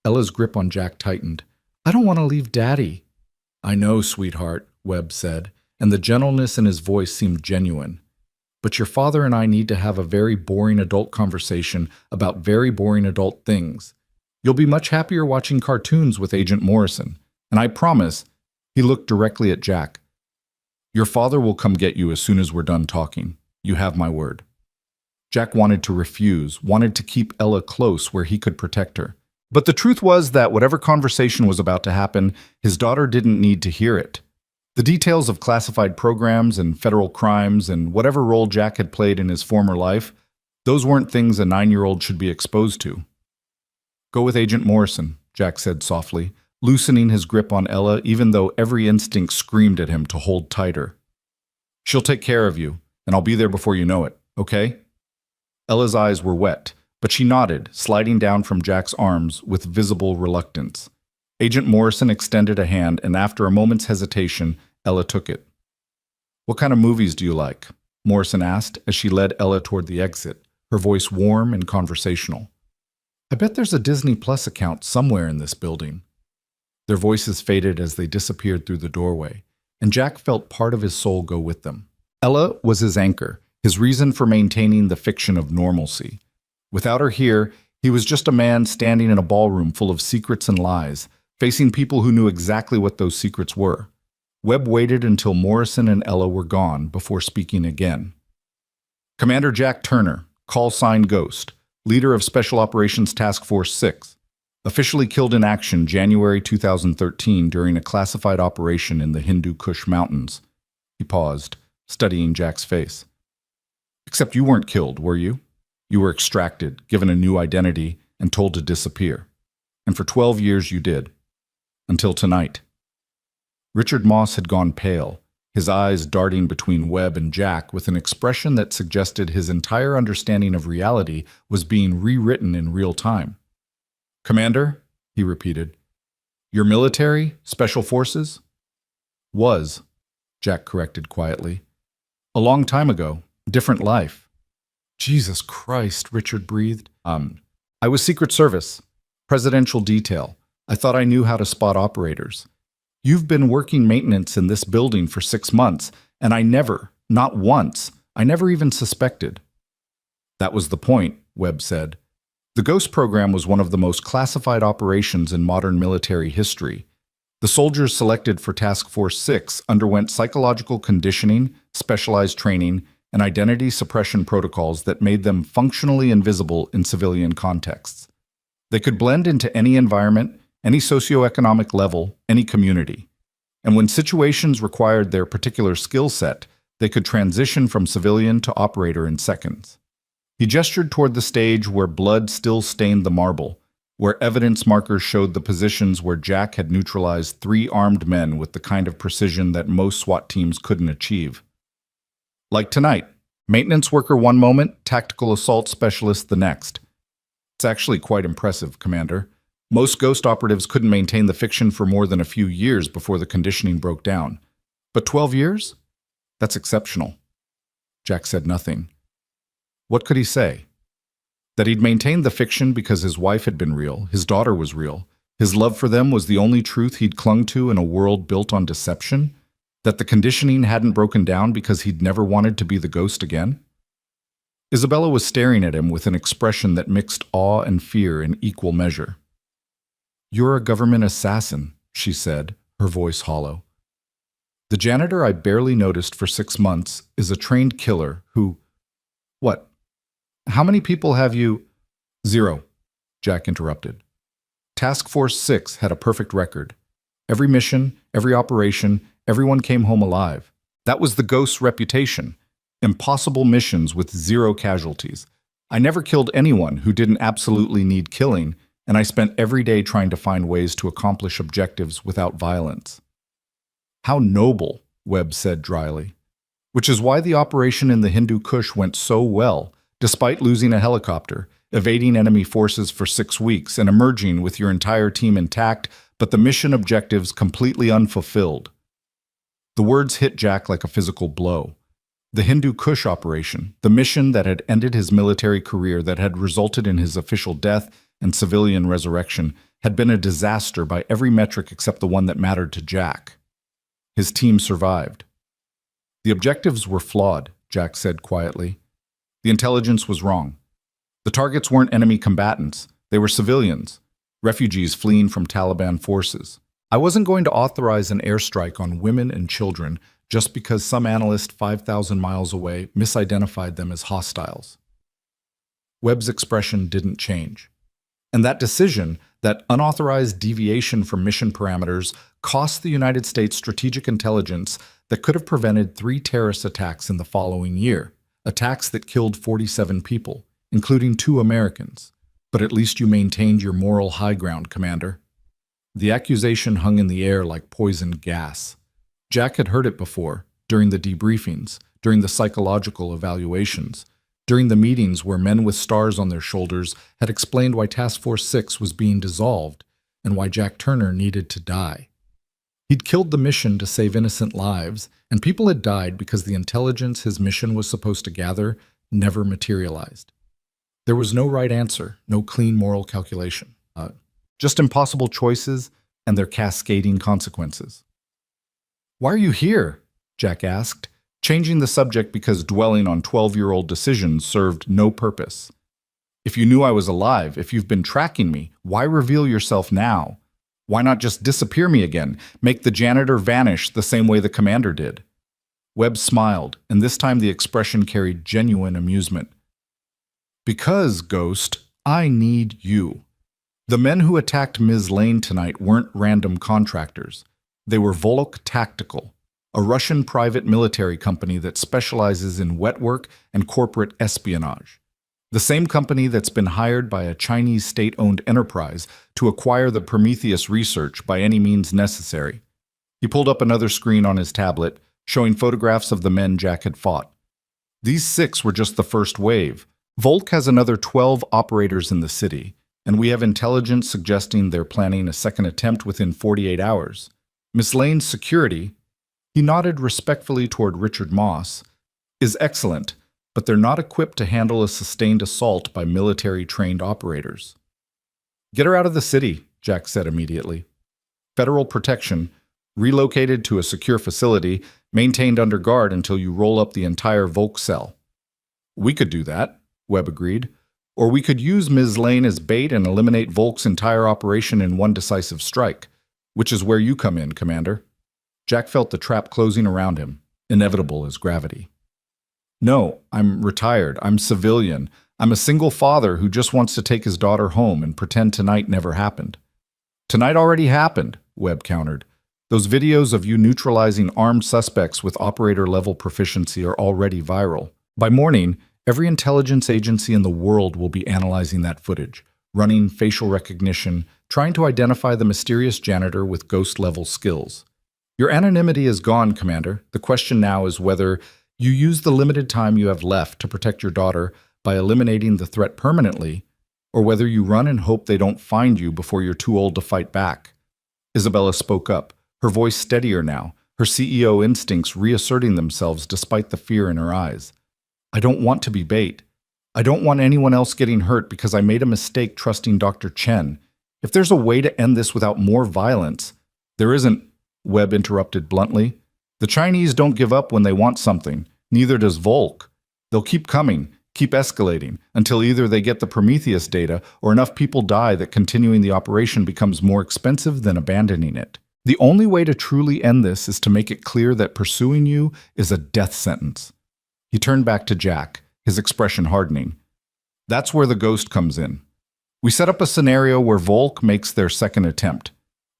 Ella's grip on Jack tightened. "I don't want to leave Daddy." "I know, sweetheart," Webb said, and the gentleness in his voice seemed genuine. "But your father and I need to have a very boring adult conversation about very boring adult things. You'll be much happier watching cartoons with Agent Morrison, and I promise," he looked directly at Jack, "your father will come get you as soon as we're done talking. You have my word." Jack wanted to refuse, wanted to keep Ella close where he could protect her. But the truth was that whatever conversation was about to happen, his daughter didn't need to hear it. The details of classified programs and federal crimes and whatever role Jack had played in his former life, those weren't things a 9-year-old should be exposed to. "Go with Agent Morrison," Jack said softly, loosening his grip on Ella even though every instinct screamed at him to hold tighter. "She'll take care of you, and I'll be there before you know it, okay?" Ella's eyes were wet, but she nodded, sliding down from Jack's arms with visible reluctance. Agent Morrison extended a hand, and after a moment's hesitation, Ella took it. "What kind of movies do you like?" Morrison asked as she led Ella toward the exit, her voice warm and conversational. "I bet there's a Disney Plus account somewhere in this building." Their voices faded as they disappeared through the doorway, and Jack felt part of his soul go with them. Ella was his anchor, his reason for maintaining the fiction of normalcy. Without her here, he was just a man standing in a ballroom full of secrets and lies, facing people who knew exactly what those secrets were. Webb waited until Morrison and Ella were gone before speaking again. "Commander Jack Turner, call sign Ghost, leader of Special Operations Task Force 6, officially killed in action January 2013 during a classified operation in the Hindu Kush Mountains." He paused, studying Jack's face. "Except you weren't killed, were you? You were extracted, given a new identity, and told to disappear. And for 12 years you did. Until tonight." Richard Moss had gone pale, his eyes darting between Webb and Jack with an expression that suggested his entire understanding of reality was being rewritten in real time. "Commander," he repeated, "you're military? Special forces?" "Was," Jack corrected quietly. "A long time ago. Different life." "Jesus Christ," Richard breathed. I was Secret Service. Presidential detail. I thought I knew how to spot operators. You've been working maintenance in this building for 6 months, and I never, not once, I never even suspected." "That was the point," Webb said. "The Ghost program was one of the most classified operations in modern military history. The soldiers selected for Task Force 6 underwent psychological conditioning, specialized training, and identity suppression protocols that made them functionally invisible in civilian contexts. They could blend into any environment, any socioeconomic level, any community. And when situations required their particular skill set, they could transition from civilian to operator in seconds." He gestured toward the stage where blood still stained the marble, where evidence markers showed the positions where Jack had neutralized 3 armed men with the kind of precision that most SWAT teams couldn't achieve. "Like tonight, maintenance worker one moment, tactical assault specialist the next. It's actually quite impressive, Commander. Most Ghost operatives couldn't maintain the fiction for more than a few years before the conditioning broke down. But 12 years? That's exceptional. Jack said nothing. What could he say? That he'd maintained the fiction because his wife had been real, his daughter was real, his love for them was the only truth he'd clung to in a world built on deception? That the conditioning hadn't broken down because he'd never wanted to be the ghost again? Isabella was staring at him with an expression that mixed awe and fear in equal measure. "You're a government assassin," she said, her voice hollow. "The janitor I barely noticed for 6 months is a trained killer who— What? How many people have you— "Zero," Jack interrupted. Task Force 6 had a perfect record. Every mission, every operation, everyone came home alive. That was the Ghost's reputation. Impossible missions with 0 casualties. I never killed anyone who didn't absolutely need killing, and I spent every day trying to find ways to accomplish objectives without violence. How noble, Webb said dryly. Which is why the operation in the Hindu Kush went so well, despite losing a helicopter, evading enemy forces for 6 weeks, and emerging with your entire team intact, but the mission objectives completely unfulfilled. The words hit Jack like a physical blow. The Hindu Kush operation, the mission that had ended his military career, that had resulted in his official death and civilian resurrection, had been a disaster by every metric except the one that mattered to Jack. His team survived. The objectives were flawed, Jack said quietly. The intelligence was wrong. The targets weren't enemy combatants. They were civilians, refugees fleeing from Taliban forces. I wasn't going to authorize an airstrike on women and children just because some analyst 5,000 miles away misidentified them as hostiles. Webb's expression didn't change. And that decision, that unauthorized deviation from mission parameters, cost the United States strategic intelligence that could have prevented 3 terrorist attacks in the following year, attacks that killed 47 people, including 2 Americans. But at least you maintained your moral high ground, Commander. The accusation hung in the air like poison gas. Jack had heard it before, during the debriefings, during the psychological evaluations, during the meetings where men with stars on their shoulders had explained why Task Force 6 was being dissolved and why Jack Turner needed to die. He'd killed the mission to save innocent lives, and people had died because the intelligence his mission was supposed to gather never materialized. There was no right answer, no clean moral calculation. Just impossible choices and their cascading consequences. "Why are you here?" Jack asked, changing the subject because dwelling on 12-year-old decisions served no purpose. "If you knew I was alive, if you've been tracking me, why reveal yourself now? Why not just disappear me again, make the janitor vanish the same way the commander did?" Webb smiled, and this time the expression carried genuine amusement. "Because, Ghost, I need you. The men who attacked Ms. Lane tonight weren't random contractors. They were Volok Tactical, a Russian private military company that specializes in wet work and corporate espionage. The same company that's been hired by a Chinese state-owned enterprise to acquire the Prometheus research by any means necessary." He pulled up another screen on his tablet, showing photographs of the men Jack had fought. These 6 were just the first wave. Volk has another 12 operators in the city, and we have intelligence suggesting they're planning a second attempt within 48 hours. Miss Lane's security, he nodded respectfully toward Richard Moss, is excellent, but they're not equipped to handle a sustained assault by military-trained operators. "Get her out of the city," Jack said immediately. "Federal protection, relocated to a secure facility, maintained under guard until you roll up the entire Volk cell." "We could do that," Webb agreed. "Or we could use Ms. Lane as bait and eliminate Volk's entire operation in one decisive strike, which is where you come in, Commander." Jack felt the trap closing around him, inevitable as gravity. "No, I'm retired. I'm civilian. I'm a single father who just wants to take his daughter home and pretend tonight never happened." "Tonight already happened," Webb countered. "Those videos of you neutralizing armed suspects with operator-level proficiency are already viral. By morning, every intelligence agency in the world will be analyzing that footage, running facial recognition, trying to identify the mysterious janitor with ghost-level skills. Your anonymity is gone, Commander. The question now is whether you use the limited time you have left to protect your daughter by eliminating the threat permanently, or whether you run and hope they don't find you before you're too old to fight back." Isabella spoke up, her voice steadier now, her CEO instincts reasserting themselves despite the fear in her eyes. I don't want to be bait. I don't want anyone else getting hurt because I made a mistake trusting Dr. Chen. If there's a way to end this without more violence, there isn't, Webb interrupted bluntly. The Chinese don't give up when they want something. Neither does Volk. They'll keep coming, keep escalating, until either they get the Prometheus data or enough people die that continuing the operation becomes more expensive than abandoning it. The only way to truly end this is to make it clear that pursuing you is a death sentence. He turned back to Jack, his expression hardening. That's where the ghost comes in. We set up a scenario where Volk makes their second attempt.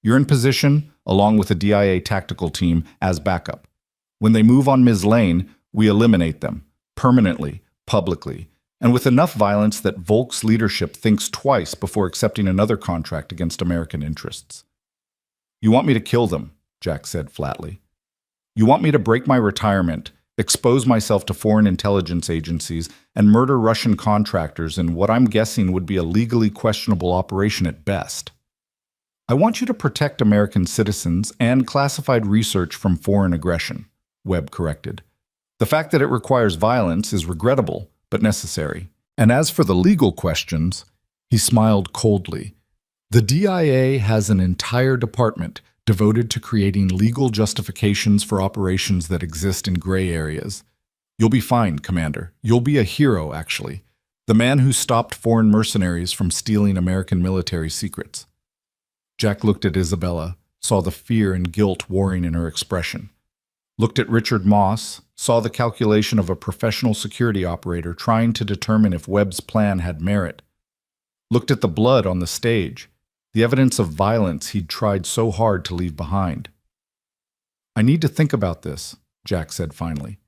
You're in position, along with a DIA tactical team, as backup. When they move on Ms. Lane, we eliminate them, permanently, publicly, and with enough violence that Volk's leadership thinks twice before accepting another contract against American interests. You want me to kill them, Jack said flatly. You want me to break my retirement, expose myself to foreign intelligence agencies, and murder Russian contractors in what I'm guessing would be a legally questionable operation at best. I want you to protect American citizens and classified research from foreign aggression, Webb corrected. The fact that it requires violence is regrettable, but necessary. And as for the legal questions, he smiled coldly. The DIA has an entire department devoted to creating legal justifications for operations that exist in gray areas. You'll be fine, Commander. You'll be a hero, actually. The man who stopped foreign mercenaries from stealing American military secrets. Jack looked at Isabella, saw the fear and guilt warring in her expression. Looked at Richard Moss, saw the calculation of a professional security operator trying to determine if Webb's plan had merit. Looked at the blood on the stage, the evidence of violence he'd tried so hard to leave behind. I need to think about this, Jack said finally.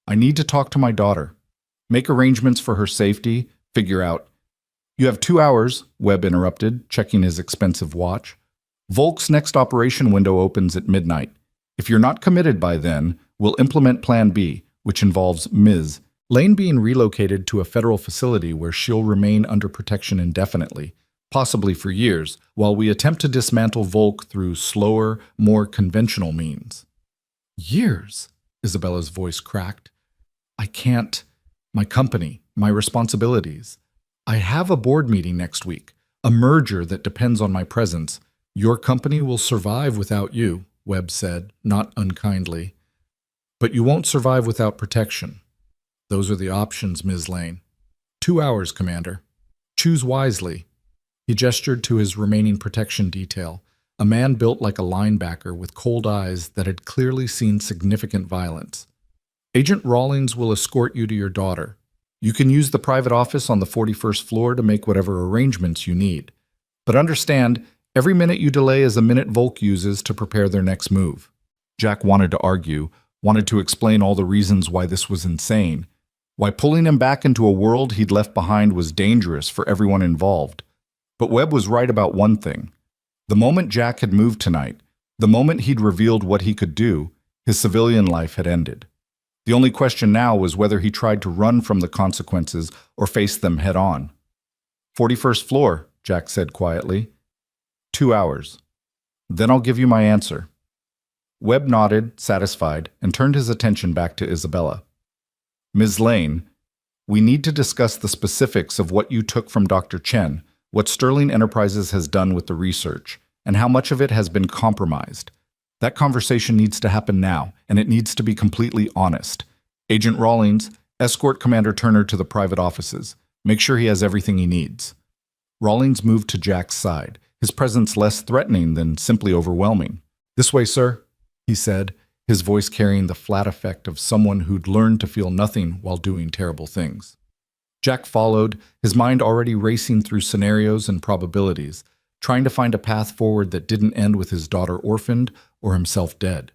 I need to talk to my daughter, make arrangements for her safety, figure out. You have 2 hours, Webb interrupted, checking his expensive watch. Volk's next operation window opens at midnight. If you're not committed by then, we'll implement Plan B, which involves Ms. Lane being relocated to a federal facility where she'll remain under protection indefinitely, possibly for years, while we attempt to dismantle Volk through slower, more conventional means. Years? Isabella's voice cracked. I can't. My company, my responsibilities. I have a board meeting next week, a merger that depends on my presence. Your company will survive without you, Webb said, not unkindly. But you won't survive without protection. Those are the options, Ms. Lane. 2 hours, Commander. Choose wisely. He gestured to his remaining protection detail, a man built like a linebacker with cold eyes that had clearly seen significant violence. Agent Rawlings will escort you to your daughter. You can use the private office on the 41st floor to make whatever arrangements you need. But understand, every minute you delay is a minute Volk uses to prepare their next move. Jack wanted to argue, wanted to explain all the reasons why this was insane, why pulling him back into a world he'd left behind was dangerous for everyone involved. But Webb was right about one thing. The moment Jack had moved tonight, the moment he'd revealed what he could do, his civilian life had ended. The only question now was whether he tried to run from the consequences or face them head-on. 41st floor, Jack said quietly. 2 hours. Then I'll give you my answer. Webb nodded, satisfied, and turned his attention back to Isabella. Ms. Lane, we need to discuss the specifics of what you took from Dr. Chen, what Sterling Enterprises has done with the research, and how much of it has been compromised. That conversation needs to happen now, and it needs to be completely honest. Agent Rawlings, escort Commander Turner to the private offices. Make sure he has everything he needs. Rawlings moved to Jack's side, his presence less threatening than simply overwhelming. This way, sir, he said, his voice carrying the flat effect of someone who'd learned to feel nothing while doing terrible things. Jack followed, his mind already racing through scenarios and probabilities, trying to find a path forward that didn't end with his daughter orphaned or himself dead.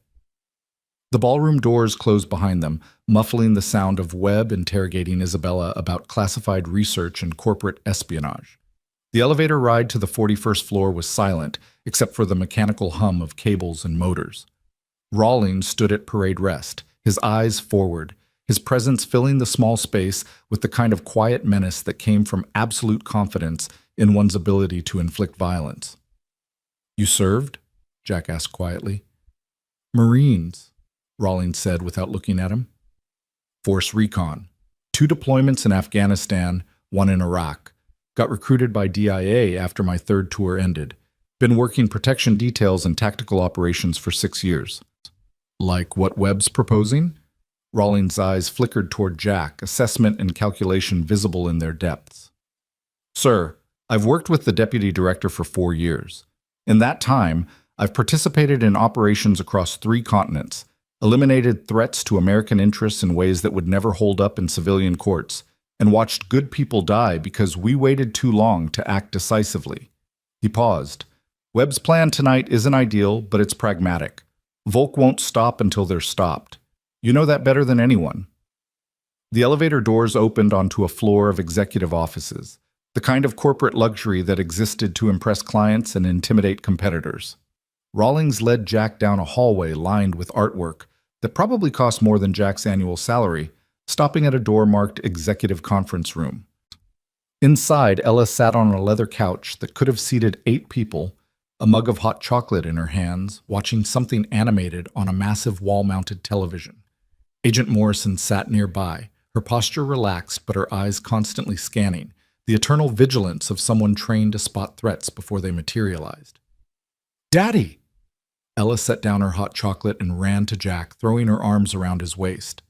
The ballroom doors closed behind them, muffling the sound of Webb interrogating Isabella about classified research and corporate espionage. The elevator ride to the 41st floor was silent, except for the mechanical hum of cables and motors. Rawlings stood at parade rest, his eyes forward, his presence filling the small space with the kind of quiet menace that came from absolute confidence in one's ability to inflict violence. You served? Jack asked quietly. Marines, Rawlings said without looking at him. Force Recon. 2 deployments in Afghanistan, 1 in Iraq. Got recruited by DIA after my 3rd tour ended. Been working protection details and tactical operations for 6 years. Like what Webb's proposing? Rawlings' eyes flickered toward Jack, assessment and calculation visible in their depths. Sir, I've worked with the deputy director for 4 years. In that time, I've participated in operations across 3 continents, eliminated threats to American interests in ways that would never hold up in civilian courts, and watched good people die because we waited too long to act decisively. He paused. Webb's plan tonight isn't ideal, but it's pragmatic. Volk won't stop until they're stopped. You know that better than anyone. The elevator doors opened onto a floor of executive offices, the kind of corporate luxury that existed to impress clients and intimidate competitors. Rawlings led Jack down a hallway lined with artwork that probably cost more than Jack's annual salary, stopping at a door marked Executive Conference Room. Inside, Ella sat on a leather couch that could have seated 8 people, a mug of hot chocolate in her hands, watching something animated on a massive wall-mounted television. Agent Morrison sat nearby, her posture relaxed but her eyes constantly scanning, the eternal vigilance of someone trained to spot threats before they materialized. "Daddy!" Ella set down her hot chocolate and ran to Jack, throwing her arms around his waist.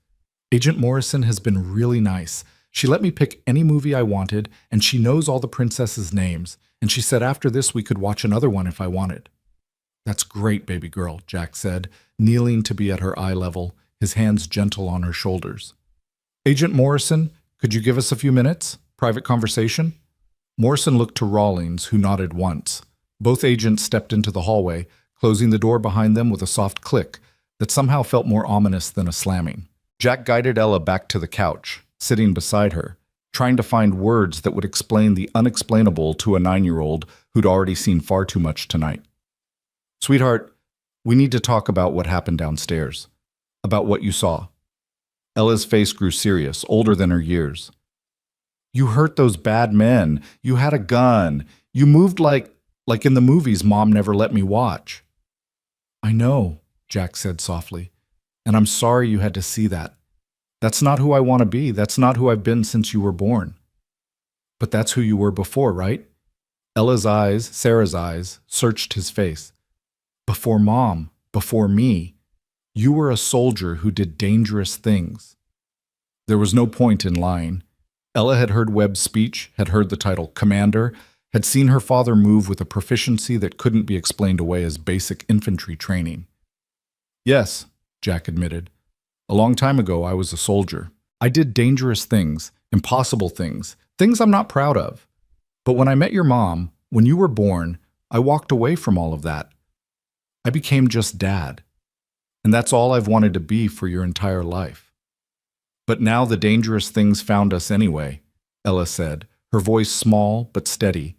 "Agent Morrison has been really nice. She let me pick any movie I wanted, and she knows all the princesses' names, and she said after this we could watch another one if I wanted." "That's great, baby girl," Jack said, kneeling to be at her eye level, his hands gentle on her shoulders. "Agent Morrison, could you give us a few minutes? Private conversation?" Morrison looked to Rawlings, who nodded once. Both agents stepped into the hallway, closing the door behind them with a soft click that somehow felt more ominous than a slamming. Jack guided Ella back to the couch, sitting beside her, trying to find words that would explain the unexplainable to a 9-year-old who'd already seen far too much tonight. "Sweetheart, we need to talk about what happened downstairs. About what you saw." Ella's face grew serious, older than her years. "You hurt those bad men. You had a gun. You moved like in the movies Mom never let me watch." "I know," Jack said softly, "and I'm sorry you had to see that. That's not who I want to be. That's not who I've been since you were born." "But that's who you were before, right?" Ella's eyes, Sarah's eyes, searched his face. "Before Mom, before me. You were a soldier who did dangerous things." There was no point in lying. Ella had heard Webb's speech, had heard the title Commander, had seen her father move with a proficiency that couldn't be explained away as basic infantry training. "Yes," Jack admitted. "A long time ago, I was a soldier. I did dangerous things, impossible things, things I'm not proud of. But when I met your mom, when you were born, I walked away from all of that. I became just Dad. And that's all I've wanted to be for your entire life." "But now the dangerous things found us anyway," Ella said, her voice small but steady.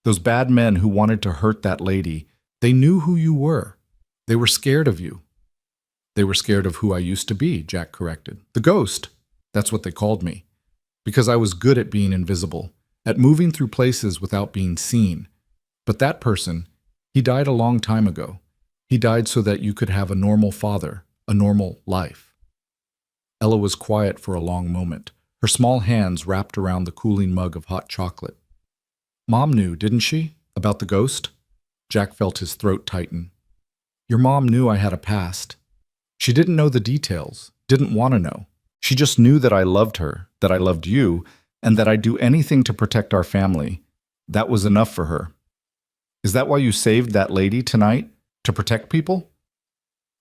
"Those bad men who wanted to hurt that lady, they knew who you were. They were scared of you." "They were scared of who I used to be," Jack corrected. "The ghost. That's what they called me. Because I was good at being invisible, at moving through places without being seen. But that person, he died a long time ago. He died so that you could have a normal father, a normal life." Ella was quiet for a long moment, her small hands wrapped around the cooling mug of hot chocolate. "Mom knew, didn't she, about the ghost?" Jack felt his throat tighten. "Your mom knew I had a past. She didn't know the details, didn't want to know. She just knew that I loved her, that I loved you, and that I'd do anything to protect our family. That was enough for her. Is that why you saved that lady tonight? To protect people?"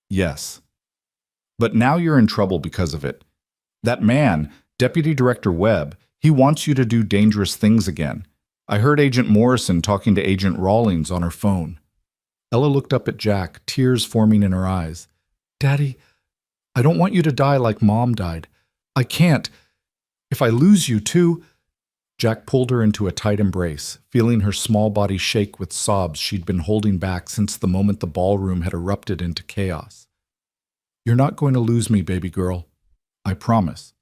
"Yes. But now you're in trouble because of it. That man, Deputy Director Webb, he wants you to do dangerous things again. I heard Agent Morrison talking to Agent Rawlings on her phone." Ella looked up at Jack, tears forming in her eyes. "Daddy, I don't want you to die like Mom died. I can't. If I lose you too—" Jack pulled her into a tight embrace, feeling her small body shake with sobs she'd been holding back since the moment the ballroom had erupted into chaos. "You're not going to lose me, baby girl. I promise.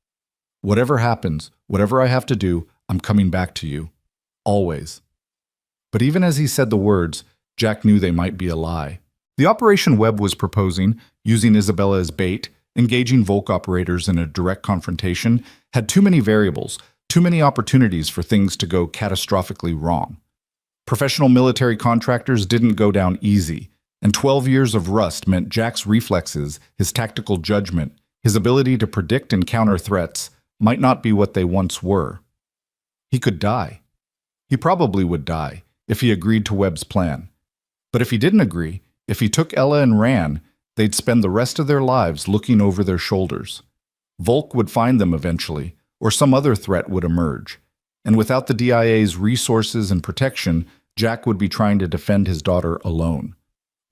Whatever happens, whatever I have to do, I'm coming back to you. Always." But even as he said the words, Jack knew they might be a lie. The operation Webb was proposing, using Isabella as bait, engaging Volk operators in a direct confrontation, had too many variables, too many opportunities for things to go catastrophically wrong. Professional military contractors didn't go down easy, and 12 years of rust meant Jack's reflexes, his tactical judgment, his ability to predict and counter threats might not be what they once were. He could die. He probably would die if he agreed to Webb's plan. But if he didn't agree, if he took Ella and ran, they'd spend the rest of their lives looking over their shoulders. Volk would find them eventually, or some other threat would emerge. And without the DIA's resources and protection, Jack would be trying to defend his daughter alone.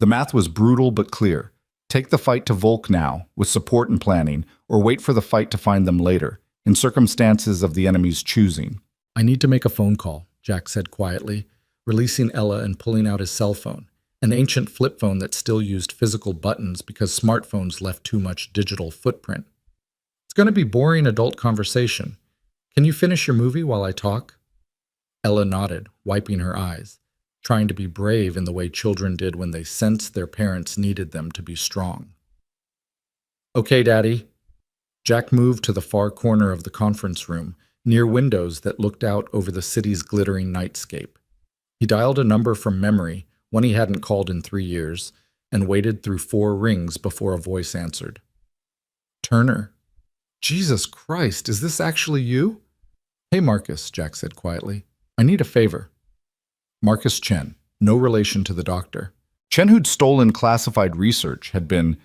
The math was brutal but clear. Take the fight to Volk now, with support and planning, or wait for the fight to find them later, in circumstances of the enemy's choosing. "I need to make a phone call," Jack said quietly, releasing Ella and pulling out his cell phone, an ancient flip phone that still used physical buttons because smartphones left too much digital footprint. "It's going to be boring adult conversation. Can you finish your movie while I talk?" Ella nodded, wiping her eyes, trying to be brave in the way children did when they sensed their parents needed them to be strong. "Okay, Daddy." Jack moved to the far corner of the conference room, near windows that looked out over the city's glittering nightscape. He dialed a number from memory, one he hadn't called in 3 years, and waited through 4 rings before a voice answered. "Turner." "Jesus Christ, is this actually you?" "Hey, Marcus," Jack said quietly. "I need a favor." Marcus Chen, no relation to the doctor. Chen, who'd stolen classified research, had been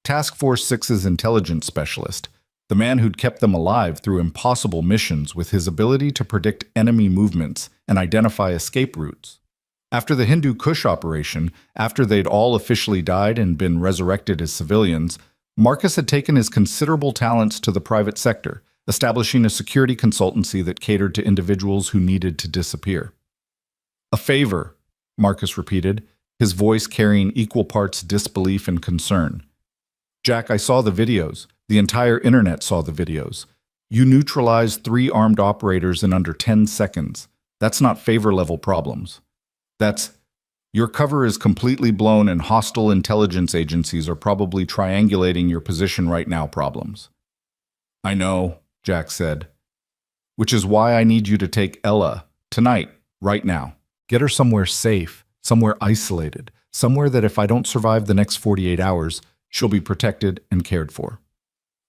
Task Force 6's intelligence specialist, the man who'd kept them alive through impossible missions with his ability to predict enemy movements and identify escape routes. After the Hindu Kush operation, after they'd all officially died and been resurrected as civilians, Marcus had taken his considerable talents to the private sector, establishing a security consultancy that catered to individuals who needed to disappear. "A favor," Marcus repeated, his voice carrying equal parts disbelief and concern. "Jack, I saw the videos. The entire internet saw the videos. You neutralized 3 armed operators in under 10 seconds. That's not favor-level problems. That's, your cover is completely blown and hostile intelligence agencies are probably triangulating your position right now problems." "I know," Jack said. "Which is why I need you to take Ella, tonight, right now. Get her somewhere safe, somewhere isolated, somewhere that if I don't survive the next 48 hours, she'll be protected and cared for."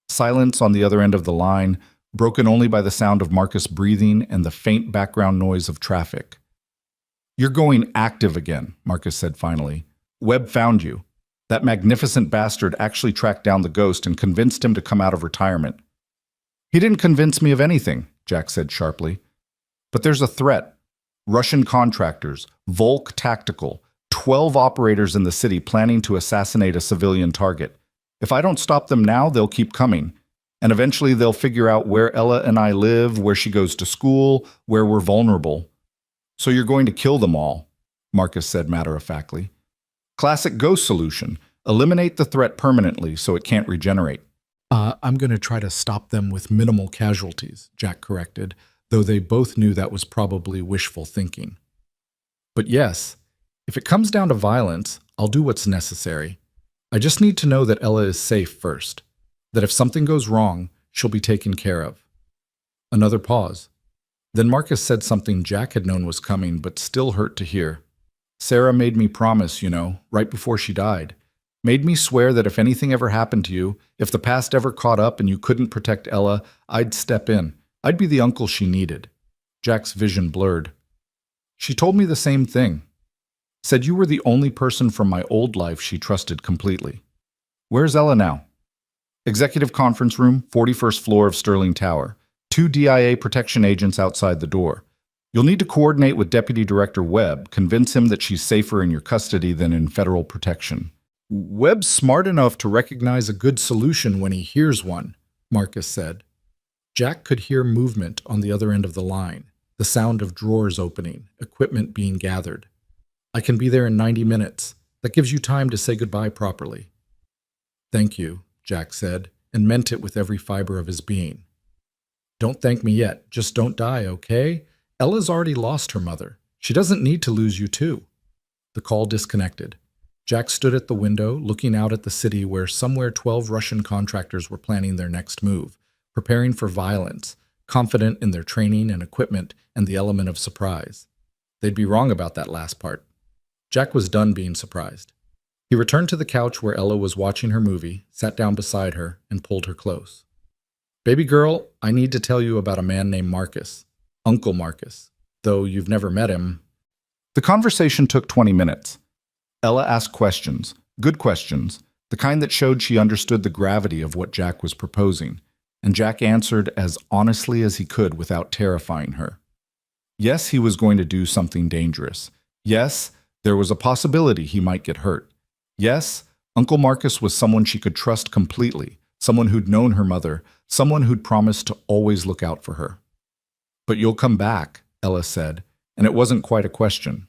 Silence on the other end of the line, broken only by the sound of Marcus breathing and the faint background noise of traffic. "You're going active again," Marcus said finally. "Webb found you. That magnificent bastard actually tracked down the ghost and convinced him to come out of retirement." "He didn't convince me of anything," Jack said sharply. "But there's a threat. Russian contractors, Volk Tactical, 12 operators in the city planning to assassinate a civilian target. If I don't stop them now, they'll keep coming. And eventually they'll figure out where Ella and I live, where she goes to school, where we're vulnerable. So you're going to kill them all," Marcus said matter-of-factly. "Classic ghost solution. Eliminate the threat permanently so it can't regenerate." I'm going to try to stop them with minimal casualties," Jack corrected, though they both knew that was probably wishful thinking. "But yes, if it comes down to violence, I'll do what's necessary. I just need to know that Ella is safe first, that if something goes wrong, she'll be taken care of." Another pause. Then Marcus said something Jack had known was coming, but still hurt to hear. "Sarah made me promise, right before she died. Made me swear that if anything ever happened to you, if the past ever caught up and you couldn't protect Ella, I'd step in. I'd be the uncle she needed." Jack's vision blurred. "She told me the same thing. Said you were the only person from my old life she trusted completely. Where's Ella now?" "Executive conference room, 41st floor of Sterling Tower. 2 DIA protection agents outside the door. You'll need to coordinate with Deputy Director Webb, convince him that she's safer in your custody than in federal protection." "Webb's smart enough to recognize a good solution when he hears one," Marcus said. Jack could hear movement on the other end of the line, the sound of drawers opening, equipment being gathered. "I can be there in 90 minutes. That gives you time to say goodbye properly." "Thank you," Jack said, and meant it with every fiber of his being. "Don't thank me yet. Just don't die, okay? Ella's already lost her mother. She doesn't need to lose you too." The call disconnected. Jack stood at the window, looking out at the city where somewhere 12 Russian contractors were planning their next move, preparing for violence, confident in their training and equipment and the element of surprise. They'd be wrong about that last part. Jack was done being surprised. He returned to the couch where Ella was watching her movie, sat down beside her, and pulled her close. "Baby girl, I need to tell you about a man named Marcus. Uncle Marcus. Though you've never met him." The conversation took 20 minutes. Ella asked questions, good questions, the kind that showed she understood the gravity of what Jack was proposing, and Jack answered as honestly as he could without terrifying her. Yes, he was going to do something dangerous. Yes, there was a possibility he might get hurt. Yes, Uncle Marcus was someone she could trust completely, someone who'd known her mother, someone who'd promised to always look out for her. "But you'll come back," Ella said, and it wasn't quite a question.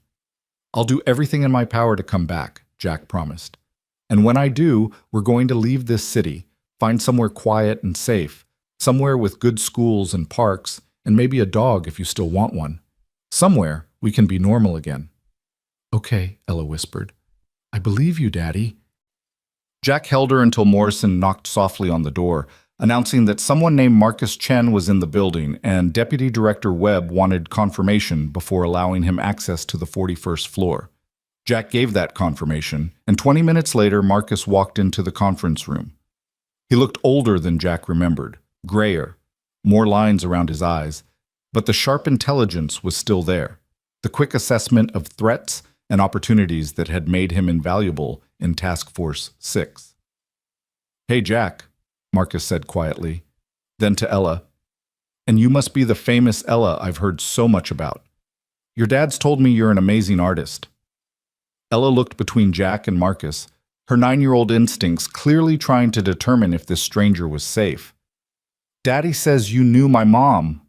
"I'll do everything in my power to come back," Jack promised. "And when I do, we're going to leave this city, find somewhere quiet and safe, somewhere with good schools and parks, and maybe a dog if you still want one. Somewhere we can be normal again." "Okay," Ella whispered. "I believe you, Daddy." Jack held her until Morrison knocked softly on the door, announcing that someone named Marcus Chen was in the building and Deputy Director Webb wanted confirmation before allowing him access to the 41st floor. Jack gave that confirmation, and 20 minutes later Marcus walked into the conference room. He looked older than Jack remembered, grayer, more lines around his eyes, but the sharp intelligence was still there, the quick assessment of threats and opportunities that had made him invaluable in Task Force 6. "Hey, Jack," Marcus said quietly. Then to Ella, "And you must be the famous Ella I've heard so much about. Your dad's told me you're an amazing artist." Ella looked between Jack and Marcus, her 9-year-old instincts clearly trying to determine if this stranger was safe. "Daddy says you knew my mom."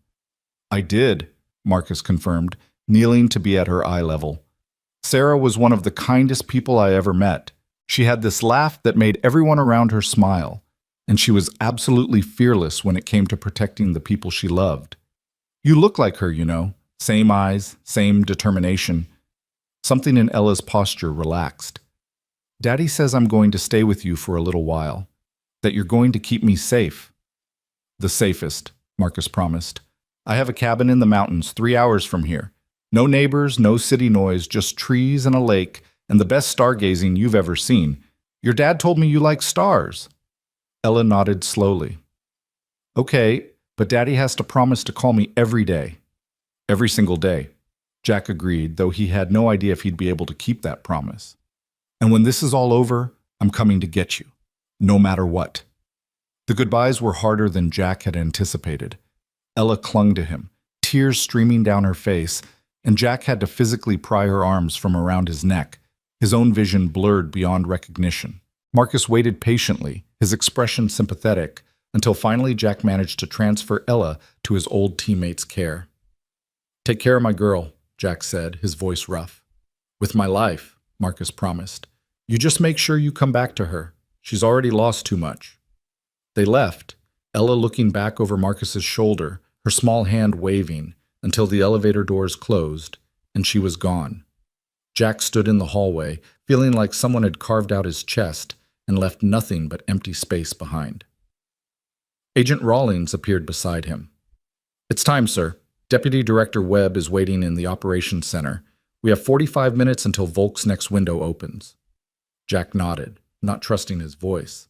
"I did," Marcus confirmed, kneeling to be at her eye level. "Sarah was one of the kindest people I ever met. She had this laugh that made everyone around her smile, and she was absolutely fearless when it came to protecting the people she loved. You look like her, you know, same eyes, same determination." Something in Ella's posture relaxed. "Daddy says I'm going to stay with you for a little while, that you're going to keep me safe." "The safest," Marcus promised. "I have a cabin in the mountains 3 hours from here. No neighbors, no city noise, just trees and a lake, and the best stargazing you've ever seen. Your dad told me you like stars." Ella nodded slowly. "Okay, but Daddy has to promise to call me every day." "Every single day," Jack agreed, though he had no idea if he'd be able to keep that promise. "And when this is all over, I'm coming to get you, no matter what." The goodbyes were harder than Jack had anticipated. Ella clung to him, tears streaming down her face, and Jack had to physically pry her arms from around his neck, his own vision blurred beyond recognition. Marcus waited patiently, his expression sympathetic, until finally Jack managed to transfer Ella to his old teammate's care. "Take care of my girl," Jack said, his voice rough. "With my life," Marcus promised. "You just make sure you come back to her. She's already lost too much." They left, Ella looking back over Marcus's shoulder, her small hand waving, until the elevator doors closed, and she was gone. Jack stood in the hallway, feeling like someone had carved out his chest and left nothing but empty space behind. Agent Rawlings appeared beside him. "It's time, sir. Deputy Director Webb is waiting in the operations center. We have 45 minutes until Volk's next window opens." Jack nodded, not trusting his voice.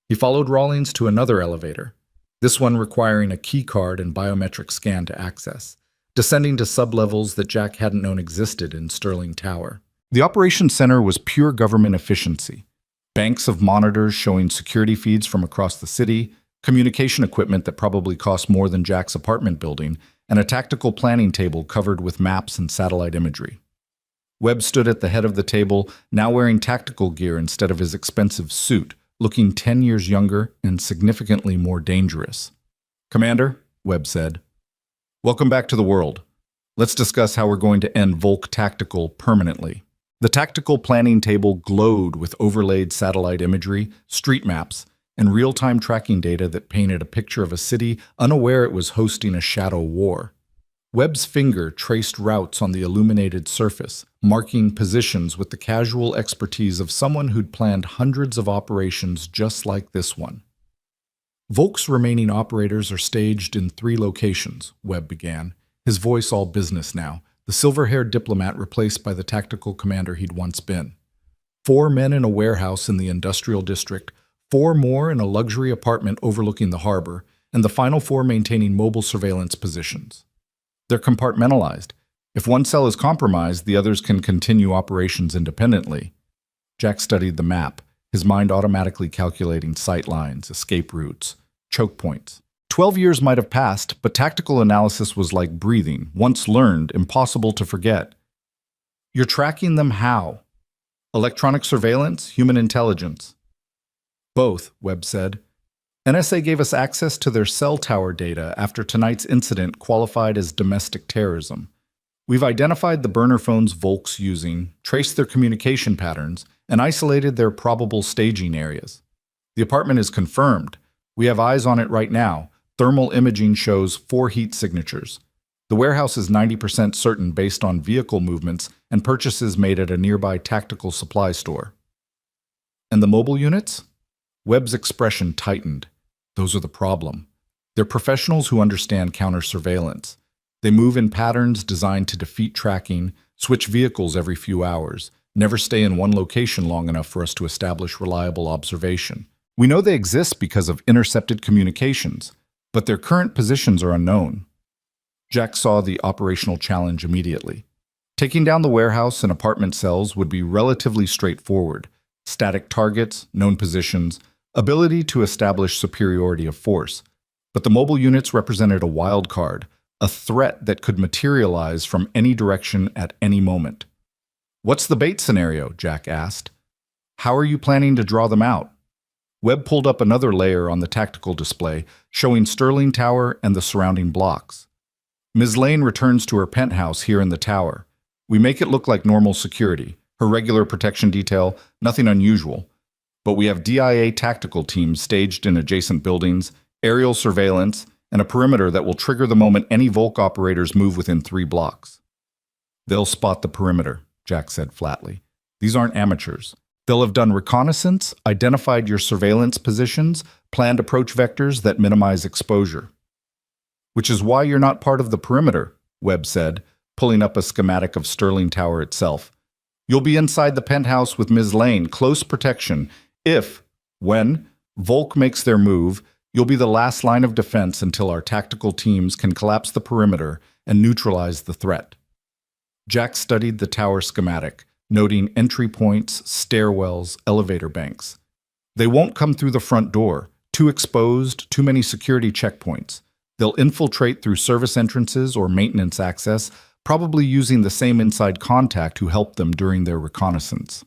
He followed Rawlings to another elevator, this one requiring a key card and biometric scan to access, descending to sublevels that Jack hadn't known existed in Sterling Tower. The operations center was pure government efficiency. Banks of monitors showing security feeds from across the city, communication equipment that probably cost more than Jack's apartment building, and a tactical planning table covered with maps and satellite imagery. Webb stood at the head of the table, now wearing tactical gear instead of his expensive suit, looking 10 years younger and significantly more dangerous. "Commander," Webb said, "welcome back to the world. Let's discuss how we're going to end Volk Tactical permanently." The tactical planning table glowed with overlaid satellite imagery, street maps, and real-time tracking data that painted a picture of a city unaware it was hosting a shadow war. Webb's finger traced routes on the illuminated surface, marking positions with the casual expertise of someone who'd planned hundreds of operations just like this one. Volk's remaining operators are staged in 3 locations, Webb began, his voice all business now, the silver-haired diplomat replaced by the tactical commander he'd once been. 4 men in a warehouse in the industrial district, 4 more in a luxury apartment overlooking the harbor, and the final 4 maintaining mobile surveillance positions. They're compartmentalized. If one cell is compromised, the others can continue operations independently. Jack studied the map, his mind automatically calculating sight lines, escape routes, choke points. 12 years might have passed, but tactical analysis was like breathing, once learned, impossible to forget. You're tracking them how? Electronic surveillance, human intelligence? Both, Webb said. NSA gave us access to their cell tower data after tonight's incident qualified as domestic terrorism. We've identified the burner phones Volk's using, traced their communication patterns, and isolated their probable staging areas. The apartment is confirmed. We have eyes on it right now. Thermal imaging shows 4 heat signatures. The warehouse is 90% certain based on vehicle movements and purchases made at a nearby tactical supply store. And the mobile units? Webb's expression tightened. Those are the problem. They're professionals who understand counter-surveillance. They move in patterns designed to defeat tracking, switch vehicles every few hours, never stay in one location long enough for us to establish reliable observation. We know they exist because of intercepted communications, but their current positions are unknown. Jack saw the operational challenge immediately. Taking down the warehouse and apartment cells would be relatively straightforward. Static targets, known positions, ability to establish superiority of force. But the mobile units represented a wild card, a threat that could materialize from any direction at any moment. What's the bait scenario? Jack asked. How are you planning to draw them out? Webb pulled up another layer on the tactical display, showing Sterling Tower and the surrounding blocks. Ms. Lane returns to her penthouse here in the tower. We make it look like normal security, her regular protection detail, nothing unusual. But we have DIA tactical teams staged in adjacent buildings, aerial surveillance, and a perimeter that will trigger the moment any Volk operators move within 3 blocks. They'll spot the perimeter, Jack said flatly. These aren't amateurs. They'll have done reconnaissance, identified your surveillance positions, planned approach vectors that minimize exposure. Which is why you're not part of the perimeter, Webb said, pulling up a schematic of Sterling Tower itself. You'll be inside the penthouse with Ms. Lane, close protection. When Volk makes their move, you'll be the last line of defense until our tactical teams can collapse the perimeter and neutralize the threat. Jack studied the tower schematic, noting entry points, stairwells, elevator banks. They won't come through the front door, too exposed, too many security checkpoints. They'll infiltrate through service entrances or maintenance access, probably using the same inside contact who helped them during their reconnaissance.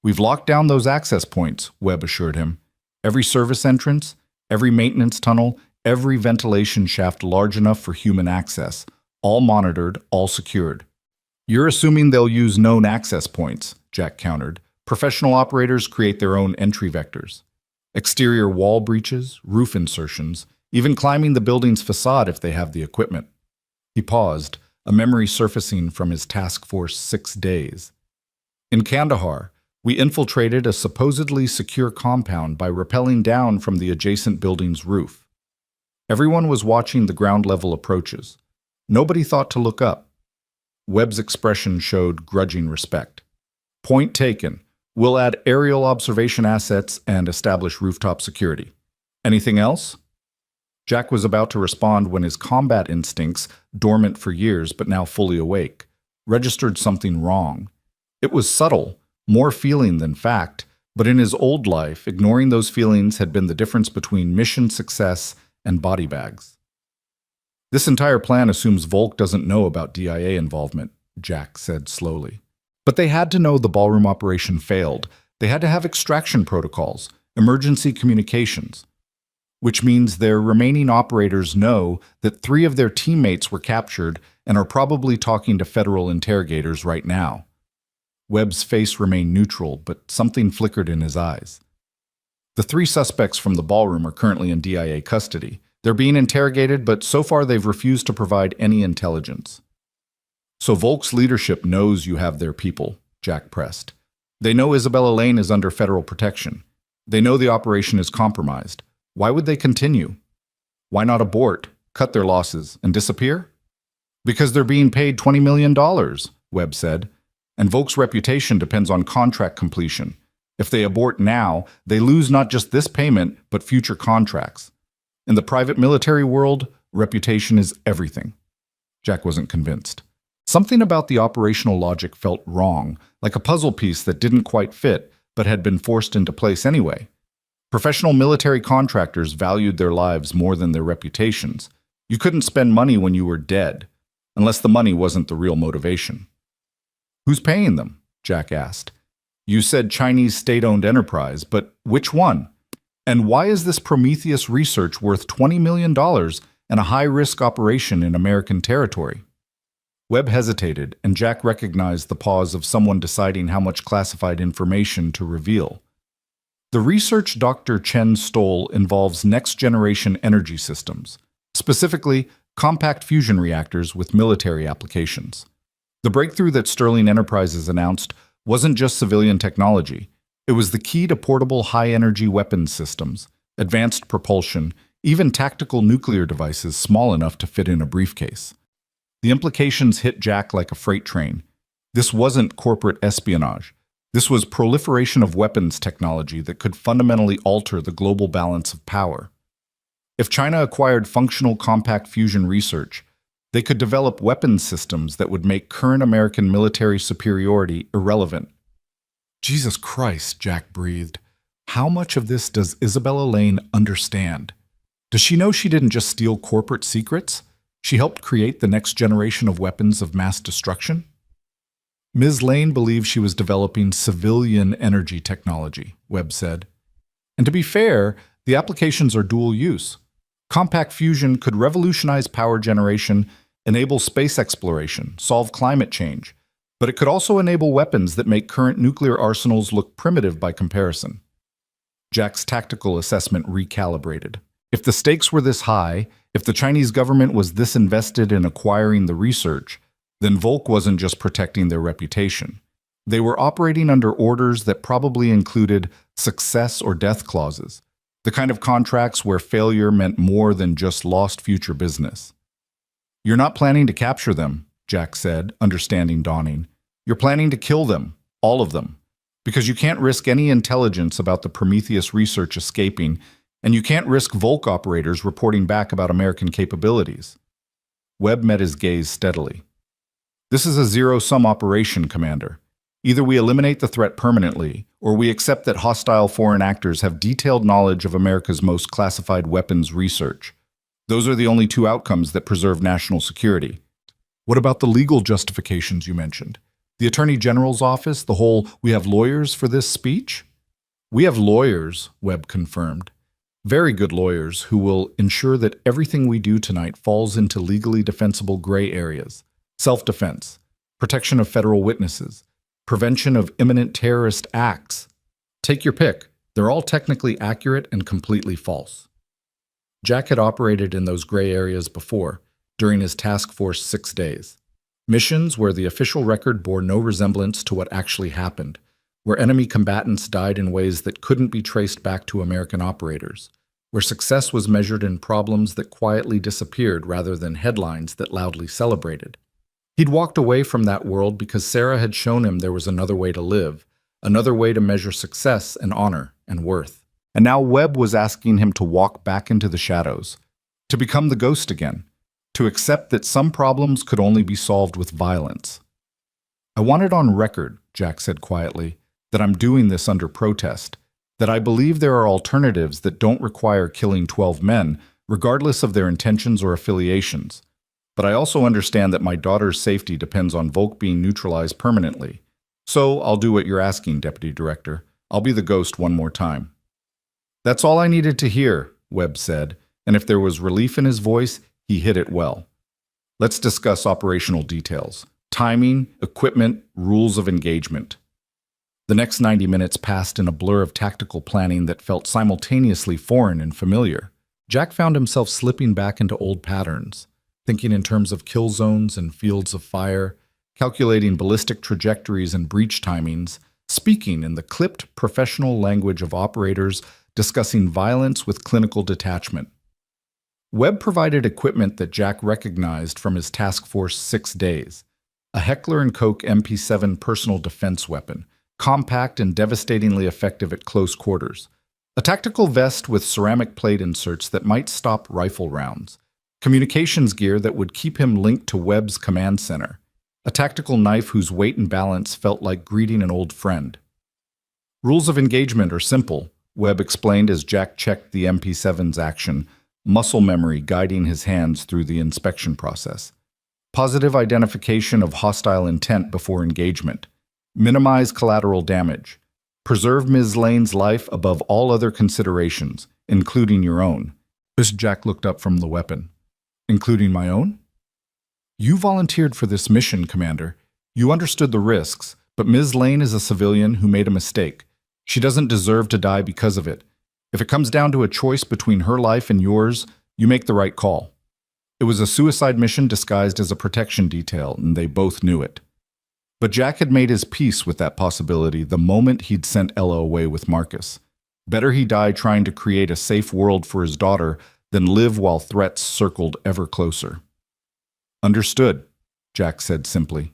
We've locked down those access points, Webb assured him. Every service entrance, every maintenance tunnel, every ventilation shaft large enough for human access, all monitored, all secured. You're assuming they'll use known access points, Jack countered. Professional operators create their own entry vectors. Exterior wall breaches, roof insertions, even climbing the building's facade if they have the equipment. He paused, a memory surfacing from his task force 6 days. In Kandahar, we infiltrated a supposedly secure compound by rappelling down from the adjacent building's roof. Everyone was watching the ground-level approaches. Nobody thought to look up. Webb's expression showed grudging respect. Point taken. We'll add aerial observation assets and establish rooftop security. Anything else? Jack was about to respond when his combat instincts, dormant for years but now fully awake, registered something wrong. It was subtle, more feeling than fact, but in his old life, ignoring those feelings had been the difference between mission success and body bags. This entire plan assumes Volk doesn't know about DIA involvement, Jack said slowly. But they had to know the ballroom operation failed. They had to have extraction protocols, emergency communications. Which means their remaining operators know that 3 of their teammates were captured and are probably talking to federal interrogators right now. Webb's face remained neutral, but something flickered in his eyes. The 3 suspects from the ballroom are currently in DIA custody. They're being interrogated, but so far they've refused to provide any intelligence. So Volk's leadership knows you have their people, Jack pressed. They know Isabella Lane is under federal protection. They know the operation is compromised. Why would they continue? Why not abort, cut their losses, and disappear? Because they're being paid $20 million, Webb said, and Volk's reputation depends on contract completion. If they abort now, they lose not just this payment, but future contracts. In the private military world, reputation is everything. Jack wasn't convinced. Something about the operational logic felt wrong, like a puzzle piece that didn't quite fit, but had been forced into place anyway. Professional military contractors valued their lives more than their reputations. You couldn't spend money when you were dead, unless the money wasn't the real motivation. Who's paying them? Jack asked. You said Chinese state-owned enterprise, but which one? And why is this Prometheus research worth $20 million and a high-risk operation in American territory? Webb hesitated, and Jack recognized the pause of someone deciding how much classified information to reveal. The research Dr. Chen stole involves next-generation energy systems, specifically compact fusion reactors with military applications. The breakthrough that Sterling Enterprises announced wasn't just civilian technology. It was the key to portable high-energy weapons systems, advanced propulsion, even tactical nuclear devices small enough to fit in a briefcase. The implications hit Jack like a freight train. This wasn't corporate espionage. This was proliferation of weapons technology that could fundamentally alter the global balance of power. If China acquired functional compact fusion research, they could develop weapons systems that would make current American military superiority irrelevant. Jesus Christ, Jack breathed. How much of this does Isabella Lane understand? Does she know she didn't just steal corporate secrets? She helped create the next generation of weapons of mass destruction? Ms. Lane believed she was developing civilian energy technology, Webb said. And to be fair, the applications are dual use. Compact fusion could revolutionize power generation, enable space exploration, solve climate change, but it could also enable weapons that make current nuclear arsenals look primitive by comparison. Jack's tactical assessment recalibrated. If the stakes were this high, if the Chinese government was this invested in acquiring the research, then Volk wasn't just protecting their reputation. They were operating under orders that probably included success or death clauses, the kind of contracts where failure meant more than just lost future business. You're not planning to capture them, Jack said, understanding dawning. You're planning to kill them, all of them, because you can't risk any intelligence about the Prometheus research escaping, and you can't risk Volk operators reporting back about American capabilities. Webb met his gaze steadily. This is a zero-sum operation, Commander. Either we eliminate the threat permanently, or we accept that hostile foreign actors have detailed knowledge of America's most classified weapons research. Those are the only two outcomes that preserve national security. What about the legal justifications you mentioned? The Attorney General's office, the whole "we have lawyers for this" speech? We have lawyers, Webb confirmed. Very good lawyers who will ensure that everything we do tonight falls into legally defensible gray areas. Self-defense, protection of federal witnesses, prevention of imminent terrorist acts. Take your pick. They're all technically accurate and completely false. Jack had operated in those gray areas before, during his Task Force 6 days. Missions where the official record bore no resemblance to what actually happened, where enemy combatants died in ways that couldn't be traced back to American operators, where success was measured in problems that quietly disappeared rather than headlines that loudly celebrated. He'd walked away from that world because Sarah had shown him there was another way to live, another way to measure success and honor and worth. And now Webb was asking him to walk back into the shadows, to become the ghost again, to accept that some problems could only be solved with violence. I want it on record, Jack said quietly, that I'm doing this under protest, that I believe there are alternatives that don't require killing 12 men, regardless of their intentions or affiliations. But I also understand that my daughter's safety depends on Volk being neutralized permanently. So I'll do what you're asking, Deputy Director. I'll be the ghost one more time. That's all I needed to hear, Webb said, and if there was relief in his voice, he hit it well. Let's discuss operational details. Timing, equipment, rules of engagement. The next 90 minutes passed in a blur of tactical planning that felt simultaneously foreign and familiar. Jack found himself slipping back into old patterns, thinking in terms of kill zones and fields of fire, calculating ballistic trajectories and breach timings, speaking in the clipped professional language of operators discussing violence with clinical detachment. Webb provided equipment that Jack recognized from his Task Force 6 days, a Heckler & Koch MP7 personal defense weapon, compact and devastatingly effective at close quarters, a tactical vest with ceramic plate inserts that might stop rifle rounds, communications gear that would keep him linked to Webb's command center, a tactical knife whose weight and balance felt like greeting an old friend. Rules of engagement are simple, Webb explained as Jack checked the MP7's action, muscle memory guiding his hands through the inspection process. Positive identification of hostile intent before engagement. Minimize collateral damage. Preserve Ms. Lane's life above all other considerations, including your own. As Jack looked up from the weapon. Including my own? You volunteered for this mission, Commander. You understood the risks, but Ms. Lane is a civilian who made a mistake. She doesn't deserve to die because of it. If it comes down to a choice between her life and yours, you make the right call. It was a suicide mission disguised as a protection detail, and they both knew it. But Jack had made his peace with that possibility the moment he'd sent Ella away with Marcus. Better he die trying to create a safe world for his daughter than live while threats circled ever closer. Understood, Jack said simply.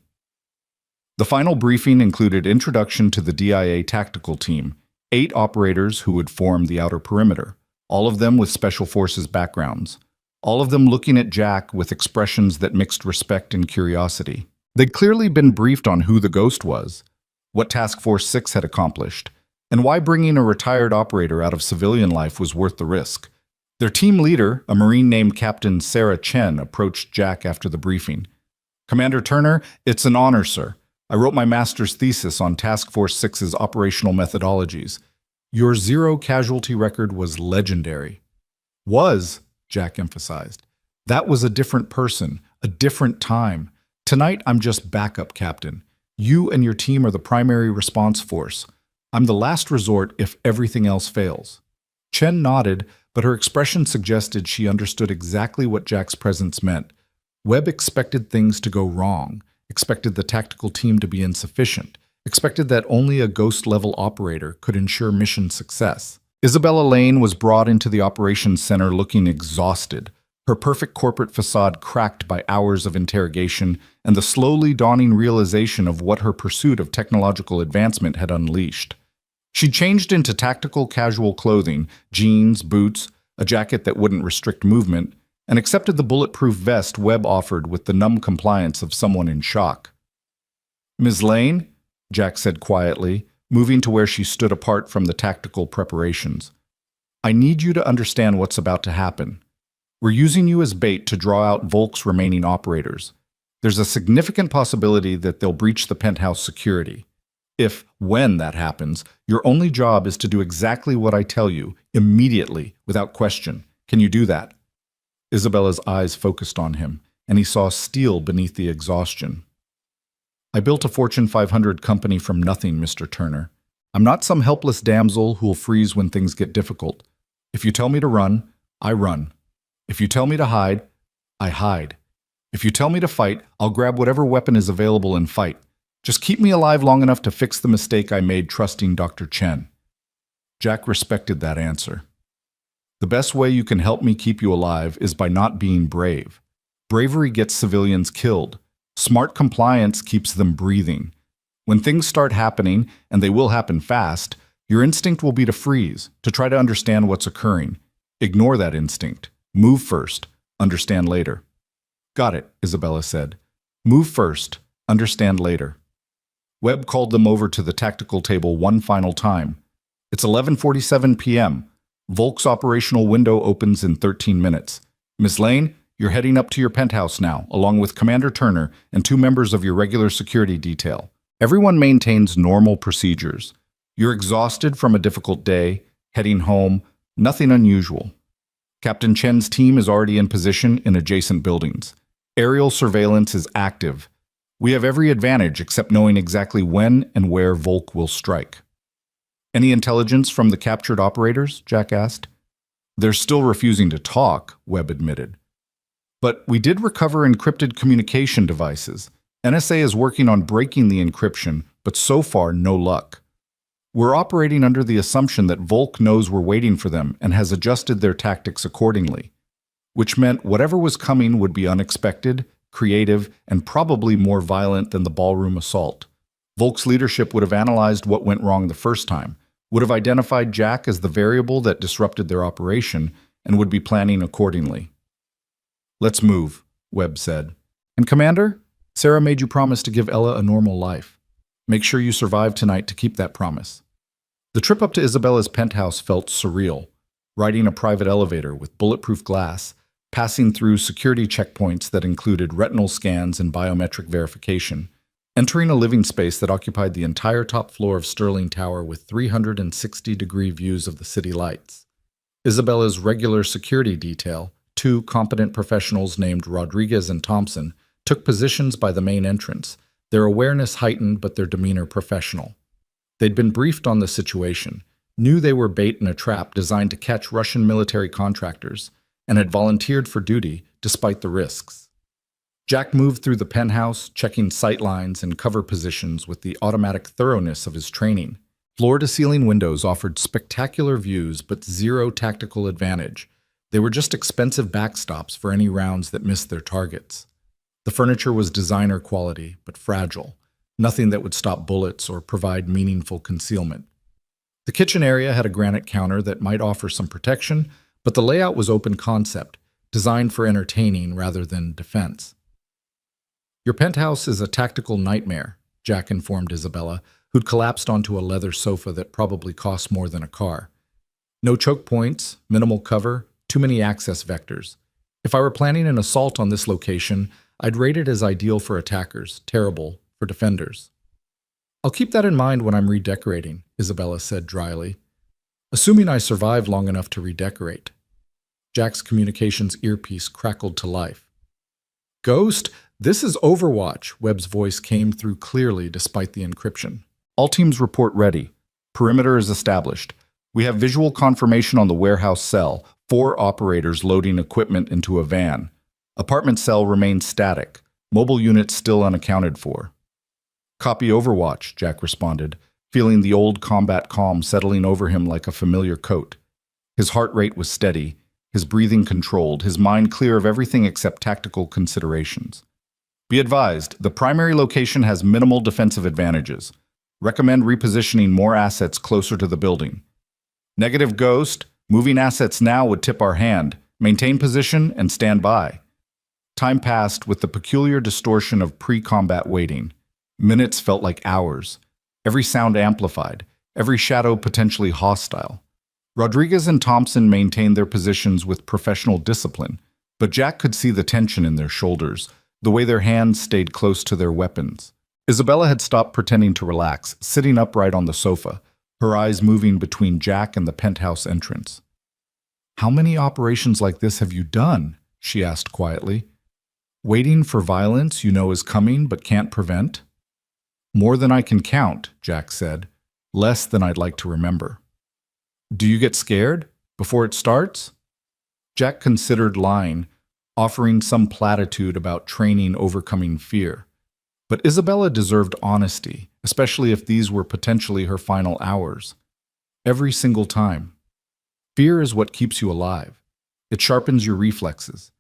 The final briefing included introduction to the DIA tactical team, 8 operators who would form the outer perimeter, all of them with Special Forces backgrounds, all of them looking at Jack with expressions that mixed respect and curiosity. They'd clearly been briefed on who the Ghost was, what Task Force 6 had accomplished, and why bringing a retired operator out of civilian life was worth the risk. Their team leader, a Marine named Captain Sarah Chen, approached Jack after the briefing. Commander Turner, it's an honor, sir. I wrote my master's thesis on Task Force 6's operational methodologies. Your zero casualty record was legendary. Was, Jack emphasized. That was a different person, a different time. Tonight, I'm just backup captain. You and your team are the primary response force. I'm the last resort if everything else fails. Chen nodded, but her expression suggested she understood exactly what Jack's presence meant. Webb expected things to go wrong, expected the tactical team to be insufficient, expected that only a Ghost-level operator could ensure mission success. Isabella Lane was brought into the operations center looking exhausted, her perfect corporate facade cracked by hours of interrogation and the slowly dawning realization of what her pursuit of technological advancement had unleashed. She changed into tactical casual clothing, jeans, boots, a jacket that wouldn't restrict movement, and accepted the bulletproof vest Webb offered with the numb compliance of someone in shock. Ms. Lane, Jack said quietly, moving to where she stood apart from the tactical preparations. I need you to understand what's about to happen. We're using you as bait to draw out Volk's remaining operators. There's a significant possibility that they'll breach the penthouse security. When that happens, your only job is to do exactly what I tell you, immediately, without question. Can you do that? Isabella's eyes focused on him, and he saw steel beneath the exhaustion. I built a Fortune 500 company from nothing, Mr. Turner. I'm not some helpless damsel who'll freeze when things get difficult. If you tell me to run, I run. If you tell me to hide, I hide. If you tell me to fight, I'll grab whatever weapon is available and fight. Just keep me alive long enough to fix the mistake I made trusting Dr. Chen. Jack respected that answer. The best way you can help me keep you alive is by not being brave. Bravery gets civilians killed. Smart compliance keeps them breathing. When things start happening, and they will happen fast, your instinct will be to freeze, to try to understand what's occurring. Ignore that instinct. Move first, understand later. Got it, Isabella said. Move first, understand later. Webb called them over to the tactical table one final time. It's 11:47 p.m. Volk's operational window opens in 13 minutes. Miss Lane, you're heading up to your penthouse now, along with Commander Turner and 2 members of your regular security detail. Everyone maintains normal procedures. You're exhausted from a difficult day, heading home, nothing unusual. Captain Chen's team is already in position in adjacent buildings. Aerial surveillance is active. We have every advantage except knowing exactly when and where Volk will strike. Any intelligence from the captured operators? Jack asked. They're still refusing to talk, Webb admitted. But we did recover encrypted communication devices. NSA is working on breaking the encryption, but so far, no luck. We're operating under the assumption that Volk knows we're waiting for them and has adjusted their tactics accordingly, which meant whatever was coming would be unexpected, creative, and probably more violent than the ballroom assault. Volk's leadership would have analyzed what went wrong the first time, would have identified Jack as the variable that disrupted their operation, and would be planning accordingly. "Let's move," Webb said. "And Commander, Sarah made you promise to give Ella a normal life. Make sure you survive tonight to keep that promise." The trip up to Isabella's penthouse felt surreal. Riding a private elevator with bulletproof glass, passing through security checkpoints that included retinal scans and biometric verification, entering a living space that occupied the entire top floor of Sterling Tower with 360-degree views of the city lights. Isabella's regular security detail, 2 competent professionals named Rodriguez and Thompson, took positions by the main entrance, their awareness heightened but their demeanor professional. They'd been briefed on the situation, knew they were bait in a trap designed to catch Russian military contractors, and had volunteered for duty despite the risks. Jack moved through the penthouse, checking sight lines and cover positions with the automatic thoroughness of his training. Floor-to-ceiling windows offered spectacular views but zero tactical advantage. They were just expensive backstops for any rounds that missed their targets. The furniture was designer quality, but fragile, nothing that would stop bullets or provide meaningful concealment. The kitchen area had a granite counter that might offer some protection, but the layout was open concept, designed for entertaining rather than defense. "Your penthouse is a tactical nightmare," Jack informed Isabella, who'd collapsed onto a leather sofa that probably cost more than a car. "No choke points, minimal cover, too many access vectors. If I were planning an assault on this location, I'd rate it as ideal for attackers, terrible for defenders." "I'll keep that in mind when I'm redecorating," Isabella said dryly. "Assuming I survive long enough to redecorate." Jack's communications earpiece crackled to life. "Ghost, this is Overwatch," Webb's voice came through clearly despite the encryption. "All teams report ready. Perimeter is established. We have visual confirmation on the warehouse cell, 4 operators loading equipment into a van. Apartment cell remains static. Mobile units still unaccounted for." "Copy Overwatch," Jack responded, feeling the old combat calm settling over him like a familiar coat. His heart rate was steady, his breathing controlled, his mind clear of everything except tactical considerations. "Be advised, the primary location has minimal defensive advantages. Recommend repositioning more assets closer to the building." "Negative, Ghost. Moving assets now would tip our hand. Maintain position and stand by." Time passed with the peculiar distortion of pre-combat waiting. Minutes felt like hours. Every sound amplified, every shadow potentially hostile. Rodriguez and Thompson maintained their positions with professional discipline, but Jack could see the tension in their shoulders, the way their hands stayed close to their weapons. Isabella had stopped pretending to relax, sitting upright on the sofa, her eyes moving between Jack and the penthouse entrance. "How many operations like this have you done?" she asked quietly. "Waiting for violence you know is coming but can't prevent?" "More than I can count," Jack said. "Less than I'd like to remember." "Do you get scared before it starts?" Jack considered lying, offering some platitude about training overcoming fear. But Isabella deserved honesty, especially if these were potentially her final hours. Every single time. Fear is what keeps you alive. It sharpens your reflexes,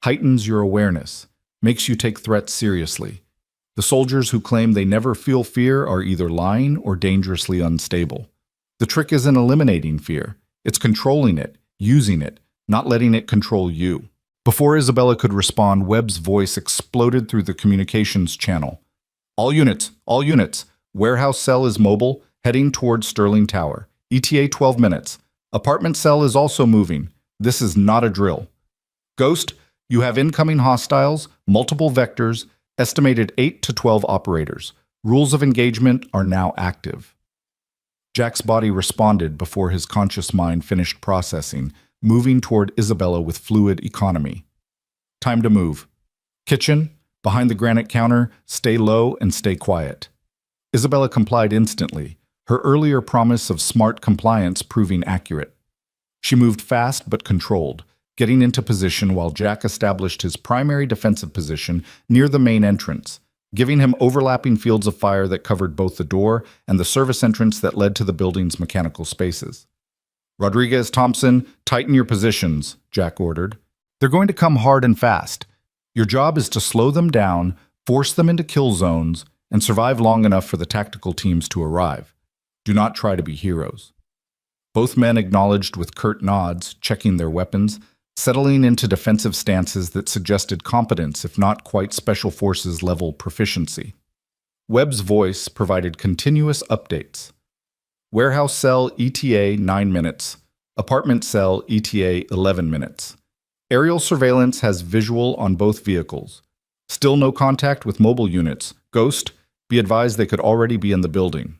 heightens your awareness, makes you take threats seriously. The soldiers who claim they never feel fear are either lying or dangerously unstable. The trick isn't eliminating fear. It's controlling it, using it, not letting it control you. Before Isabella could respond, Webb's voice exploded through the communications channel. All units. Warehouse cell is mobile, heading towards Sterling Tower. ETA 12 minutes. Apartment cell is also moving. This is not a drill. Ghost, you have incoming hostiles, multiple vectors, estimated 8 to 12 operators. Rules of engagement are now active. Jack's body responded before his conscious mind finished processing, moving toward Isabella with fluid economy. Time to move. Kitchen, behind the granite counter, stay low and stay quiet. Isabella complied instantly, her earlier promise of smart compliance proving accurate. She moved fast but controlled, getting into position while Jack established his primary defensive position near the main entrance, giving him overlapping fields of fire that covered both the door and the service entrance that led to the building's mechanical spaces. "Rodriguez, Thompson, tighten your positions," Jack ordered. "They're going to come hard and fast. Your job is to slow them down, force them into kill zones, and survive long enough for the tactical teams to arrive. Do not try to be heroes." Both men acknowledged with curt nods, checking their weapons, settling into defensive stances that suggested competence if not quite Special Forces level proficiency. Webb's voice provided continuous updates. "Warehouse cell ETA 9 minutes. Apartment cell ETA 11 minutes. Aerial surveillance has visual on both vehicles. Still no contact with mobile units. Ghost, be advised they could already be in the building."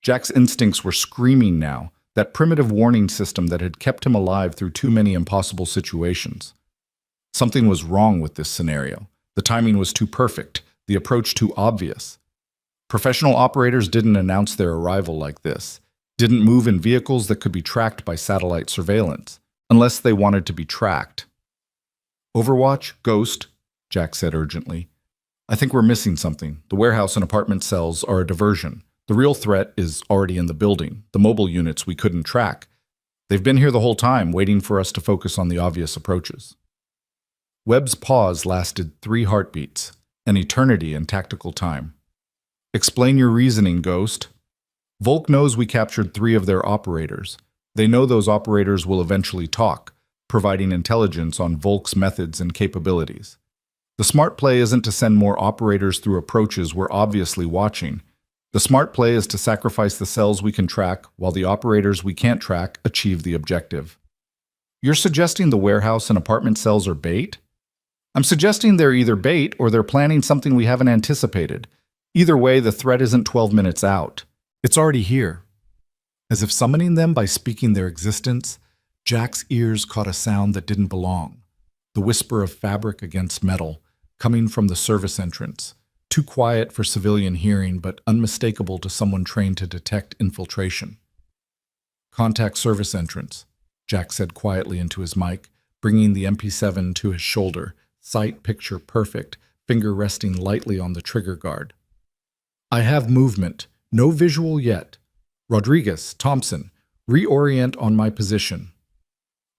Jack's instincts were screaming now, that primitive warning system that had kept him alive through too many impossible situations. Something was wrong with this scenario. The timing was too perfect, the approach too obvious. Professional operators didn't announce their arrival like this, didn't move in vehicles that could be tracked by satellite surveillance, unless they wanted to be tracked. "Overwatch, Ghost," Jack said urgently. "I think we're missing something. The warehouse and apartment cells are a diversion. The real threat is already in the building, the mobile units we couldn't track. They've been here the whole time, waiting for us to focus on the obvious approaches." Webb's pause lasted 3 heartbeats, an eternity in tactical time. "Explain your reasoning, Ghost." "Volk knows we captured 3 of their operators. They know those operators will eventually talk, providing intelligence on Volk's methods and capabilities. The smart play isn't to send more operators through approaches we're obviously watching. The smart play is to sacrifice the cells we can track while the operators we can't track achieve the objective." "You're suggesting the warehouse and apartment cells are bait?" "I'm suggesting they're either bait or they're planning something we haven't anticipated. Either way, the threat isn't 12 minutes out. It's already here." As if summoning them by speaking their existence, Jack's ears caught a sound that didn't belong. The whisper of fabric against metal, coming from the service entrance. Too quiet for civilian hearing, but unmistakable to someone trained to detect infiltration. "Contact service entrance," Jack said quietly into his mic, bringing the MP7 to his shoulder, sight picture perfect, finger resting lightly on the trigger guard. "I have movement. No visual yet. Rodriguez, Thompson, reorient on my position."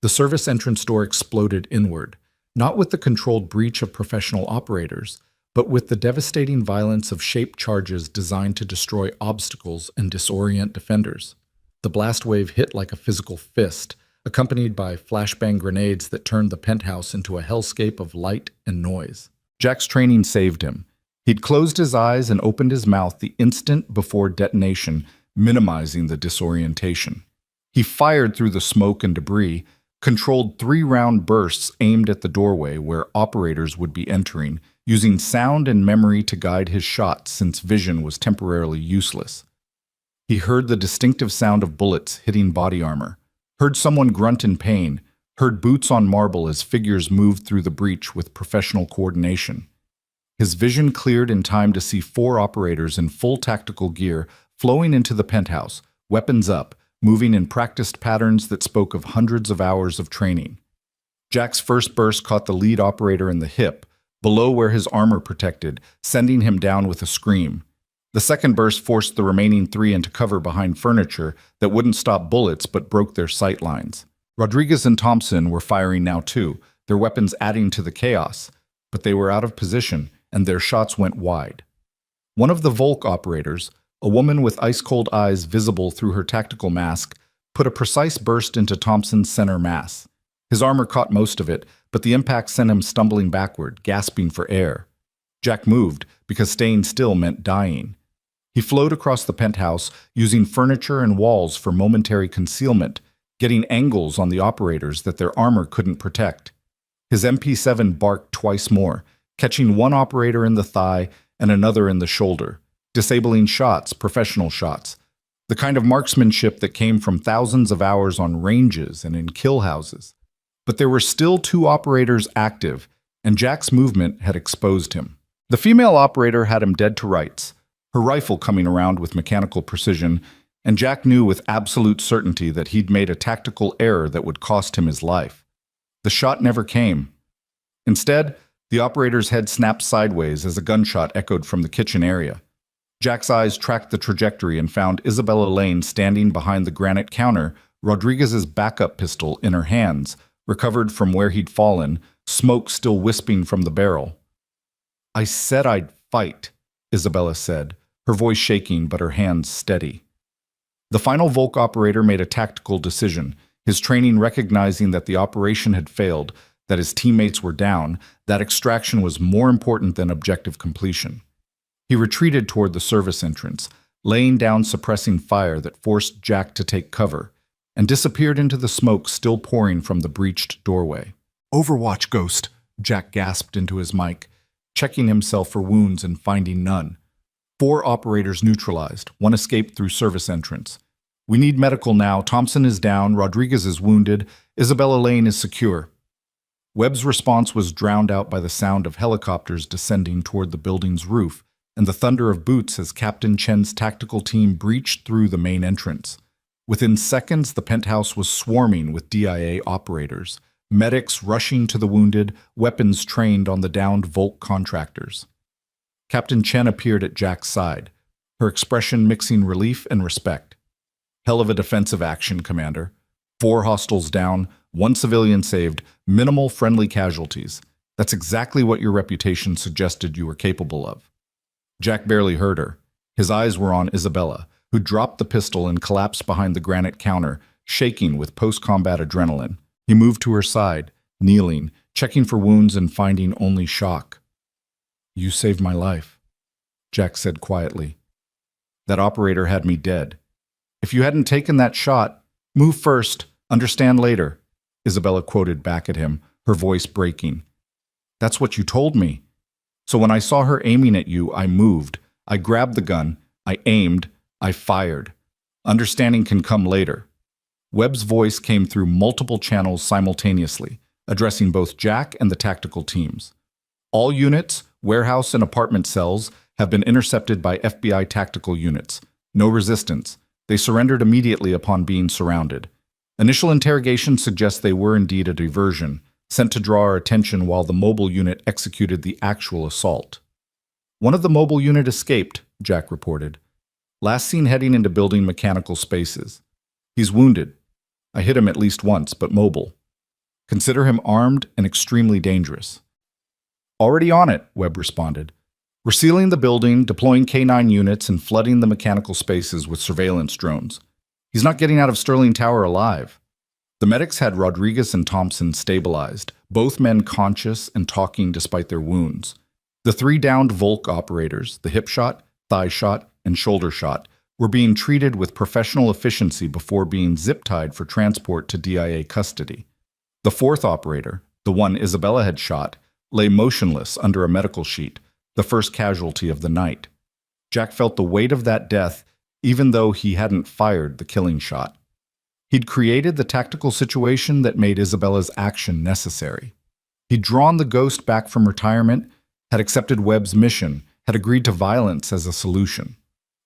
The service entrance door exploded inward, not with the controlled breach of professional operators, but with the devastating violence of shaped charges designed to destroy obstacles and disorient defenders. The blast wave hit like a physical fist, accompanied by flashbang grenades that turned the penthouse into a hellscape of light and noise. Jack's training saved him. He'd closed his eyes and opened his mouth the instant before detonation, minimizing the disorientation. He fired through the smoke and debris, controlled 3-round bursts aimed at the doorway where operators would be entering, using sound and memory to guide his shots since vision was temporarily useless. He heard the distinctive sound of bullets hitting body armor, heard someone grunt in pain, heard boots on marble as figures moved through the breach with professional coordination. His vision cleared in time to see 4 operators in full tactical gear flowing into the penthouse, weapons up, moving in practiced patterns that spoke of hundreds of hours of training. Jack's first burst caught the lead operator in the hip, below where his armor protected, sending him down with a scream. The second burst forced the remaining 3 into cover behind furniture that wouldn't stop bullets but broke their sight lines. Rodriguez and Thompson were firing now too, their weapons adding to the chaos, but they were out of position and their shots went wide. One of the Volk operators, a woman with ice-cold eyes visible through her tactical mask, put a precise burst into Thompson's center mass. His armor caught most of it, but the impact sent him stumbling backward, gasping for air. Jack moved, because staying still meant dying. He flowed across the penthouse, using furniture and walls for momentary concealment, getting angles on the operators that their armor couldn't protect. His MP7 barked twice more, catching one operator in the thigh and another in the shoulder, disabling shots, professional shots, the kind of marksmanship that came from thousands of hours on ranges and in kill houses. But there were still 2 operators active, and Jack's movement had exposed him. The female operator had him dead to rights, her rifle coming around with mechanical precision, and Jack knew with absolute certainty that he'd made a tactical error that would cost him his life. The shot never came. Instead, the operator's head snapped sideways as a gunshot echoed from the kitchen area. Jack's eyes tracked the trajectory and found Isabella Lane standing behind the granite counter, Rodriguez's backup pistol in her hands, recovered from where he'd fallen, smoke still wisping from the barrel. "I said I'd fight," Isabella said, her voice shaking but her hands steady. The final Volk operator made a tactical decision, his training recognizing that the operation had failed, that his teammates were down, that extraction was more important than objective completion. He retreated toward the service entrance, laying down suppressing fire that forced Jack to take cover, and disappeared into the smoke still pouring from the breached doorway. "Overwatch, Ghost," Jack gasped into his mic, checking himself for wounds and finding none. 4 operators neutralized, 1 escaped through service entrance. "We need medical now. Thompson is down, Rodriguez is wounded, Isabella Lane is secure." Webb's response was drowned out by the sound of helicopters descending toward the building's roof and the thunder of boots as Captain Chen's tactical team breached through the main entrance. Within seconds, the penthouse was swarming with DIA operators, medics rushing to the wounded, weapons trained on the downed Volk contractors. Captain Chen appeared at Jack's side, her expression mixing relief and respect. "Hell of a defensive action, Commander. 4 hostiles down, 1 civilian saved, minimal friendly casualties. That's exactly what your reputation suggested you were capable of." Jack barely heard her. His eyes were on Isabella, who dropped the pistol and collapsed behind the granite counter, shaking with post-combat adrenaline. He moved to her side, kneeling, checking for wounds and finding only shock. "You saved my life," Jack said quietly. "That operator had me dead. If you hadn't taken that shot, move first, understand later," Isabella quoted back at him, her voice breaking. "That's what you told me. So when I saw her aiming at you, I moved. I grabbed the gun. I aimed. I fired. Understanding can come later." Webb's voice came through multiple channels simultaneously, addressing both Jack and the tactical teams. "All units, warehouse and apartment cells, have been intercepted by FBI tactical units. No resistance. They surrendered immediately upon being surrounded. Initial interrogation suggests they were indeed a diversion, sent to draw our attention while the mobile unit executed the actual assault." "One of the mobile unit escaped," Jack reported. "Last seen heading into building mechanical spaces. He's wounded. I hit him at least once, but mobile. Consider him armed and extremely dangerous." "Already on it," Webb responded. "We're sealing the building, deploying K9 units, and flooding the mechanical spaces with surveillance drones. He's not getting out of Sterling Tower alive." The medics had Rodriguez and Thompson stabilized, both men conscious and talking despite their wounds. The 3 downed Volk operators, the hip shot, thigh shot, and shoulder shot, were being treated with professional efficiency before being zip-tied for transport to DIA custody. The 4th operator, the one Isabella had shot, lay motionless under a medical sheet, the first casualty of the night. Jack felt the weight of that death even though he hadn't fired the killing shot. He'd created the tactical situation that made Isabella's action necessary. He'd drawn the Ghost back from retirement, had accepted Webb's mission, had agreed to violence as a solution.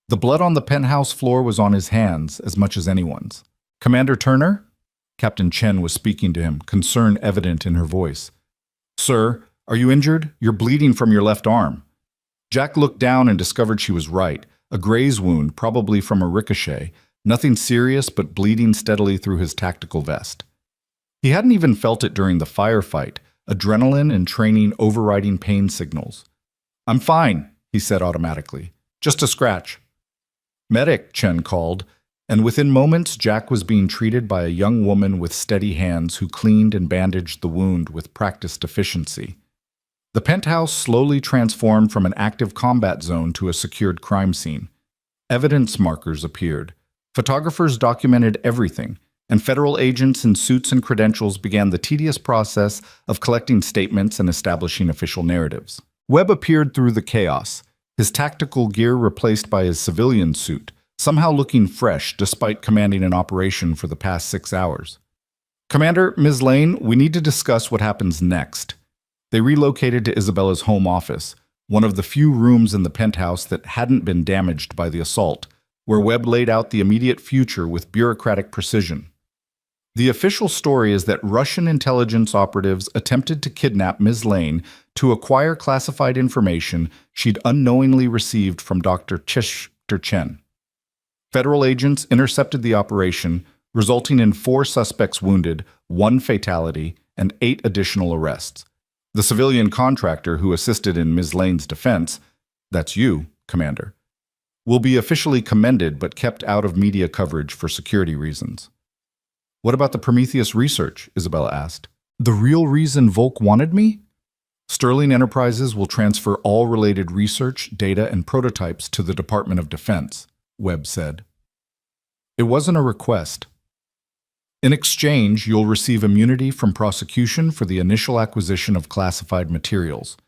The blood on the penthouse floor was on his hands as much as anyone's. "Commander Turner?" Captain Chen was speaking to him, concern evident in her voice. "Sir, are you injured? You're bleeding from your left arm." Jack looked down and discovered she was right. A graze wound, probably from a ricochet. Nothing serious, but bleeding steadily through his tactical vest. He hadn't even felt it during the firefight, adrenaline and training overriding pain signals. "I'm fine," he said automatically. "Just a scratch." "Medic," Chen called, and within moments Jack was being treated by a young woman with steady hands who cleaned and bandaged the wound with practiced efficiency. The penthouse slowly transformed from an active combat zone to a secured crime scene. Evidence markers appeared. Photographers documented everything, and federal agents in suits and credentials began the tedious process of collecting statements and establishing official narratives. Webb appeared through the chaos, his tactical gear replaced by his civilian suit, somehow looking fresh despite commanding an operation for the past 6 hours. "Commander, Ms. Lane, we need to discuss what happens next." They relocated to Isabella's home office, one of the few rooms in the penthouse that hadn't been damaged by the assault, where Webb laid out the immediate future with bureaucratic precision. The official story is that Russian intelligence operatives attempted to kidnap Ms. Lane to acquire classified information she'd unknowingly received from Dr. Chester Chen. Federal agents intercepted the operation, resulting in 4 suspects wounded, 1 fatality, and 8 additional arrests. The civilian contractor who assisted in Ms. Lane's defense, that's you, Commander, will be officially commended but kept out of media coverage for security reasons. What about the Prometheus research? Isabella asked. The real reason Volk wanted me? Sterling Enterprises will transfer all related research, data, and prototypes to the Department of Defense, Webb said. It wasn't a request. In exchange, you'll receive immunity from prosecution for the initial acquisition of classified materials.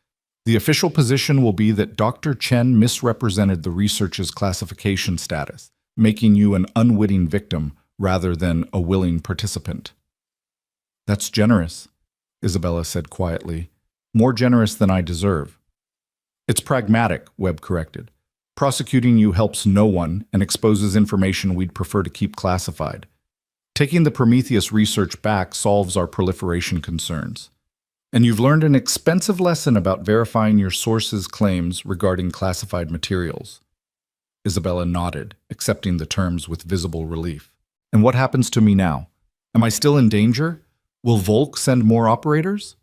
The official position will be that Dr. Chen misrepresented the research's classification status, making you an unwitting victim rather than a willing participant. That's generous, Isabella said quietly. More generous than I deserve. It's pragmatic, Webb corrected. Prosecuting you helps no one and exposes information we'd prefer to keep classified. Taking the Prometheus research back solves our proliferation concerns. And you've learned an expensive lesson about verifying your sources' claims regarding classified materials. Isabella nodded, accepting the terms with visible relief. And what happens to me now? Am I still in danger? Will Volk send more operators?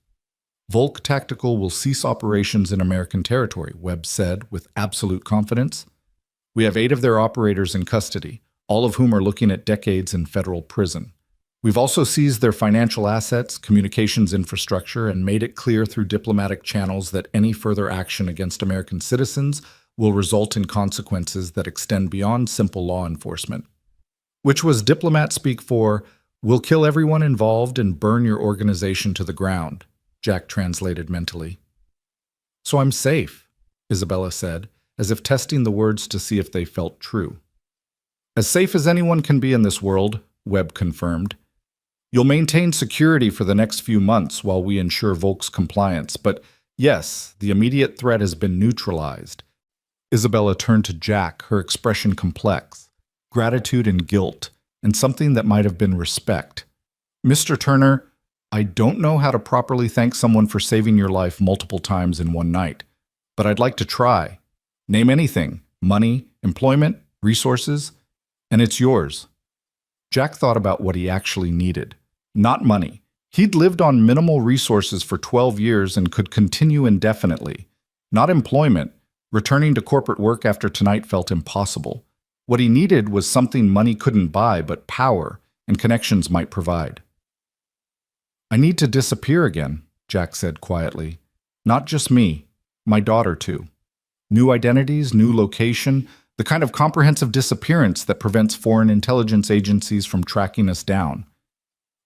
Volk Tactical will cease operations in American territory, Webb said with absolute confidence. We have 8 of their operators in custody, all of whom are looking at decades in federal prison. We've also seized their financial assets, communications infrastructure, and made it clear through diplomatic channels that any further action against American citizens will result in consequences that extend beyond simple law enforcement. Which was diplomat speak for, "We'll kill everyone involved and burn your organization to the ground," Jack translated mentally. So I'm safe, Isabella said, as if testing the words to see if they felt true. As safe as anyone can be in this world, Webb confirmed. You'll maintain security for the next few months while we ensure Volk's compliance, but yes, the immediate threat has been neutralized. Isabella turned to Jack, her expression complex. Gratitude and guilt, and something that might have been respect. Mr. Turner, I don't know how to properly thank someone for saving your life multiple times in one night, but I'd like to try. Name anything, money, employment, resources, and it's yours. Jack thought about what he actually needed. Not money. He'd lived on minimal resources for 12 years and could continue indefinitely. Not employment. Returning to corporate work after tonight felt impossible. What he needed was something money couldn't buy, but power and connections might provide. I need to disappear again, Jack said quietly. Not just me, my daughter too. New identities, new location, the kind of comprehensive disappearance that prevents foreign intelligence agencies from tracking us down.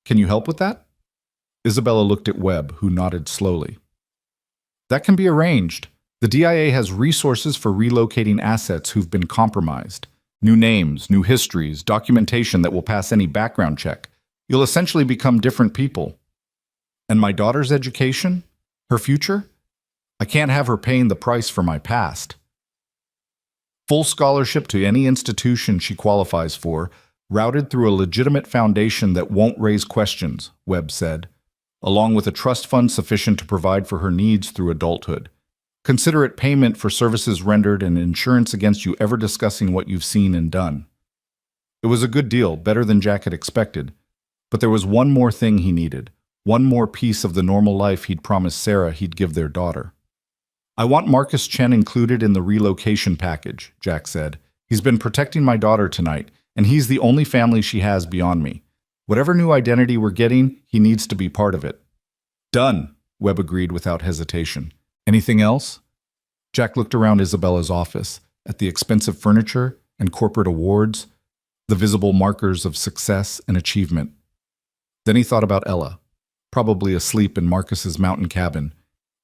Can you help with that? Isabella looked at Webb, who nodded slowly. That can be arranged. The DIA has resources for relocating assets who've been compromised. New names, new histories, documentation that will pass any background check. You'll essentially become different people. And my daughter's education? Her future? I can't have her paying the price for my past. Full scholarship to any institution she qualifies for, routed through a legitimate foundation that won't raise questions, Webb said, along with a trust fund sufficient to provide for her needs through adulthood. Consider it payment for services rendered and insurance against you ever discussing what you've seen and done. It was a good deal, better than Jack had expected, but there was one more thing he needed, one more piece of the normal life he'd promised Sarah he'd give their daughter. I want Marcus Chen included in the relocation package, Jack said. He's been protecting my daughter tonight, and he's the only family she has beyond me. Whatever new identity we're getting, he needs to be part of it. Done, Webb agreed without hesitation. Anything else? Jack looked around Isabella's office, at the expensive furniture and corporate awards, the visible markers of success and achievement. Then he thought about Ella, probably asleep in Marcus's mountain cabin,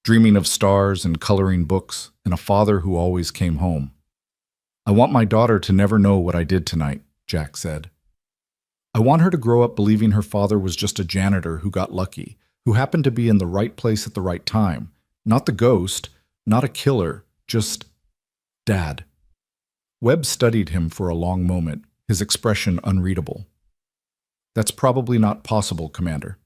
dreaming of stars and coloring books and a father who always came home. I want my daughter to never know what I did tonight, Jack said. I want her to grow up believing her father was just a janitor who got lucky, who happened to be in the right place at the right time. Not the ghost, not a killer, just Dad. Webb studied him for a long moment, his expression unreadable. That's probably not possible, Commander.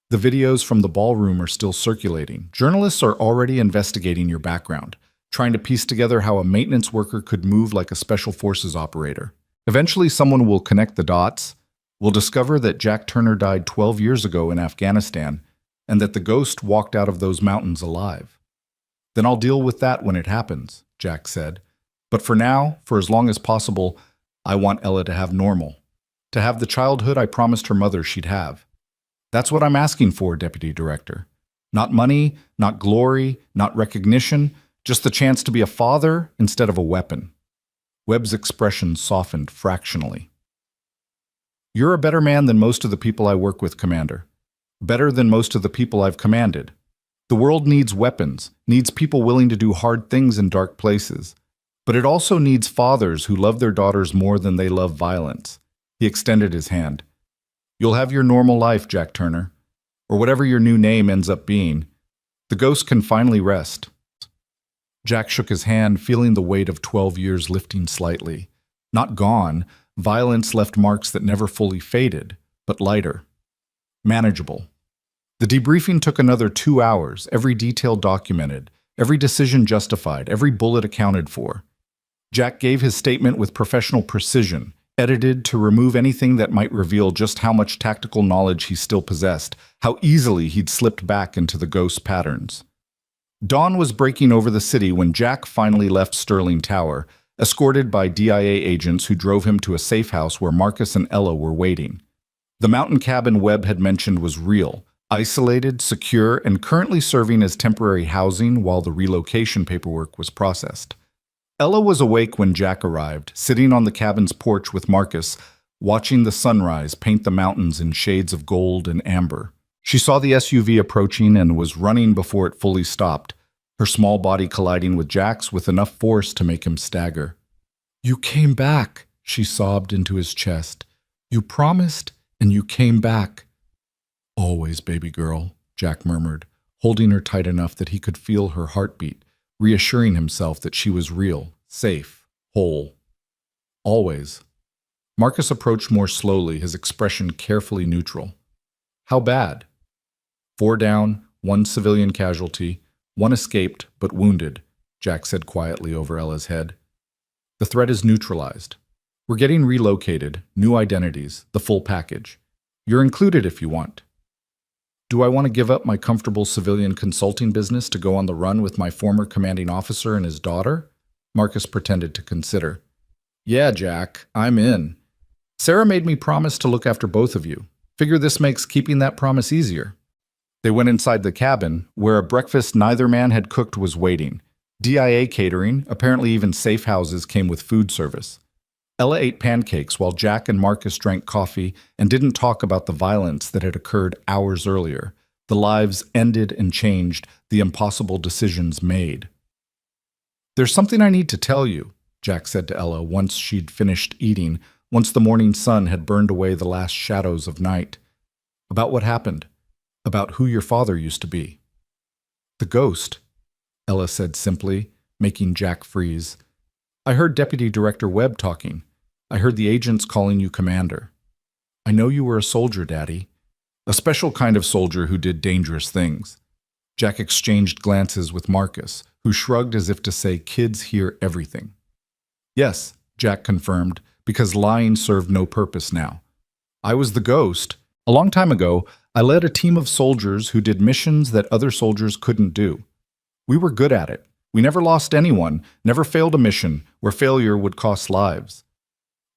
The videos from the ballroom are still circulating. Journalists are already investigating your background, trying to piece together how a maintenance worker could move like a special forces operator. Eventually, someone will connect the dots. We'll discover that Jack Turner died 12 years ago in Afghanistan and that the ghost walked out of those mountains alive. Then I'll deal with that when it happens, Jack said. But for now, for as long as possible, I want Ella to have normal. To have the childhood I promised her mother she'd have. That's what I'm asking for, Deputy Director. Not money, not glory, not recognition, just the chance to be a father instead of a weapon. Webb's expression softened fractionally. You're a better man than most of the people I work with, Commander. Better than most of the people I've commanded. The world needs weapons, needs people willing to do hard things in dark places. But it also needs fathers who love their daughters more than they love violence. He extended his hand. You'll have your normal life, Jack Turner, or whatever your new name ends up being. The ghost can finally rest. Jack shook his hand, feeling the weight of 12 years lifting slightly. Not gone, violence left marks that never fully faded, but lighter. Manageable. The debriefing took another 2 hours, every detail documented, every decision justified, every bullet accounted for. Jack gave his statement with professional precision, edited to remove anything that might reveal just how much tactical knowledge he still possessed, how easily he'd slipped back into the ghost patterns. Dawn was breaking over the city when Jack finally left Sterling Tower, escorted by DIA agents who drove him to a safe house where Marcus and Ella were waiting. The mountain cabin Webb had mentioned was real, isolated, secure, and currently serving as temporary housing while the relocation paperwork was processed. Ella was awake when Jack arrived, sitting on the cabin's porch with Marcus, watching the sunrise paint the mountains in shades of gold and amber. She saw the SUV approaching and was running before it fully stopped, her small body colliding with Jack's with enough force to make him stagger. "You came back," she sobbed into his chest. "You promised, and you came back." "Always, baby girl," Jack murmured, holding her tight enough that he could feel her heartbeat, reassuring himself that she was real, safe, whole. "Always." Marcus approached more slowly, his expression carefully neutral. "How bad?" 4 down, 1 civilian casualty, 1 escaped but wounded, Jack said quietly over Ella's head. "The threat is neutralized. We're getting relocated, new identities, the full package. You're included if you want." "Do I want to give up my comfortable civilian consulting business to go on the run with my former commanding officer and his daughter?" Marcus pretended to consider. "Yeah, Jack, I'm in. Sarah made me promise to look after both of you. Figure this makes keeping that promise easier." They went inside the cabin, where a breakfast neither man had cooked was waiting. DIA catering, apparently even safe houses, came with food service. Ella ate pancakes while Jack and Marcus drank coffee and didn't talk about the violence that had occurred hours earlier, the lives ended and changed, the impossible decisions made. "There's something I need to tell you," Jack said to Ella once she'd finished eating, once the morning sun had burned away the last shadows of night. "About what happened. About who your father used to be." "The ghost," Ella said simply, making Jack freeze. "I heard Deputy Director Webb talking. I heard the agents calling you Commander. I know you were a soldier, Daddy. A special kind of soldier who did dangerous things." Jack exchanged glances with Marcus, who shrugged as if to say, "Kids hear everything." "Yes," Jack confirmed, because lying served no purpose now. "I was the ghost. A long time ago, I led a team of soldiers who did missions that other soldiers couldn't do. We were good at it. We never lost anyone, never failed a mission where failure would cost lives."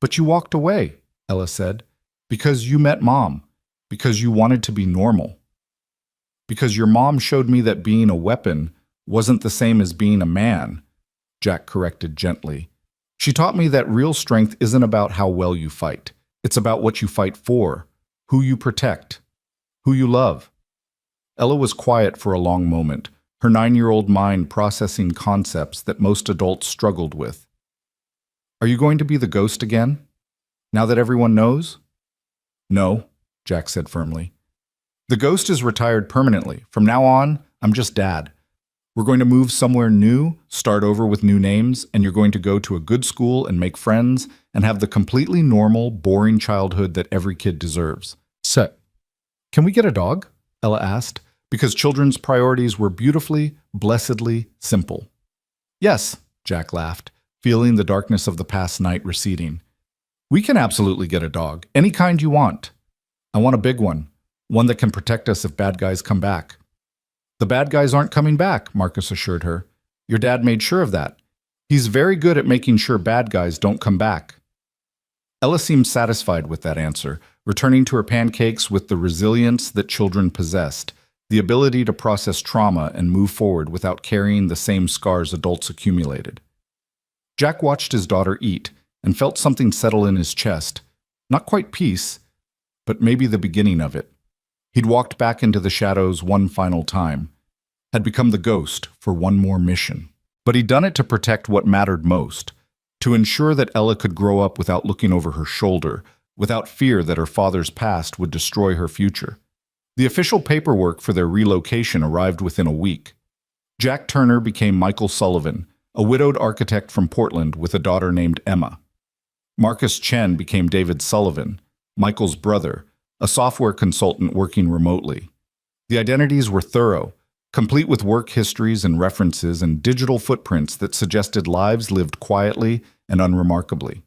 "But you walked away," Ella said, "because you met Mom, because you wanted to be normal. Because your mom showed me that being a weapon wasn't the same as being a man," Jack corrected gently. "She taught me that real strength isn't about how well you fight. It's about what you fight for, who you protect, who you love." Ella was quiet for a long moment, her 9-year-old mind processing concepts that most adults struggled with. "Are you going to be the ghost again? Now that everyone knows?" "No," Jack said firmly. "The ghost is retired permanently. From now on, I'm just Dad. We're going to move somewhere new, start over with new names, and you're going to go to a good school and make friends and have the completely normal, boring childhood that every kid deserves. Set. Can we get a dog? Ella asked, because children's priorities were beautifully, blessedly simple. Yes, Jack laughed, feeling the darkness of the past night receding. We can absolutely get a dog, any kind you want. I want a big one that can protect us if bad guys come back. The bad guys aren't coming back, Marcus assured her. Your dad made sure of that. He's very good at making sure bad guys don't come back. Ella seemed satisfied with that answer, returning to her pancakes with the resilience that children possessed, the ability to process trauma and move forward without carrying the same scars adults accumulated. Jack watched his daughter eat and felt something settle in his chest. Not quite peace, but maybe the beginning of it. He'd walked back into the shadows one final time, had become the ghost for one more mission. But he'd done it to protect what mattered most, to ensure that Ella could grow up without looking over her shoulder, without fear that her father's past would destroy her future. The official paperwork for their relocation arrived within a week. Jack Turner became Michael Sullivan, a widowed architect from Portland with a daughter named Emma. Marcus Chen became David Sullivan, Michael's brother, a software consultant working remotely. The identities were thorough, complete with work histories and references and digital footprints that suggested lives lived quietly and unremarkably.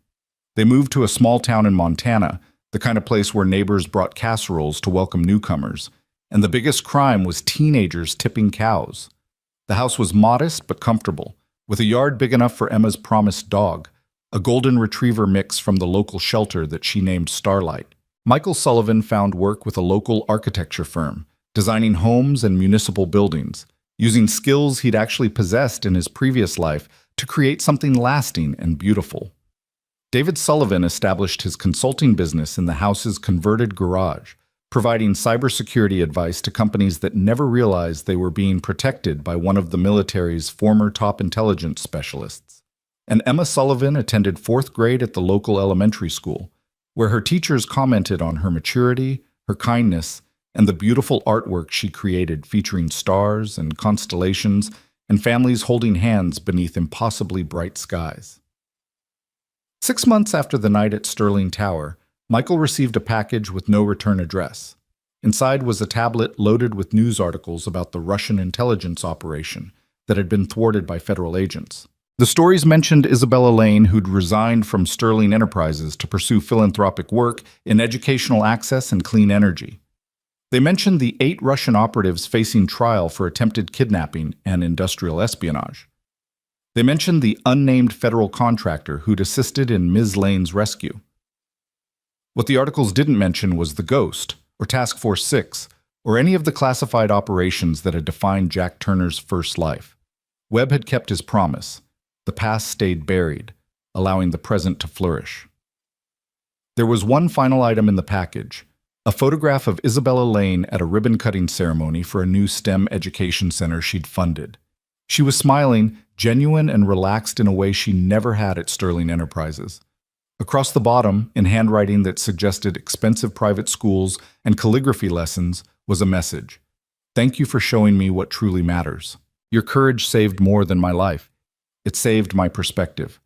They moved to a small town in Montana, the kind of place where neighbors brought casseroles to welcome newcomers, and the biggest crime was teenagers tipping cows. The house was modest but comfortable, with a yard big enough for Emma's promised dog, a golden retriever mix from the local shelter that she named Starlight. Michael Sullivan found work with a local architecture firm, designing homes and municipal buildings, using skills he'd actually possessed in his previous life to create something lasting and beautiful. David Sullivan established his consulting business in the house's converted garage, providing cybersecurity advice to companies that never realized they were being protected by one of the military's former top intelligence specialists. And Emma Sullivan attended 4th grade at the local elementary school, where her teachers commented on her maturity, her kindness, and the beautiful artwork she created featuring stars and constellations and families holding hands beneath impossibly bright skies. 6 months after the night at Sterling Tower, Michael received a package with no return address. Inside was a tablet loaded with news articles about the Russian intelligence operation that had been thwarted by federal agents. The stories mentioned Isabella Lane, who'd resigned from Sterling Enterprises to pursue philanthropic work in educational access and clean energy. They mentioned the 8 Russian operatives facing trial for attempted kidnapping and industrial espionage. They mentioned the unnamed federal contractor who'd assisted in Ms. Lane's rescue. What the articles didn't mention was the Ghost, or Task Force 6, or any of the classified operations that had defined Jack Turner's first life. Webb had kept his promise. The past stayed buried, allowing the present to flourish. There was one final item in the package, a photograph of Isabella Lane at a ribbon-cutting ceremony for a new STEM education center she'd funded. She was smiling, genuine and relaxed in a way she never had at Sterling Enterprises. Across the bottom, in handwriting that suggested expensive private schools and calligraphy lessons, was a message. Thank you for showing me what truly matters. Your courage saved more than my life. It saved my perspective.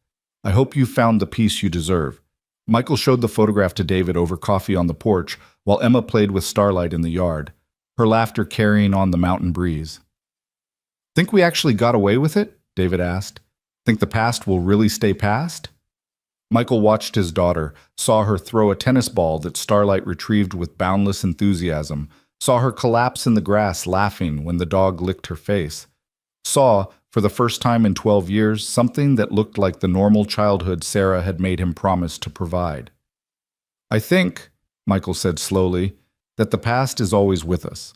I hope you found the peace you deserve. Michael showed the photograph to David over coffee on the porch, while Emma played with Starlight in the yard, her laughter carrying on the mountain breeze. Think we actually got away with it? David asked. Think the past will really stay past? Michael watched his daughter, saw her throw a tennis ball that Starlight retrieved with boundless enthusiasm, saw her collapse in the grass laughing when the dog licked her face, saw, for the first time in 12 years, something that looked like the normal childhood Sarah had made him promise to provide. I think, Michael said slowly, that the past is always with us.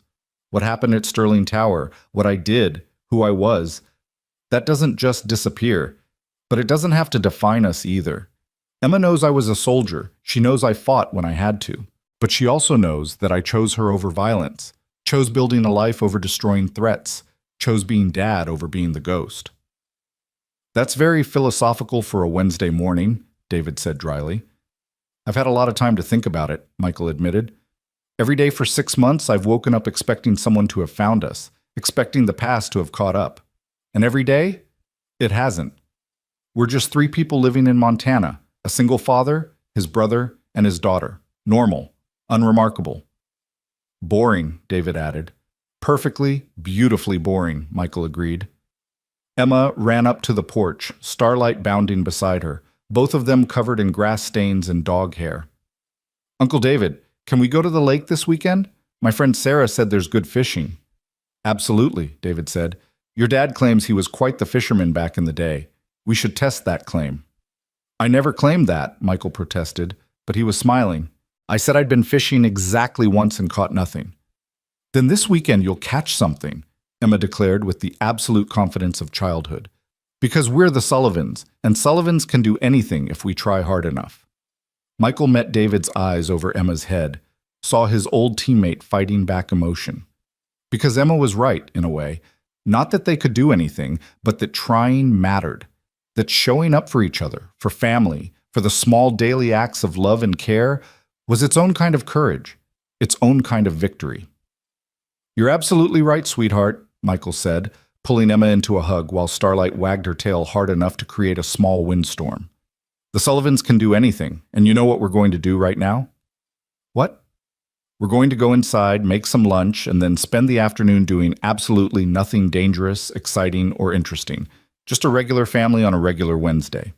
What happened at Sterling Tower, what I did, who I was, that doesn't just disappear, but it doesn't have to define us either. Emma knows I was a soldier. She knows I fought when I had to. But she also knows that I chose her over violence, chose building a life over destroying threats, chose being dad over being the ghost. That's very philosophical for a Wednesday morning, David said dryly. I've had a lot of time to think about it, Michael admitted. Every day for 6 months, I've woken up expecting someone to have found us, expecting the past to have caught up. And every day? It hasn't. We're just three people living in Montana, a single father, his brother, and his daughter. Normal, unremarkable. Boring, David added. Perfectly, beautifully boring, Michael agreed. Emma ran up to the porch, Starlight bounding beside her, both of them covered in grass stains and dog hair. Uncle David, can we go to the lake this weekend? My friend Sarah said there's good fishing. Absolutely, David said. Your dad claims he was quite the fisherman back in the day. We should test that claim. I never claimed that, Michael protested, but he was smiling. I said I'd been fishing exactly once and caught nothing. Then this weekend you'll catch something, Emma declared with the absolute confidence of childhood. Because we're the Sullivans, and Sullivans can do anything if we try hard enough. Michael met David's eyes over Emma's head, saw his old teammate fighting back emotion. Because Emma was right, in a way. Not that they could do anything, but that trying mattered. That showing up for each other, for family, for the small daily acts of love and care was its own kind of courage, its own kind of victory. You're absolutely right, sweetheart, Michael said, pulling Emma into a hug while Starlight wagged her tail hard enough to create a small windstorm. The Sullivans can do anything, and you know what we're going to do right now? What? We're going to go inside, make some lunch, and then spend the afternoon doing absolutely nothing dangerous, exciting, or interesting. Just a regular family on a regular Wednesday.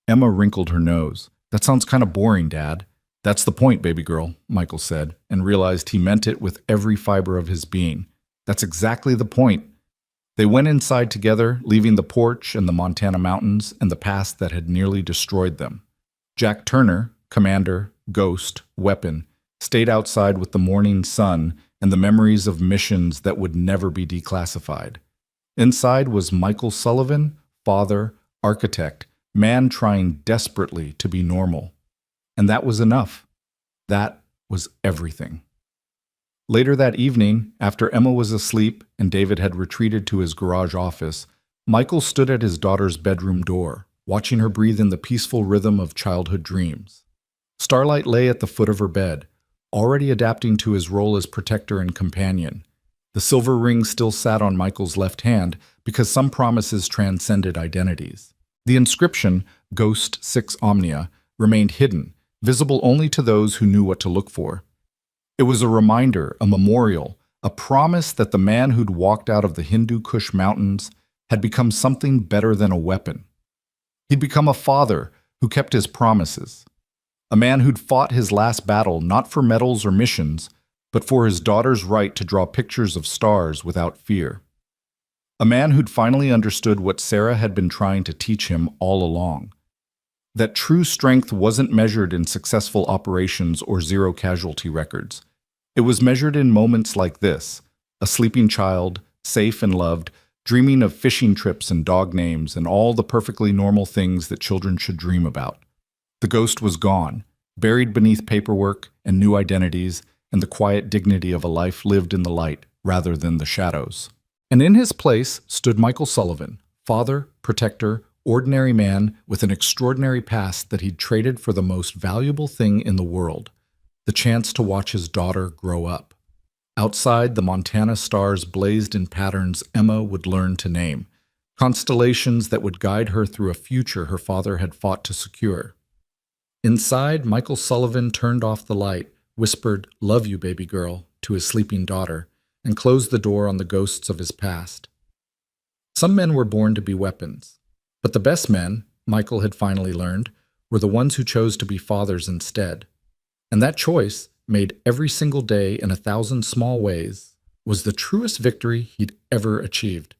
Emma wrinkled her nose. That sounds kind of boring, Dad. That's the point, baby girl, Michael said, and realized he meant it with every fiber of his being. That's exactly the point. They went inside together, leaving the porch and the Montana mountains and the past that had nearly destroyed them. Jack Turner, commander, ghost, weapon, stayed outside with the morning sun and the memories of missions that would never be declassified. Inside was Michael Sullivan, father, architect, man trying desperately to be normal. And that was enough. That was everything. Later that evening, after Emma was asleep and David had retreated to his garage office, Michael stood at his daughter's bedroom door, watching her breathe in the peaceful rhythm of childhood dreams. Starlight lay at the foot of her bed, already adapting to his role as protector and companion. The silver ring still sat on Michael's left hand because some promises transcended identities. The inscription, Ghost 6 Omnia, remained hidden, visible only to those who knew what to look for. It was a reminder, a memorial, a promise that the man who'd walked out of the Hindu Kush mountains had become something better than a weapon. He'd become a father who kept his promises. A man who'd fought his last battle not for medals or missions, but for his daughter's right to draw pictures of stars without fear. A man who'd finally understood what Sarah had been trying to teach him all along. That true strength wasn't measured in successful operations or zero casualty records. It was measured in moments like this, a sleeping child, safe and loved, dreaming of fishing trips and dog names and all the perfectly normal things that children should dream about. The ghost was gone, buried beneath paperwork and new identities and the quiet dignity of a life lived in the light rather than the shadows. And in his place stood Michael Sullivan, father, protector, ordinary man with an extraordinary past that he'd traded for the most valuable thing in the world, the chance to watch his daughter grow up. Outside, the Montana stars blazed in patterns Emma would learn to name, constellations that would guide her through a future her father had fought to secure. Inside, Michael Sullivan turned off the light, whispered, "Love you, baby girl," to his sleeping daughter, and closed the door on the ghosts of his past. Some men were born to be weapons. But the best men, Michael had finally learned, were the ones who chose to be fathers instead. And that choice, made every single day in 1,000 small ways, was the truest victory he'd ever achieved.